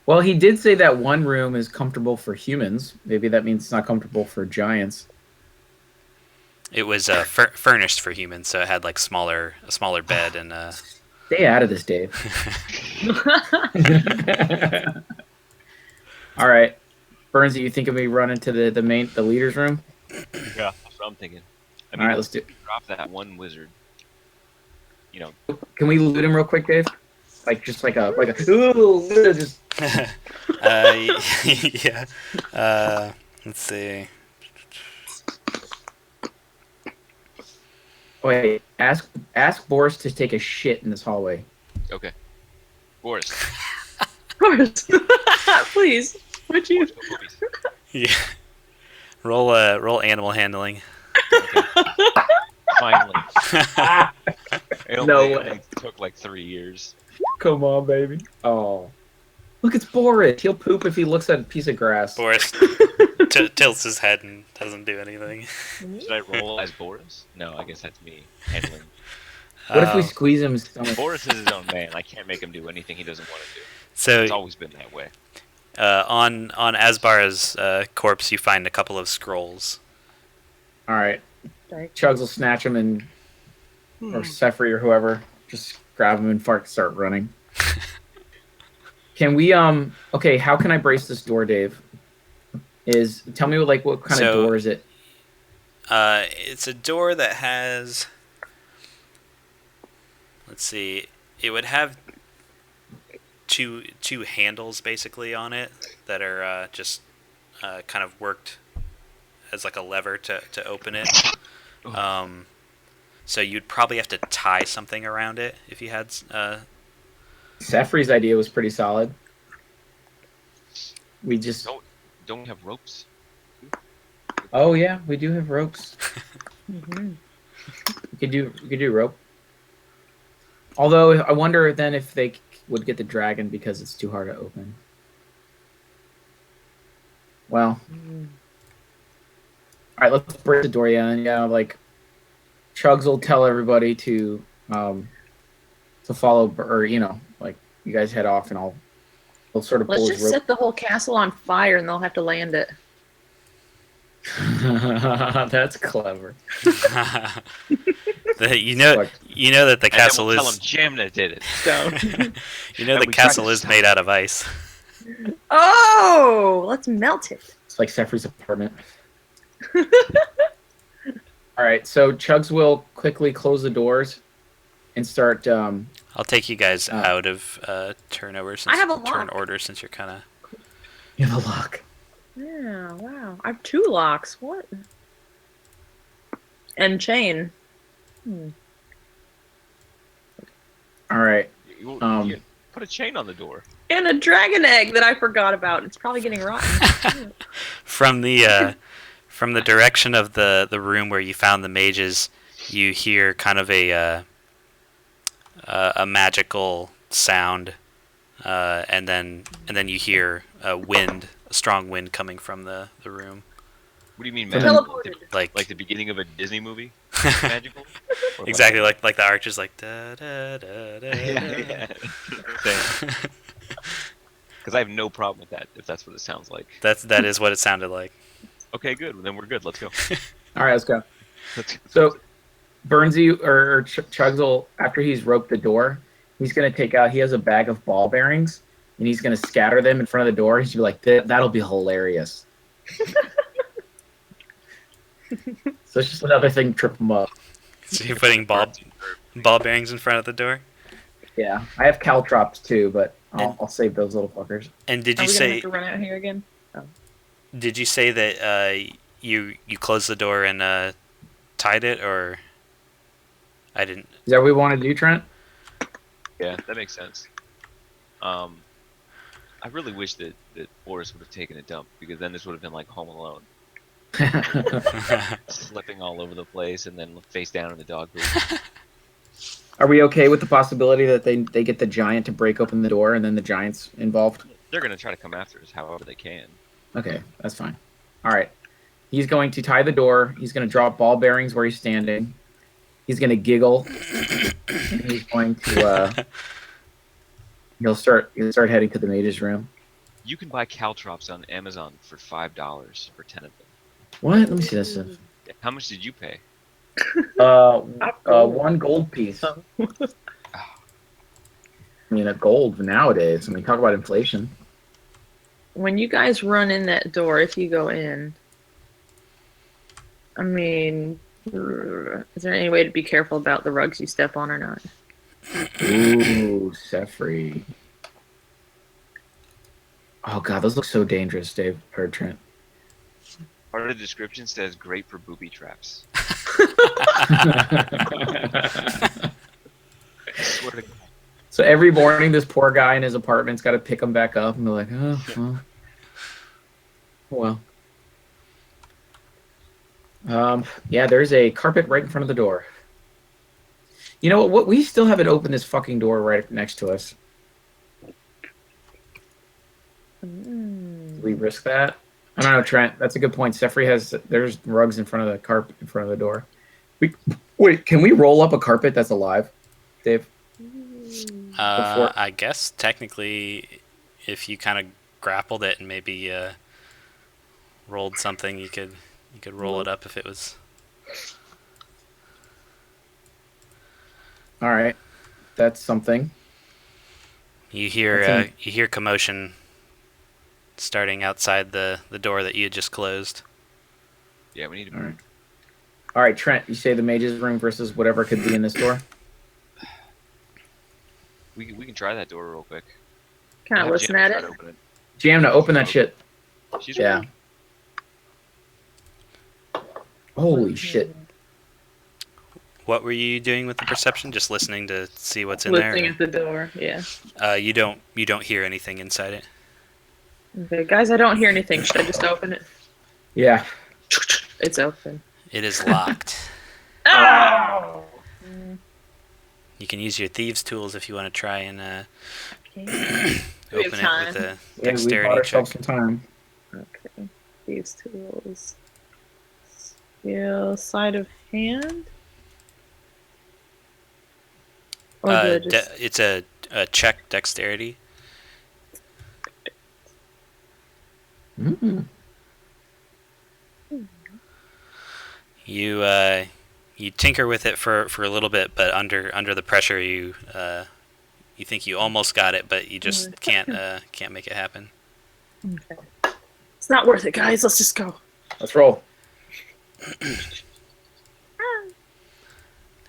Well, he did say that one room is comfortable for humans. Maybe that means it's not comfortable for giants. It was furnished for humans, so it had like a smaller bed and. Stay out of this, Dave. All right, Bernsey, you think of me running to the leader's room? Yeah, that's what I'm thinking. I mean, All right, let's do. drop that one wizard. You know, Can we loot him real quick, Dave? Like just like a ooh, just Yeah. Let's see. wait. Ask Boris to take a shit in this hallway. okay. Boris. Of course. Please. Would you? Boris, go poopies. Yeah. Roll animal handling. Finally. It No only way. took like 3 years. Come on, baby. Oh, look, it's Boris. He'll poop if he looks at a piece of grass. Boris tilts his head and doesn't do anything. Should I roll as Boris? No, I guess that's me handling. What if we squeeze him? Boris is his own man. I can't make him do anything he doesn't want to do. So It's always been that way. on Asbar's corpse, you find a couple of scrolls. All right, Sorry. Chugs will snatch him and or Sefri or whoever just grab him and start running. Can we okay, how can I brace this door, Dave? Tell me what kind of door is it? It's a door that has. Let's see. It would have two handles basically on it that are just kind of worked as like a lever to open it. So you'd probably have to tie something around it if you had. Sefri's idea was pretty solid. We just. Don't we have ropes? Oh yeah, we do have ropes. Mm-hmm. We could do rope. Although I wonder then if they would get the dragon because it's too hard to open. Well, all right, let's break the door. Yeah, and like Chugs will tell everybody to follow, or like you guys head off, and I'll sort of Let's pull just his rope. set the whole castle on fire and they'll have to land it. That's clever. You know that the castle and then we'll is. tell him Jamna did it. Don't. You know And the we tried castle to is stop made out of ice. Oh, let's melt it. It's like Sefri's apartment. All right, so Chugs will quickly close the doors and start. I'll take you guys out of turnover since I have a turn lock. order since you're kind of. You have a lock. Yeah, wow. I have 2 locks. What? And chain. All right. You put a chain on the door. And a dragon egg that I forgot about. It's probably getting rotten. From the direction of the room where you found the mages, you hear kind of a magical sound, and then you hear a strong wind coming from the room. What do you mean So magical? Teleported. Like the beginning of a Disney movie? Magical? Or exactly like the arch is like da da da da. yeah. Same. Because I have no problem with that if that's what it sounds like. That is what it sounded like. Okay, good. Then we're good. Let's go. All right, let's go. Let's go. So Burnsy or Chugs will, after he's roped the door, he's gonna take out. He has a bag of ball bearings, and he's gonna scatter them in front of the door. He's gonna be like, "That'll be hilarious." So it's just another thing to trip him up. So you're putting ball bearings in front of the door. Yeah, I have caltrops too, but I'll save those little fuckers. And did Are you we gonna say have to run out here again? that you closed the door and tied it, or I didn't? Is that what we want to do, Trent? Yeah, that makes sense. I really wish that Boris would have taken a dump, because then this would have been like Home Alone. Slipping all over the place and then face down in the dog poop. Are we okay with the possibility that they get the giant to break open the door and then the giant's involved? They're going to try to come after us however they can. Okay, that's fine. All right. He's going to tie the door. He's going to drop ball bearings where he's standing. He's going to giggle. And he's going to he'll start heading to the mage's room. You can buy caltrops on Amazon for $5 for 10 of them. What? Let me see this stuff. How much did you pay? 1 gold piece. I mean, a gold nowadays. I mean, talk about inflation. When you guys run in that door, if you go in, I mean, is there any way to be careful about the rugs you step on or not? Ooh, Sefri. Oh god, those look so dangerous, Dave or Trent. Part of the description says great for booby traps. I swear to God. So every morning, this poor guy in his apartment's got to pick him back up, and they're like, "Oh, well." Yeah, there's a carpet right in front of the door. You know what? We still haven't opened this fucking door right next to us. Do we risk that? I don't know, Trent. That's a good point. There's rugs in front of the carpet in front of the door. Wait, can we roll up a carpet that's alive, Dave? I guess technically, if you kind of grappled it and maybe rolled something, you could roll it up if it was. All right, that's something. You hear commotion starting outside the door that you had just closed. Yeah, we need to. All right, Trent. You say the mage's room versus whatever could be in this door. We can try that door real quick. Kind of Have listen Jamna at try it. to open it. Jamna, open that shit. She's Yeah. ready. Holy shit. What were you doing with the perception? Just listening to see what's in Listening there? at the door, yeah. You don't hear anything inside it. Okay, guys, I don't hear anything. Should I just open it? Yeah. It's open. It is locked. Oh! You can use your thieves' tools if you want to try and Okay. We have open it time. with a Yeah, we bought dexterity check. ourselves some time. Okay. These tools. Skill, sleight of hand? Or do I just... It's a check dexterity. Mm-hmm. You tinker with it for a little bit, but under the pressure, you think you almost got it, but you just can't make it happen. Okay. It's not worth it, guys. Let's just go. Let's roll.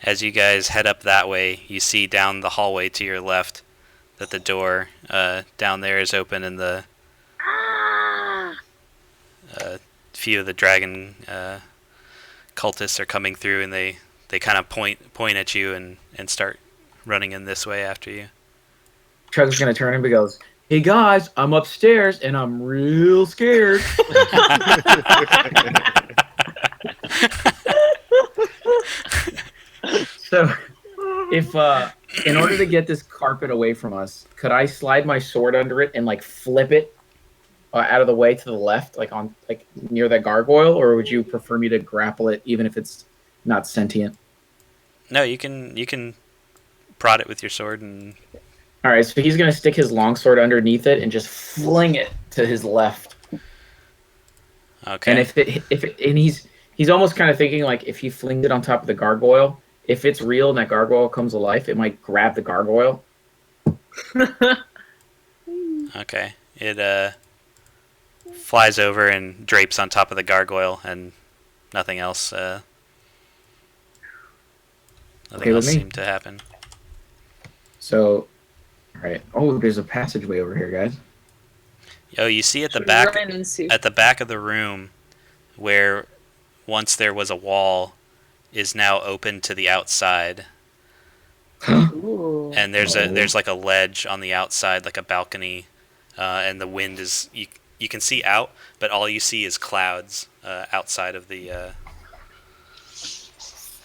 As you guys head up that way, you see down the hallway to your left that the door down there is open, and the few of the dragon cultists are coming through, and they kind of point at you and start running in this way after you. Chug's gonna turn and he goes, "Hey guys, I'm upstairs and I'm real scared." So, if in order to get this carpet away from us, could I slide my sword under it and like flip it out of the way to the left, like near that gargoyle, or would you prefer me to grapple it even if it's not sentient? No, you can prod it with your sword and. All right, so he's gonna stick his longsword underneath it and just fling it to his left. Okay. And and he's almost kind of thinking like if he flings it on top of the gargoyle, if it's real and that gargoyle comes alive, it might grab the gargoyle. Okay. It flies over and drapes on top of the gargoyle, and nothing else. Nothing Okay with else me. seemed to happen. So, all right. Oh, there's a passageway over here, guys. Oh, you see at the Should we back run in and see? at the back of the room, where once there was a wall, is now open to the outside, Ooh. and there's like a ledge on the outside, like a balcony, and the wind is you can see out, but all you see is clouds outside of the.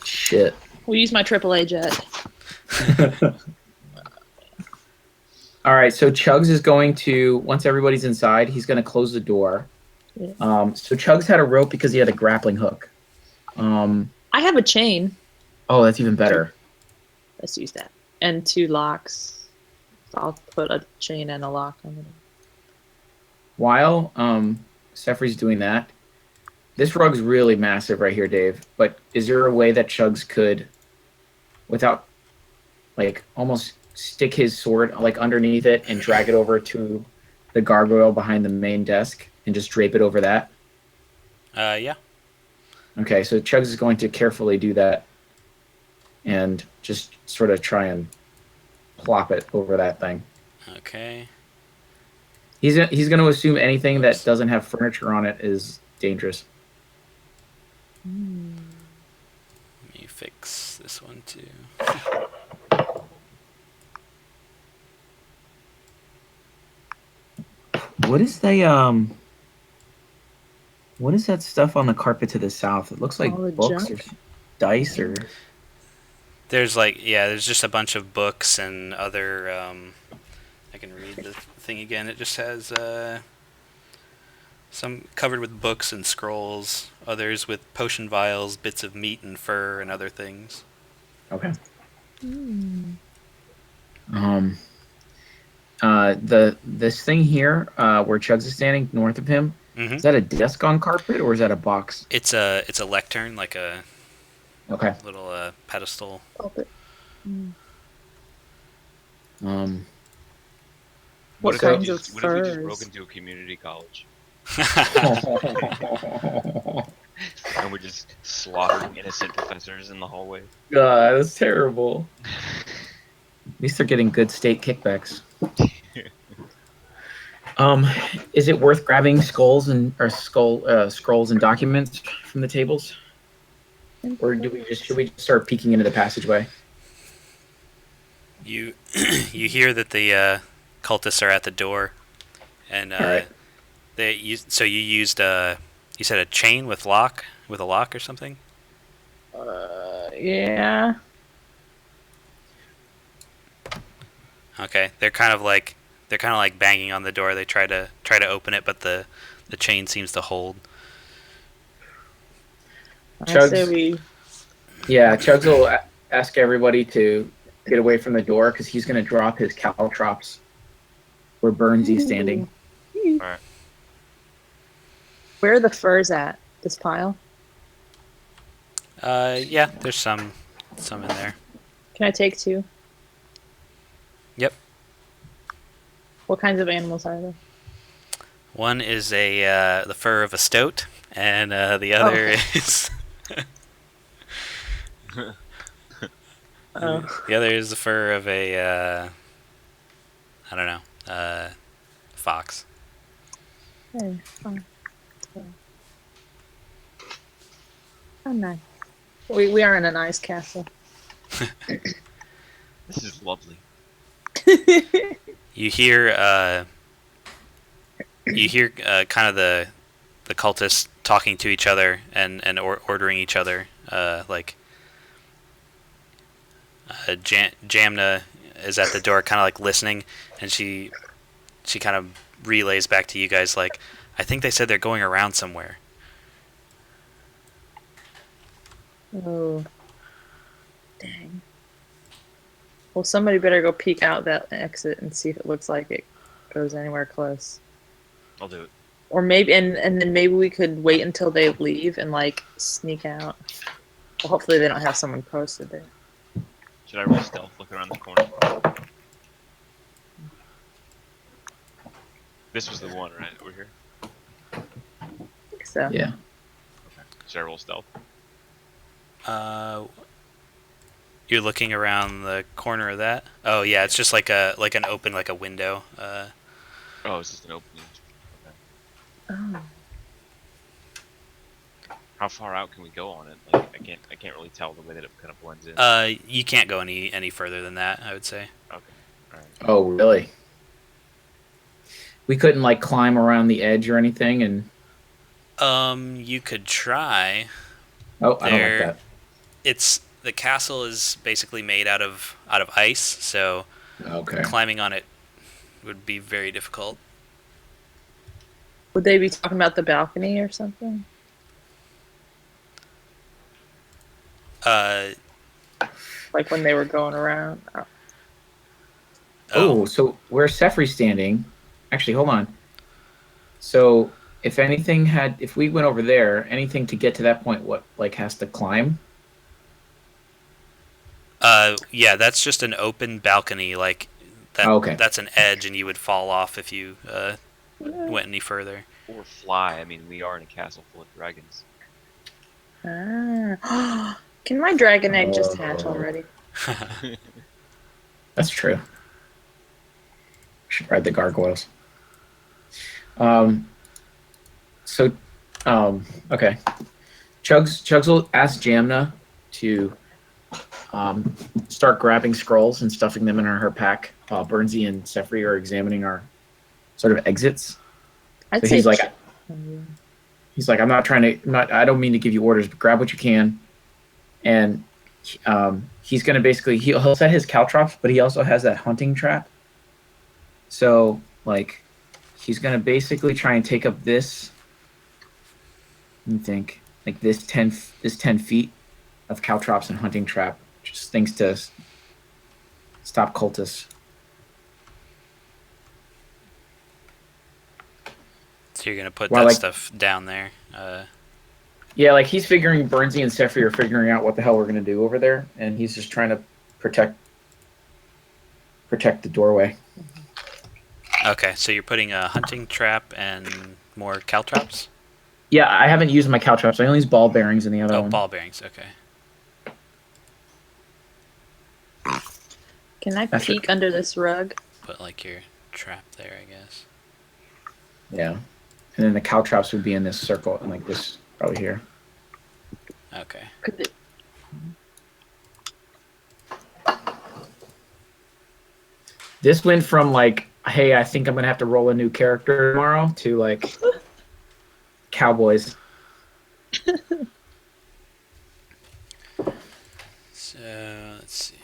Shit. We'll use my AAA jet. All right, so Chugs is going to, once everybody's inside, he's going to close the door. Yeah. So Chugs had a rope because he had a grappling hook. I have a chain. Oh, that's even better. Let's use that. And 2 locks. So I'll put a chain and a lock on it. While Sefri's doing that, this rug's really massive right here, Dave. But is there a way that Chugs could, without, like, almost stick his sword like underneath it and drag it over to the gargoyle behind the main desk and just drape it over that? Yeah. Okay, so Chugs is going to carefully do that and just sort of try and plop it over that thing. Okay. He's going to assume anything that doesn't have furniture on it is dangerous. Let me fix this one too. What is that stuff on the carpet to the south? It looks like All the books junk? or dice or There's there's just a bunch of books and other. I can read the thing again. It just has some covered with books and scrolls. Others with potion vials, bits of meat and fur, and other things. okay. This thing here where Chugs is standing north of him, Mm-hmm. is that a desk on carpet or is that a box? It's a lectern, like a Okay. little pedestal. Pulpit. What What if kinds we of just, what if we just furs? broke into a community college and we're just slaughtering innocent professors in the hallway? God, that's terrible. At least they're getting good state kickbacks. Is it worth grabbing scrolls and documents from the tables, or should we just start peeking into the passageway? You you hear that the cultists are at the door, and All right. you used you said a chain with a lock or something. Yeah. Okay, they're kind of like banging on the door. They try to open it, but the chain seems to hold. I Chugs. say we. Yeah, Chugs will ask everybody to get away from the door because he's going to drop his caltrops where Burnsy's standing. Alright. Where are the furs at? This pile? Yeah, there's some in there. Can I take 2? Yep. What kinds of animals are there? One is the fur of a stoat, and the other is Oh. the other is the fur of a I don't know, fox. Hey, fine. Oh, nice. We are in a nice castle. This is lovely. You hear kind of the cultists talking to each other and ordering each other. Jamna is at the door, kind of like listening, and she she kind of relays back to you guys like, I think they said they're going around somewhere. Oh, dang. Well, somebody better go peek out that exit and see if it looks like it goes anywhere close. I'll do it. Or maybe, and then maybe we could wait until they leave and like sneak out. Well, hopefully they don't have someone posted there. Should I roll stealth? Look around the corner. This was the one, right? Over here. I think so. Yeah. Okay. Should I roll stealth? You're looking around the corner of that. Oh yeah, it's just like an open like a window. Oh, it's just an opening. Okay. Oh. How far out can we go on it? Like I can't really tell the way that it kind of blends in. You can't go any further than that, I would say. Okay. All right. Oh, really? We couldn't like climb around the edge or anything, and You could try. oh, I don't like that. The castle is basically made out of ice, so Okay. climbing on it would be very difficult. Would they be talking about the balcony or something? Like when they were going around? Oh, so where Sefri's standing, actually, hold on. So if we went over there, anything to get to that point, what like has to climb? Yeah, that's just an open balcony. Like that. Oh, okay. That's an edge, and you would fall off if you went any further. Or fly. I mean, we are in a castle full of dragons. Ah. Can my dragon egg just hatch already? That's true. Should ride the gargoyles. Okay. Chugs will ask Jamna to start grabbing scrolls and stuffing them in her pack while Bernsey and Sefri are examining our sort of exits. I'd So say he's like, I don't mean to give you orders, but grab what you can. And he's going to basically, he'll set his caltrops, but he also has that hunting trap. So, like, he's going to basically try and take up this, let me think, like this 10 feet of caltrops and hunting trap, just things to stop cultists. So you're gonna put Well, that like- stuff down there. Yeah, like he's figuring, Bernsey and Sefri are figuring out what the hell we're going to do over there, and he's just trying to protect the doorway. Okay, so you're putting a hunting trap and more caltrops? Yeah, I haven't used my caltrops. I only use ball bearings in the other Oh, one. ball bearings. Okay. Can I That's peek under this rug? Put like your trap there, I guess. Yeah, and then the caltrops would be in this circle, and like this, probably here. Okay. Could it... This went from like, hey, I think I'm gonna have to roll a new character tomorrow, to like, cowboys. So let's see.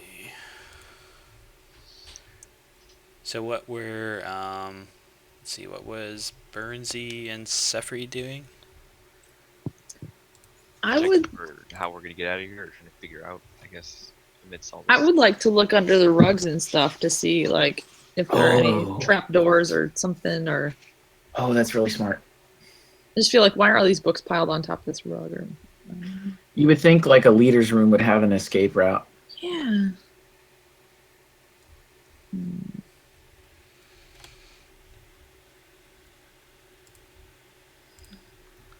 So what were let's see, what was Bernsey and Sefri doing? I Checking would for how we're gonna get out of here, or trying to figure out, I guess, amidst all this. I would like to look under the rugs and stuff to see like if there are Oh. any trap doors or something, or Oh, that's really smart. I just feel like why are all these books piled on top of this rug? Or You would think like a leader's room would have an escape route. yeah.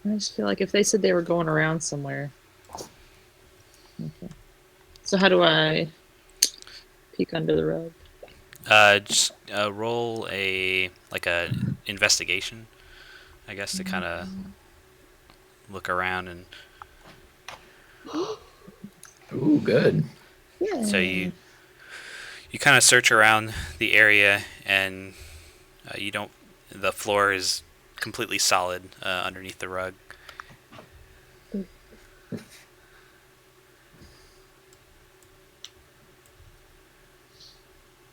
I just feel like if they said they were going around somewhere. Okay. So how do I peek under the rug? Just roll a investigation, I guess, to kind of look around, and Ooh, good. Yeah. so you kind of search around the area, and you don't. The floor is completely solid underneath the rug.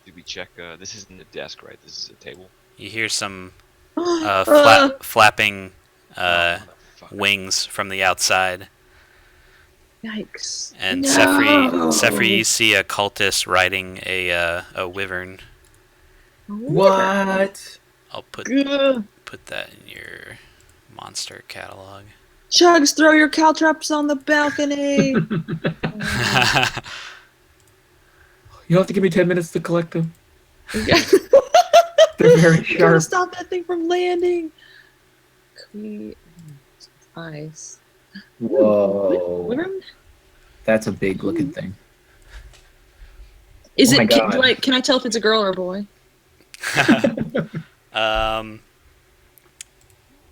Did we check? This isn't a desk, right? This is a table. You hear some Ah. flapping Motherfucker. wings from the outside. Yikes. And No. Sefri, you see a cultist riding a wyvern. What? I'll put Ugh. that in your monster catalog. Chugs, throw your caltrops on the balcony. You'll have to give me 10 minutes to collect them. They're very Gotta sharp. stop that thing from landing. Ice. Whoa. Wyvern? That's a big looking thing. Is Oh my it? God. Can I tell if it's a girl or a boy?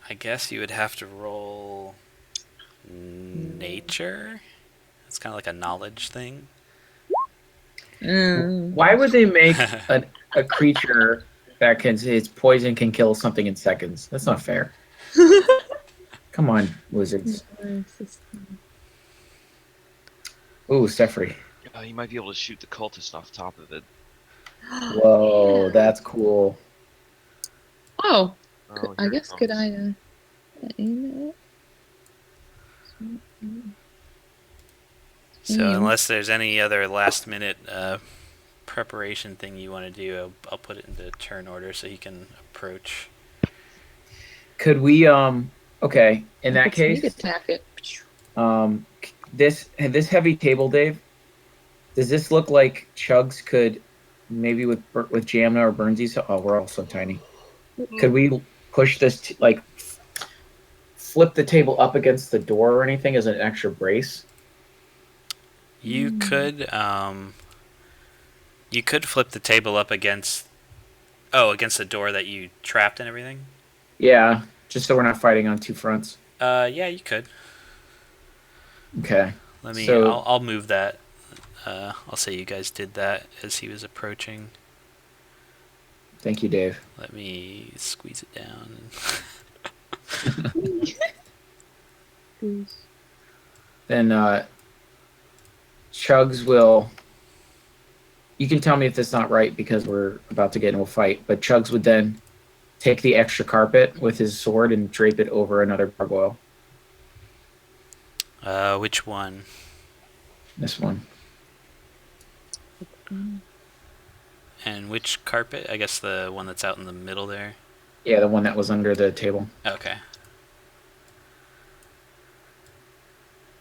I guess you would have to roll nature. It's kind of like a knowledge thing. Why would they make a creature that its poison can kill something in seconds? That's not fair. Come on, wizards. Ooh, Sefri. You might be able to shoot the cultist off top of it. Whoa, that's cool. Oh, Oh, I here it guess could comes. I aim it? So unless there's any other last minute preparation thing you want to do, I'll put it into turn order so he can approach. Could we okay, in that Sneak case, attack it. this heavy table, Dave, does this look like Chugs could maybe with Jamna or Burnsies? Oh, we're all so tiny. Could we push this flip the table up against the door or anything as an extra brace? You could flip the table up against the door that you trapped and everything. Yeah, just so we're not fighting on two fronts. Yeah, you could. Okay. Let me. So, I'll move that. I'll say you guys did that as he was approaching. thank you, Dave. Let me squeeze it down. Then Chugs will. You can tell me if this is not right because we're about to get into a fight. But Chugs would then take the extra carpet with his sword and drape it over another gargoyle. Which one? This one. And which carpet? I guess the one that's out in the middle there. Yeah, the one that was under the table. Okay.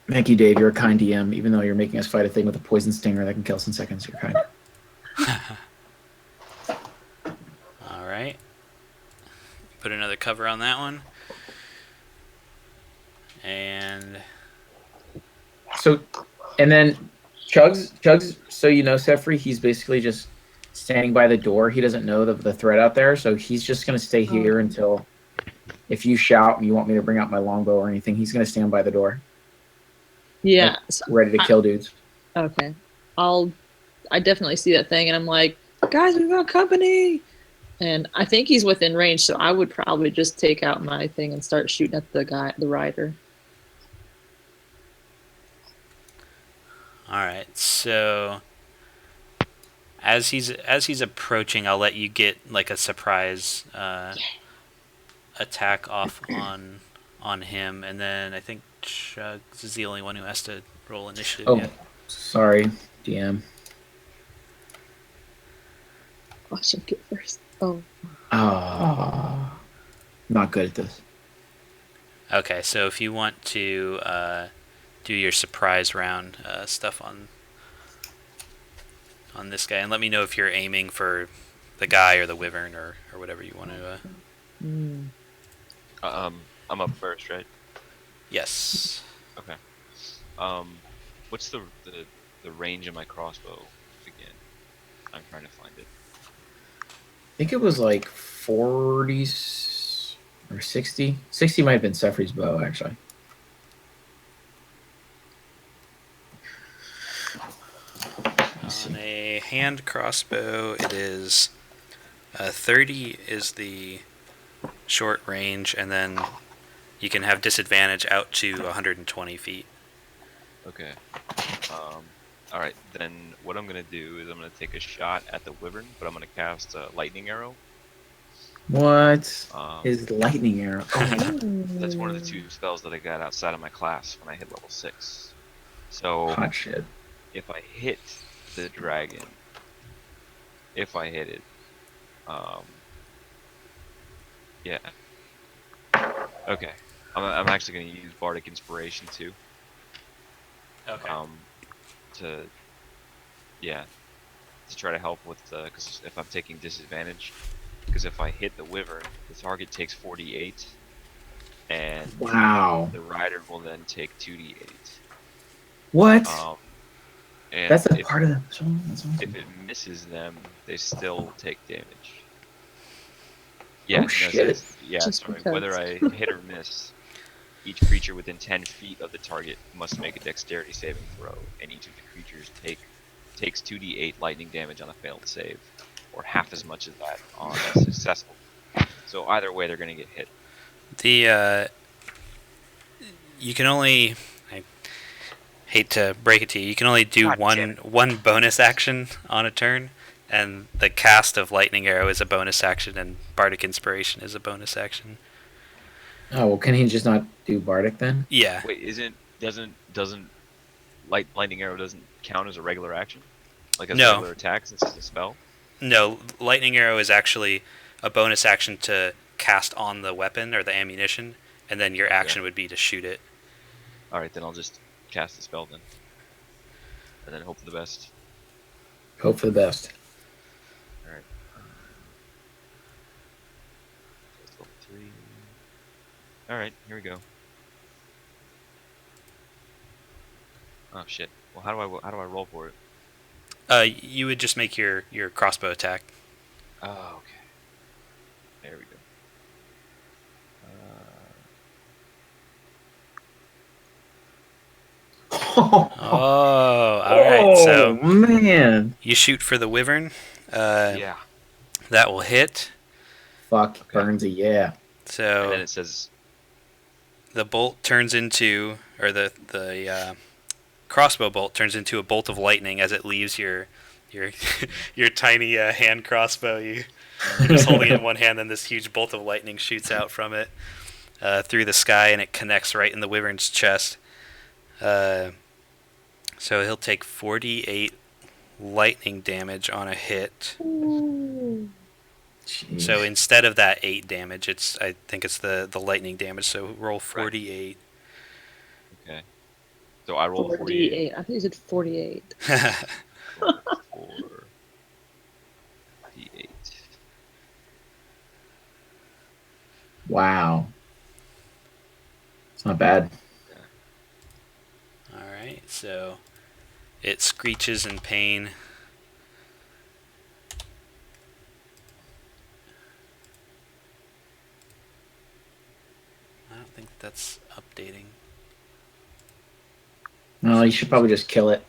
Thank you, Dave. You're a kind DM. Even though you're making us fight a thing with a poison stinger that can kill us in seconds, you're kind. All right. Put another cover on that one. And So, and then Chugs. So you know, Sefri, he's basically just standing by the door. He doesn't know the threat out there, so he's just gonna stay here until, if you shout and you want me to bring out my longbow or anything, he's gonna stand by the door. Yeah. Ready to kill dudes. Okay. I definitely see that thing and I'm like, guys, we've got company. And I think he's within range, so I would probably just take out my thing and start shooting at the rider. all right. So as he's approaching, I'll let you get like a surprise attack off on him, and then I think Chugs is the only one who has to roll initiative. Oh, yet. sorry, DM. I should get first. Oh. Ah, not good at this. Okay, so if you want to do your surprise round stuff on this guy, and let me know if you're aiming for the guy or the wyvern or whatever you want to. I'm up first, right? Yes. Okay. What's the range of my crossbow again? I'm trying to find it. I think it was like 40 or 60. 60 might have been Sefri's bow, actually. On a hand crossbow, it is 30 is the short range, and then you can have disadvantage out to 120 feet. Okay. All right. Then what I'm gonna do is I'm gonna take a shot at the wyvern, but I'm gonna cast a lightning arrow. What Um, is lightning arrow? Oh, that's one of the 2 spells that I got outside of my class when I hit level 6. So hot shit. if I hit the dragon, if I hit it, um, yeah, okay. I'm actually going to use Bardic Inspiration too. Okay. To yeah, to try to help with because if I'm taking disadvantage, because if I hit the wyvern, the target takes 48, and Wow. the rider will then take 2d8. What? And That's a if part of the song. That's awesome. if it misses them, they still take damage. Oh, Yeah, no, it shit. says yeah. Just Sorry, because. whether I hit or miss, each creature within 10 feet of the target must make a dexterity saving throw, and each of the creatures takes 2d8 lightning damage on a failed save, or half as much as that on a successful. So either way, they're going to get hit. The you can only. I hate to break it to you. You can only do God damn it. one bonus action on a turn, and the cast of lightning arrow is a bonus action, and bardic inspiration is a bonus action. Oh, well, can he just not do Bardic then? Yeah. Wait, doesn't lightning arrow doesn't count as a regular action, like as a No. regular attack since it's a spell? No, lightning arrow is actually a bonus action to cast on the weapon or the ammunition, and then your action would be to shoot it. All right, then I'll just cast the spell then, and then hope for the best. Hope for the best. All right. That's level 3. All right, here we go. Oh shit. Well, how do I roll for it? You would just make your crossbow attack. Oh, okay. There we go. Oh, all right. So man. you shoot for the wyvern. Yeah. That will hit. Fuck, Okay. Burnsy, yeah. So And then it says the bolt turns into, or the crossbow bolt turns into a bolt of lightning as it leaves your your tiny hand crossbow. You're just holding it in one hand, and this huge bolt of lightning shoots out from it through the sky, and it connects right in the wyvern's chest. So he'll take 48 lightning damage on a hit. Jeez. So instead of that 8 damage, I think it's the lightning damage. So roll 48. okay. So I roll 48. I think you said 48. 48. Wow. It's not bad. All right, so it screeches in pain. I don't think that's updating. No, you should probably just kill it.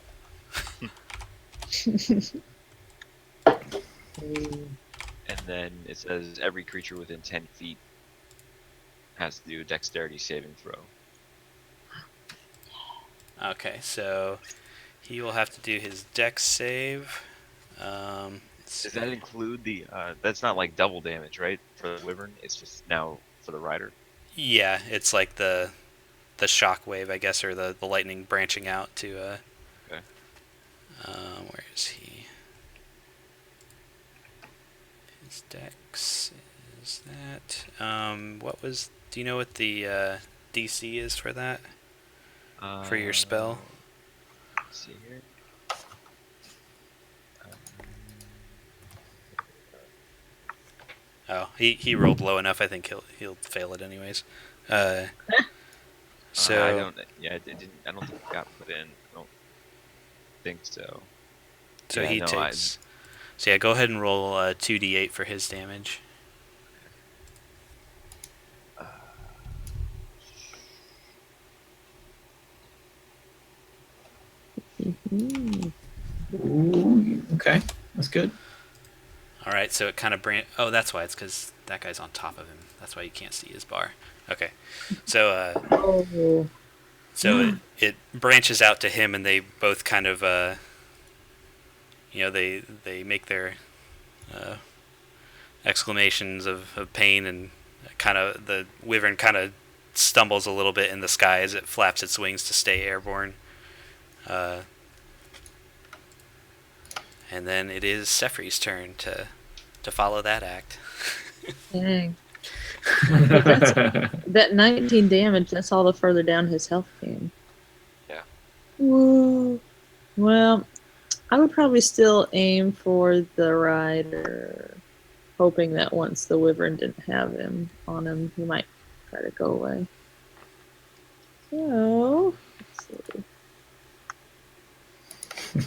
And then it says every creature within 10 feet has to do a dexterity saving throw. Okay, so he will have to do his dex save. Does that include the? That's not like double damage, right? For the wyvern, it's just now for the rider. Yeah, it's like the shock wave, I guess, or the lightning branching out to. Okay. Where is he? His dex is that. What was? Do you know what the DC is for that? For your spell? Let's see here. Oh, he rolled low enough. I think he'll fail it anyways. So I don't. Yeah, it didn't. I don't think it got put in. I don't think so. so yeah, he no, takes. So yeah, go ahead and roll 2d8 for his damage. Ooh, okay, that's good. All right, so it kind of oh, that's why. It's because that guy's on top of him. That's why you can't see his bar. Okay, so Oh. so it branches out to him, and they both kind of they make their exclamations of pain, and kind of the wyvern kind of stumbles a little bit in the sky as it flaps its wings to stay airborne. And then it is Sefri's turn to follow that act. Dang. That 19 damage, that's all the further down his health came. Yeah. Whoa. Well, I would probably still aim for the rider, hoping that once the wyvern didn't have him on him, he might try to go away. So, let's see.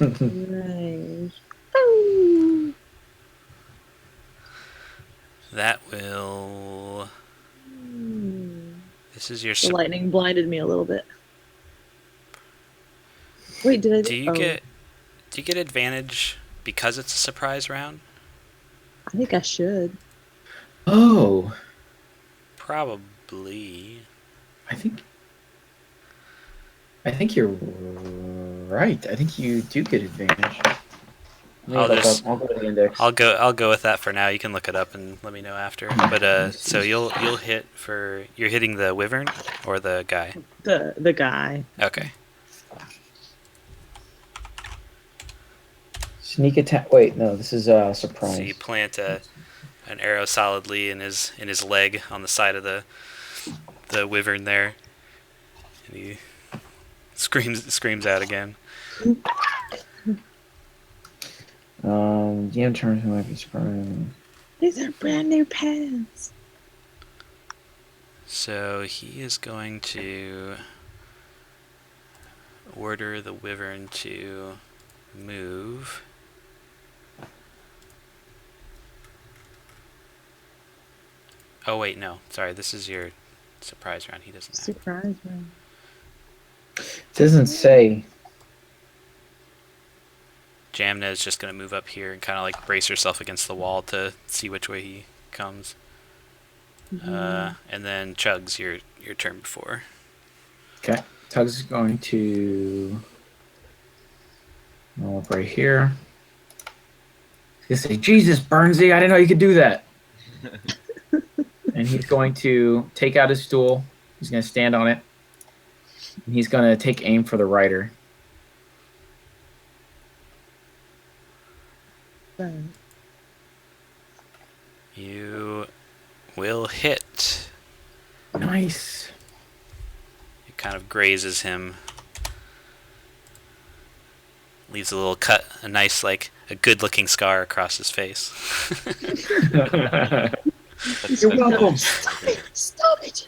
Right. Oh. That will... This is your... The lightning blinded me a little bit. Wait, did I... Do you get advantage because it's a surprise round? I think I should. Oh, Probably. I think you're right. I think you do get advantage. I'll I'll go to the index. I'll go with that for now. You can look it up and let me know after. But so you'll hit for... You're hitting the wyvern or the guy? The guy. Okay. Sneak attack. Wait, no, this is surprise. So you plant an arrow solidly in his leg on the side of the wyvern there, and he screams out again. DM turns who might be surprised. These are brand new pants. So he is going to order the wyvern to move. Oh wait, no. Sorry, this is your surprise round. He doesn't have. Surprise round. It doesn't say. Jamna is just going to move up here and kind of like brace herself against the wall to see which way he comes. And then Chugs, your turn before. Okay. Tugs is going to roll up right here. He's going to say, Jesus, Burnsy, I didn't know you could do that. And he's going to take out his stool. He's going to stand on it. And he's going to take aim for the rider. You will hit. Nice. It kind of grazes him. Leaves a little cut, a nice, like, a good-looking scar across his face. You're welcome. Stop it!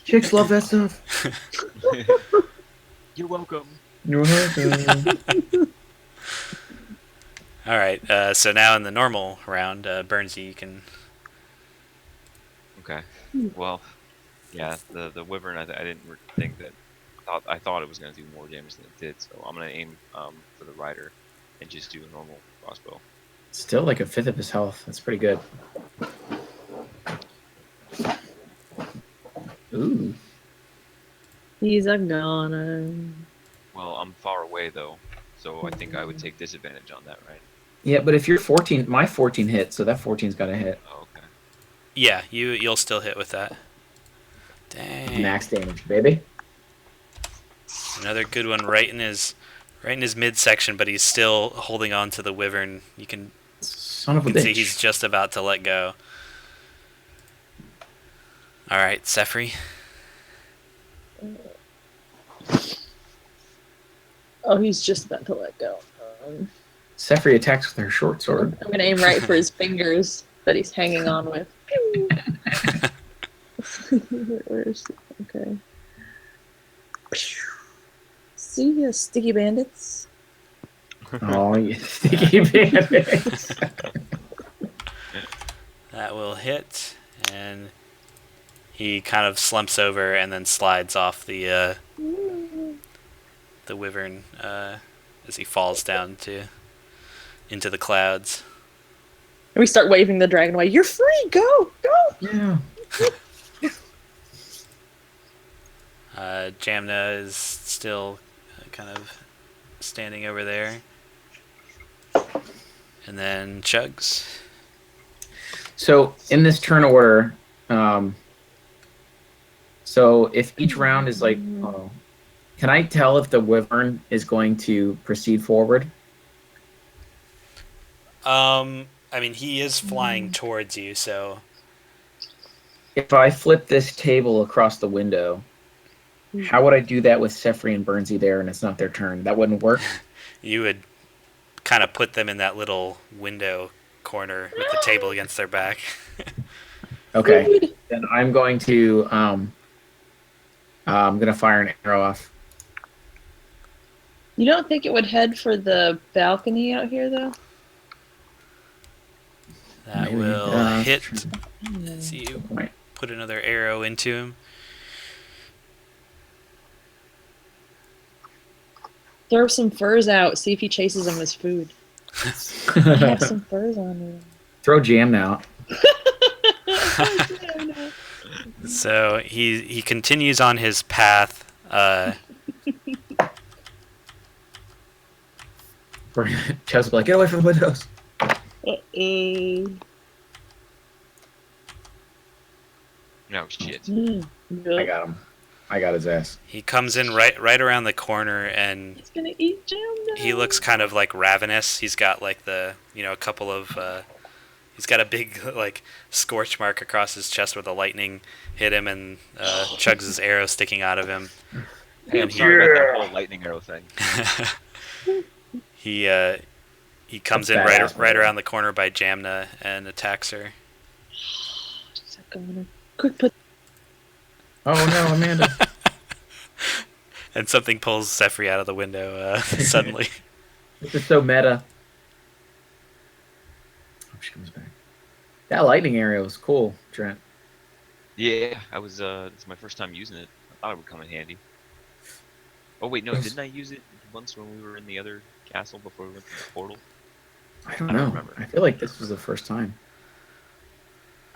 Chicks love that stuff. You're welcome. You're welcome. All right, so now in the normal round, Burnsy, you can... Okay. Well, yeah, the wyvern. I didn't think that. I thought it was going to do more damage than it did. So I'm going to aim for the rider and just do a normal crossbow. Still like a fifth of his health. That's pretty good. Ooh. He's a goner. Well, I'm far away though, so I think I would take disadvantage on that, right? Yeah, but if you're 14, my 14 hit, so that 14's got to hit. Oh, okay. Yeah, you'll still hit with that. Dang. Max damage, baby. Another good one right in his midsection, but he's still holding on to the wyvern. You can Son of a see bitch. he's just about to let go. All right, Sefri. Oh, he's just about to let go. Sefri attacks with her short sword. I'm gonna aim right for his fingers that he's hanging on with. Where's okay. See ya, sticky bandits. Oh, you sticky bandits. That will hit, and he kind of slumps over and then slides off the wyvern as he falls down into the clouds. And we start waving the dragon away. You're free. Go, go. Yeah. Jamna is still kind of standing over there. And then Chugs. So in this turn order, so if each round is like, oh, can I tell if the wyvern is going to proceed forward? I mean, he is flying towards you, so If I flip this table across the window, how would I do that with Sefri and Bernsey there and it's not their turn? That wouldn't work? you would kind of put them in that little window corner with the table against their back. Okay. Then I'm going to fire an arrow off. You don't think it would head for the balcony out here, though? That Maybe, will hit as you Right. put another arrow into him. Throw some furs out. See if he chases them as food. I have some furs on me. Throw Jam now. So he continues on his path. Chess will be like, get away from the windows. No shit. I got him. I got his ass. He comes in right around the corner, and He's gonna eat Jam now. he looks kind of like ravenous. He's got like a couple of he's got a big like scorch mark across his chest where the lightning hit him, and chugs his arrow sticking out of him. Hey, I'm sorry about that whole lightning arrow thing. He comes in That's badass, right man. around the corner by Jamna and attacks her. Quick, put. Oh no, Amanda. And something pulls Sefri out of the window suddenly. This is so meta. Oh, she comes back. That lightning arrow is cool, Trent. Yeah, I was. It's my first time using it. I thought it would come in handy. Oh wait, no, didn't I use it once when we were in the other castle before we went to the portal? I don't I know. don't remember. I feel like this was the first time.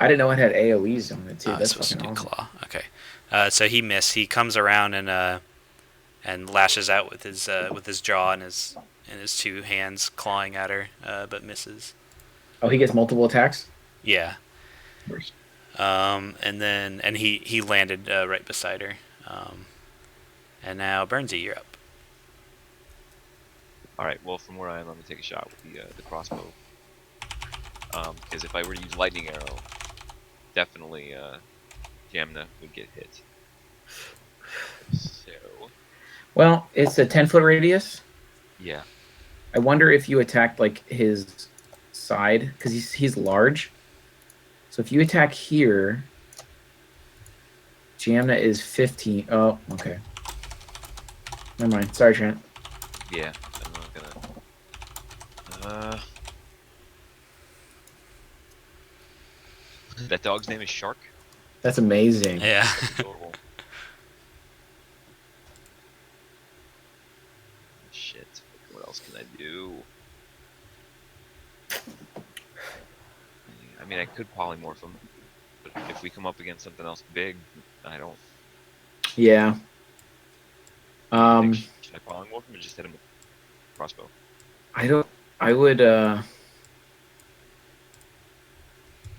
I didn't know it had AoEs on it too. Oh, That's supposed to fucking do awesome. claw. Okay, so he missed. He comes around and lashes out with his jaw and his two hands clawing at her, but misses. Oh, he gets multiple attacks? Yeah. And he landed right beside her. And now Bernsey, you're up. All right. Well, from where I am, I'm gonna take a shot with the crossbow. Because if I were to use lightning arrow, definitely Jamna would get hit. So Well, it's a 10-foot radius. yeah. I wonder if you attacked like his side because he's large. So if you attack here, Jamna is 15. Oh, okay. Never mind. Sorry, Trent. Yeah. I'm not gonna. That dog's name is Shark. That's amazing. Yeah. Adorable. Shit. What else can I do? I mean, I could polymorph him, but if we come up against something else big, I don't. Yeah. Should I polymorph him or just hit him with crossbow? I don't. I would. Well,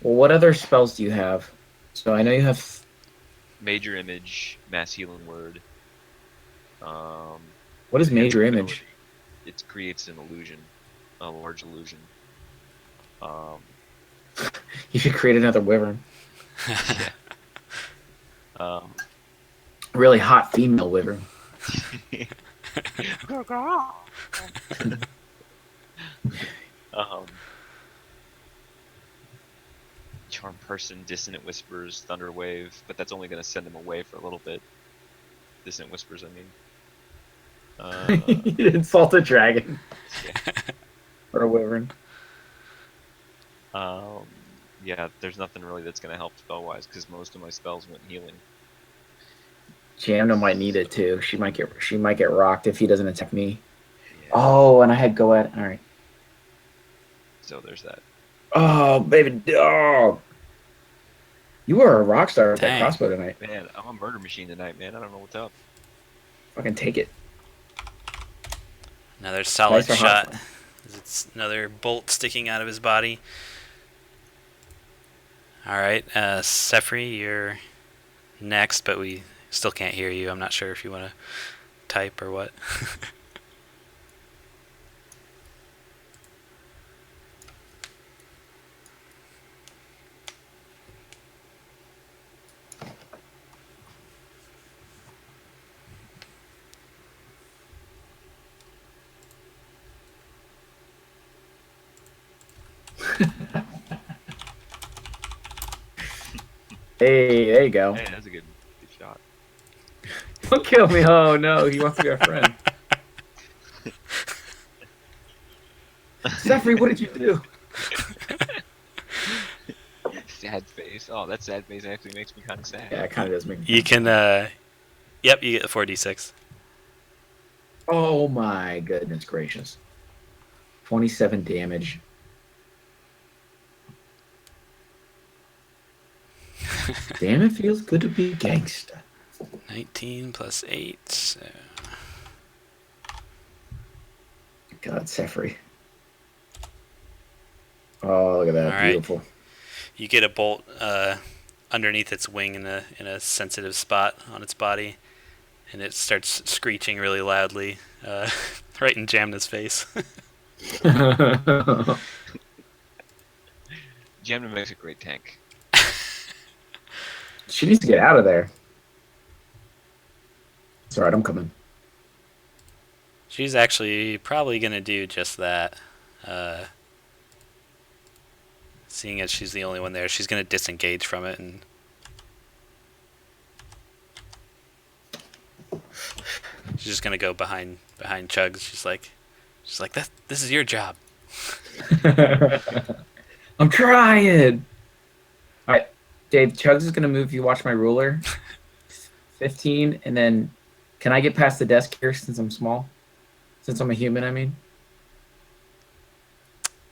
what other spells do you have? So I know you have. Major image, mass healing word. What is major image? It creates an illusion, a large illusion. You should create another wyvern. Yeah. Really hot female wyvern. Charm person, dissonant whispers, thunder wave, but that's only going to send him away for a little bit. Dissonant whispers, I mean. You insult a dragon. Yeah. Or a wyvern. Yeah, there's nothing really that's going to help spell-wise because most of my spells went healing. Jamna might need it too. She might get rocked if he doesn't attack me. Yeah. Oh, and I had go at. All right. So there's that. Oh, baby dog. You were a rock star with that Dang. crossbow tonight. Man, I'm a murder machine tonight, man. I don't know what's up. Fucking take it. Another solid Nice or hot? shot. It's another bolt sticking out of his body. All right, Sefri, you're next, but we still can't hear you. I'm not sure if you want to type or what. Hey, there you go. Hey, that's a good shot. Don't kill me. Oh no, he wants to be our friend. Sefri, what did you do? Sad face. Oh, that sad face actually makes me kind of sad. Yeah, it kind of does make me. You can, yep, you get the 4d6. Oh my goodness gracious. 27 damage. Damn, it feels good to be gangsta. 19 plus 8. So. God, Sefri. Oh, look at that. All right. Beautiful. You get a bolt underneath its wing in a sensitive spot on its body, and it starts screeching really loudly, right in Jamna's face. Jamna makes a great tank. She needs to get out of there. It's alright, I'm coming. She's actually probably going to do just that. Seeing as she's the only one there, she's going to disengage from it and... She's just going to go behind Chugs. She's like, this is your job. I'm trying. All right, Dave. Chugs is gonna move. You watch my ruler. 15, and then can I get past the desk here since I'm small? Since I'm a human, I mean.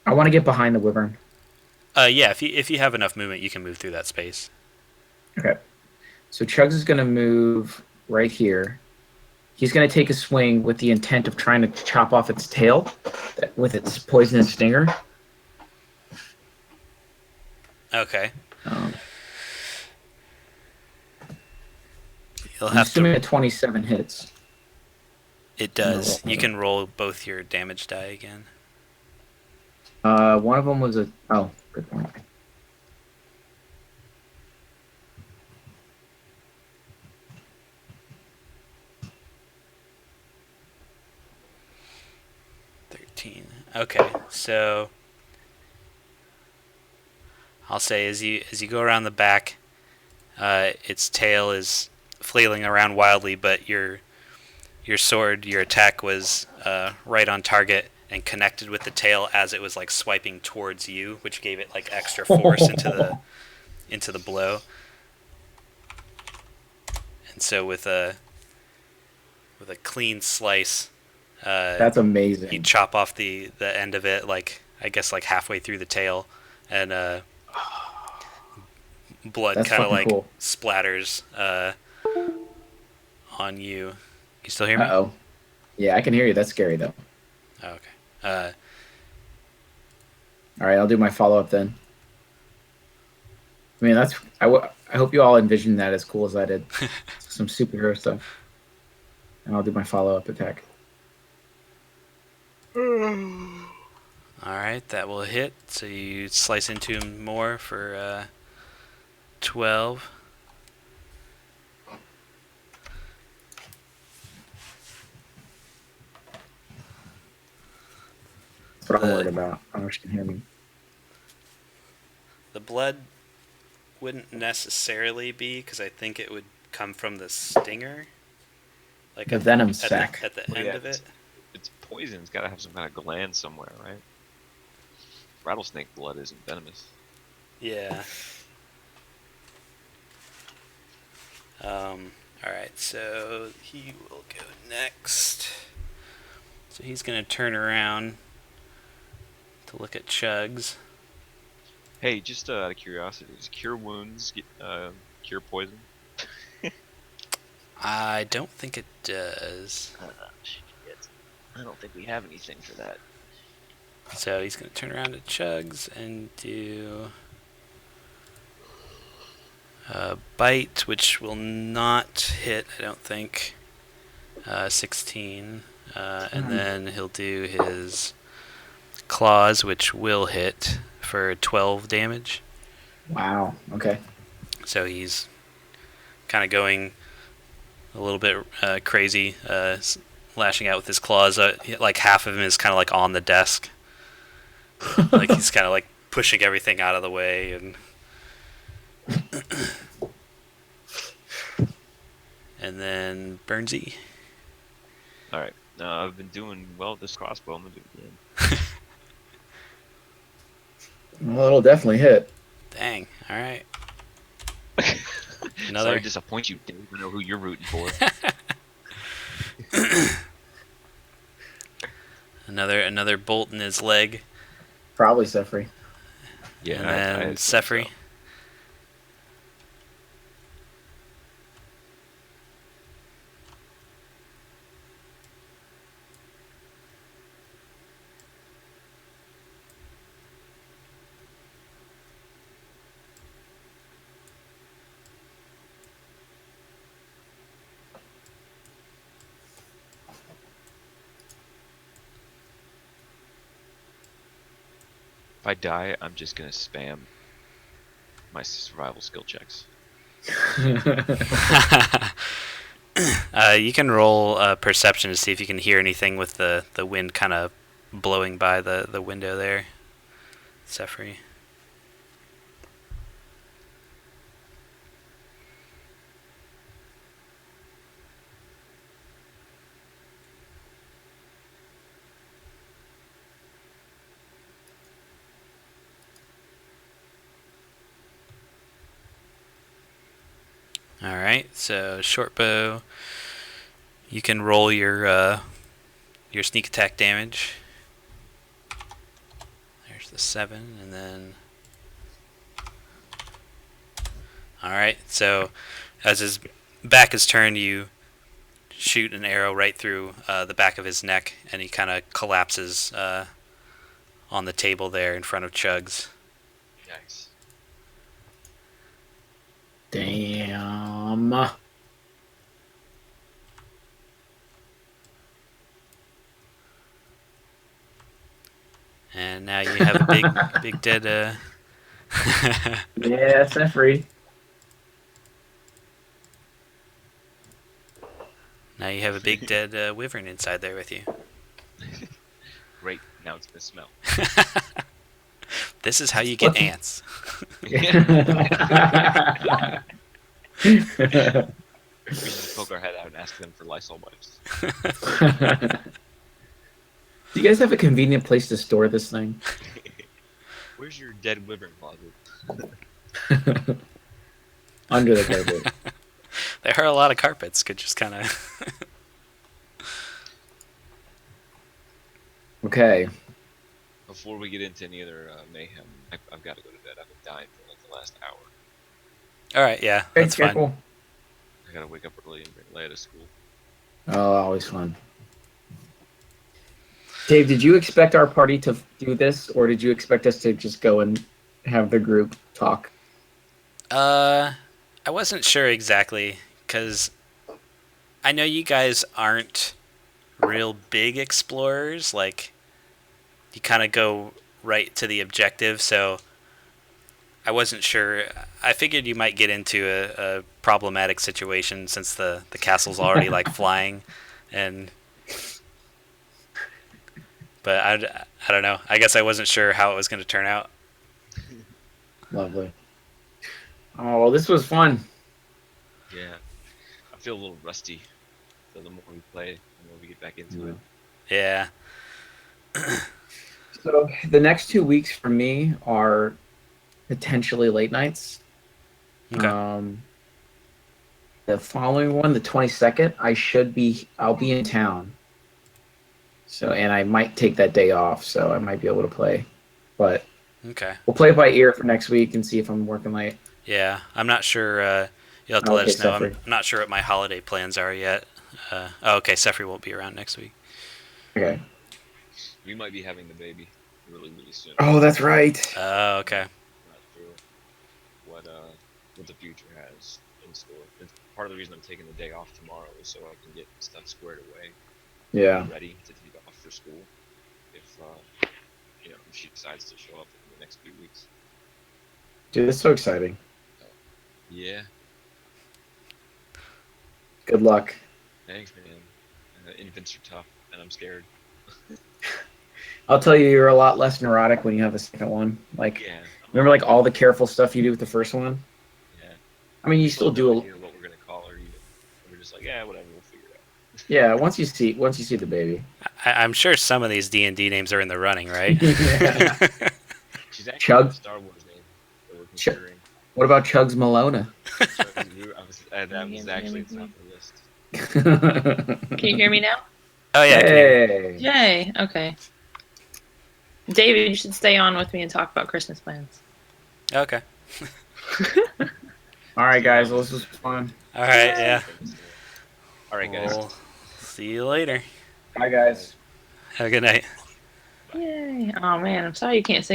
I want to get behind the wyvern. Yeah. If you have enough movement, you can move through that space. Okay. So Chugs is gonna move right here. He's gonna take a swing with the intent of trying to chop off its tail with its poisonous stinger. Okay. Um, You'll I'm have assuming to. at 27 hits. It does. You can roll both your damage die again. One of them was a. Oh, good point. Okay, so I'll say as you go around the back, its tail is flailing around wildly, but your sword, your attack was right on target and connected with the tail as it was like swiping towards you, which gave it like extra force into the blow. And so with a clean slice, That's amazing. you chop off the end of it, like I guess like halfway through the tail, and blood That's kind of fucking like cool. splatters on you. You still hear me? Uh-oh. Yeah, I can hear you. That's scary, though. Oh, okay. All right, I'll do my follow-up then. I mean, that's... I hope you all envisioned that as cool as I did. Some superhero stuff. And I'll do my follow-up attack. All right, that will hit. So you slice into him more for 12. That's what I'm worried about. I don't know if you can hear me. The blood wouldn't necessarily be, because I think it would come from the stinger. Like The venom at sac. at the Well, end yeah, of it. It's poison. It's got to have some kind of gland somewhere, right? Rattlesnake blood isn't venomous. Yeah. All right, so he will go next. So he's going to turn around to look at Chugs. Hey, just out of curiosity, does cure wounds cure poison? I don't think it does. Shit. I don't think we have anything for that. So he's going to turn around to Chugs and do Bite, which will not hit, I don't think. 16. And then he'll do his claws, which will hit for 12 damage. Wow. Okay. So he's kind of going a little bit crazy, lashing out with his claws. Like half of him is kind of like on the desk. Like he's kind of like pushing everything out of the way. And and then Burnsy. All right. I've been doing well with this crossbow. I'm gonna do it again. Well, it'll definitely hit. Dang. All right. Sorry to disappoint you, Dave. I know who you're rooting for. Another bolt in his leg. Probably Sefri. Yeah. And then Sefri. So. If I die, I'm just gonna spam my survival skill checks. You can roll perception to see if you can hear anything with the wind kind of blowing by the window there, Sefri. Alright, so short bow. You can roll your sneak attack damage. There's the 7, and then... Alright, so as his back is turned, you shoot an arrow right through the back of his neck, and he kind of collapses on the table there in front of Chugs. Nice. Damn. And now you have a big dead... Yeah, Sefri. Now you have a big dead wyvern inside there with you. Great. Now it's gonna smell. This is how you get ants. We should just poke our head out and ask them for Lysol wipes. Do you guys have a convenient place to store this thing? Where's your dead wyvern closet? Under the carpet. There are a lot of carpets. Could just kind of... Okay. Before we get into any other mayhem, I've got to go to bed. I've been dying for like the last hour. Alright, yeah, that's fine. Cool. I gotta wake up early and bring Leia to school. Oh, always fun. Dave, did you expect our party to do this, or did you expect us to just go and have the group talk? I wasn't sure exactly, because I know you guys aren't real big explorers. Like, you kind of go right to the objective, so I wasn't sure. I figured you might get into a problematic situation since the castle's already like flying, but I don't know. I guess I wasn't sure how it was going to turn out. Lovely. Oh, well, this was fun. Yeah. I feel a little rusty. So the more we play, the more we get back into it. Yeah. So the next 2 weeks for me are potentially late nights. Okay. The following one, the 22nd, I'll be in town. So, and I might take that day off, so I might be able to play. But Okay. we'll play it by ear for next week and see if I'm working late. Yeah, I'm not sure. You'll have to let Okay, us know. Sefri. I'm not sure what my holiday plans are yet. Okay, Sefri won't be around next week. Okay. We might be having the baby really, really soon. Oh, that's right. Oh, okay. Not sure what what the future has in store. It's part of the reason I'm taking the day off tomorrow is so I can get stuff squared away, Yeah. be ready to take off for school if if she decides to show up in the next few weeks. Dude, that's so exciting. Yeah, Good luck. thanks, man. Infants are tough, and I'm scared. I'll tell you, you're a lot less neurotic when you have a second one. Like, Yeah, remember, like all the careful stuff you do with the first one. yeah. I mean, you We still have do no a. idea what we're gonna call her. Even we're just like, yeah, whatever, we'll figure it out. Yeah, once you see the baby. I'm sure some of these D&D names are in the running, right? Yeah. She's actually Chug. a Star Wars name that we're considering. What about Chugs Malona? That was actually at the top of the list. Can you hear me now? Oh yeah. I can hear you. Hey. Yay. Okay. David, you should stay on with me and talk about Christmas plans. Okay. All right, guys. Well, this was fun. All right. Yeah. All right, guys. We'll see you later. Bye, guys. Have a good night. Yay. Oh man, I'm sorry you can't say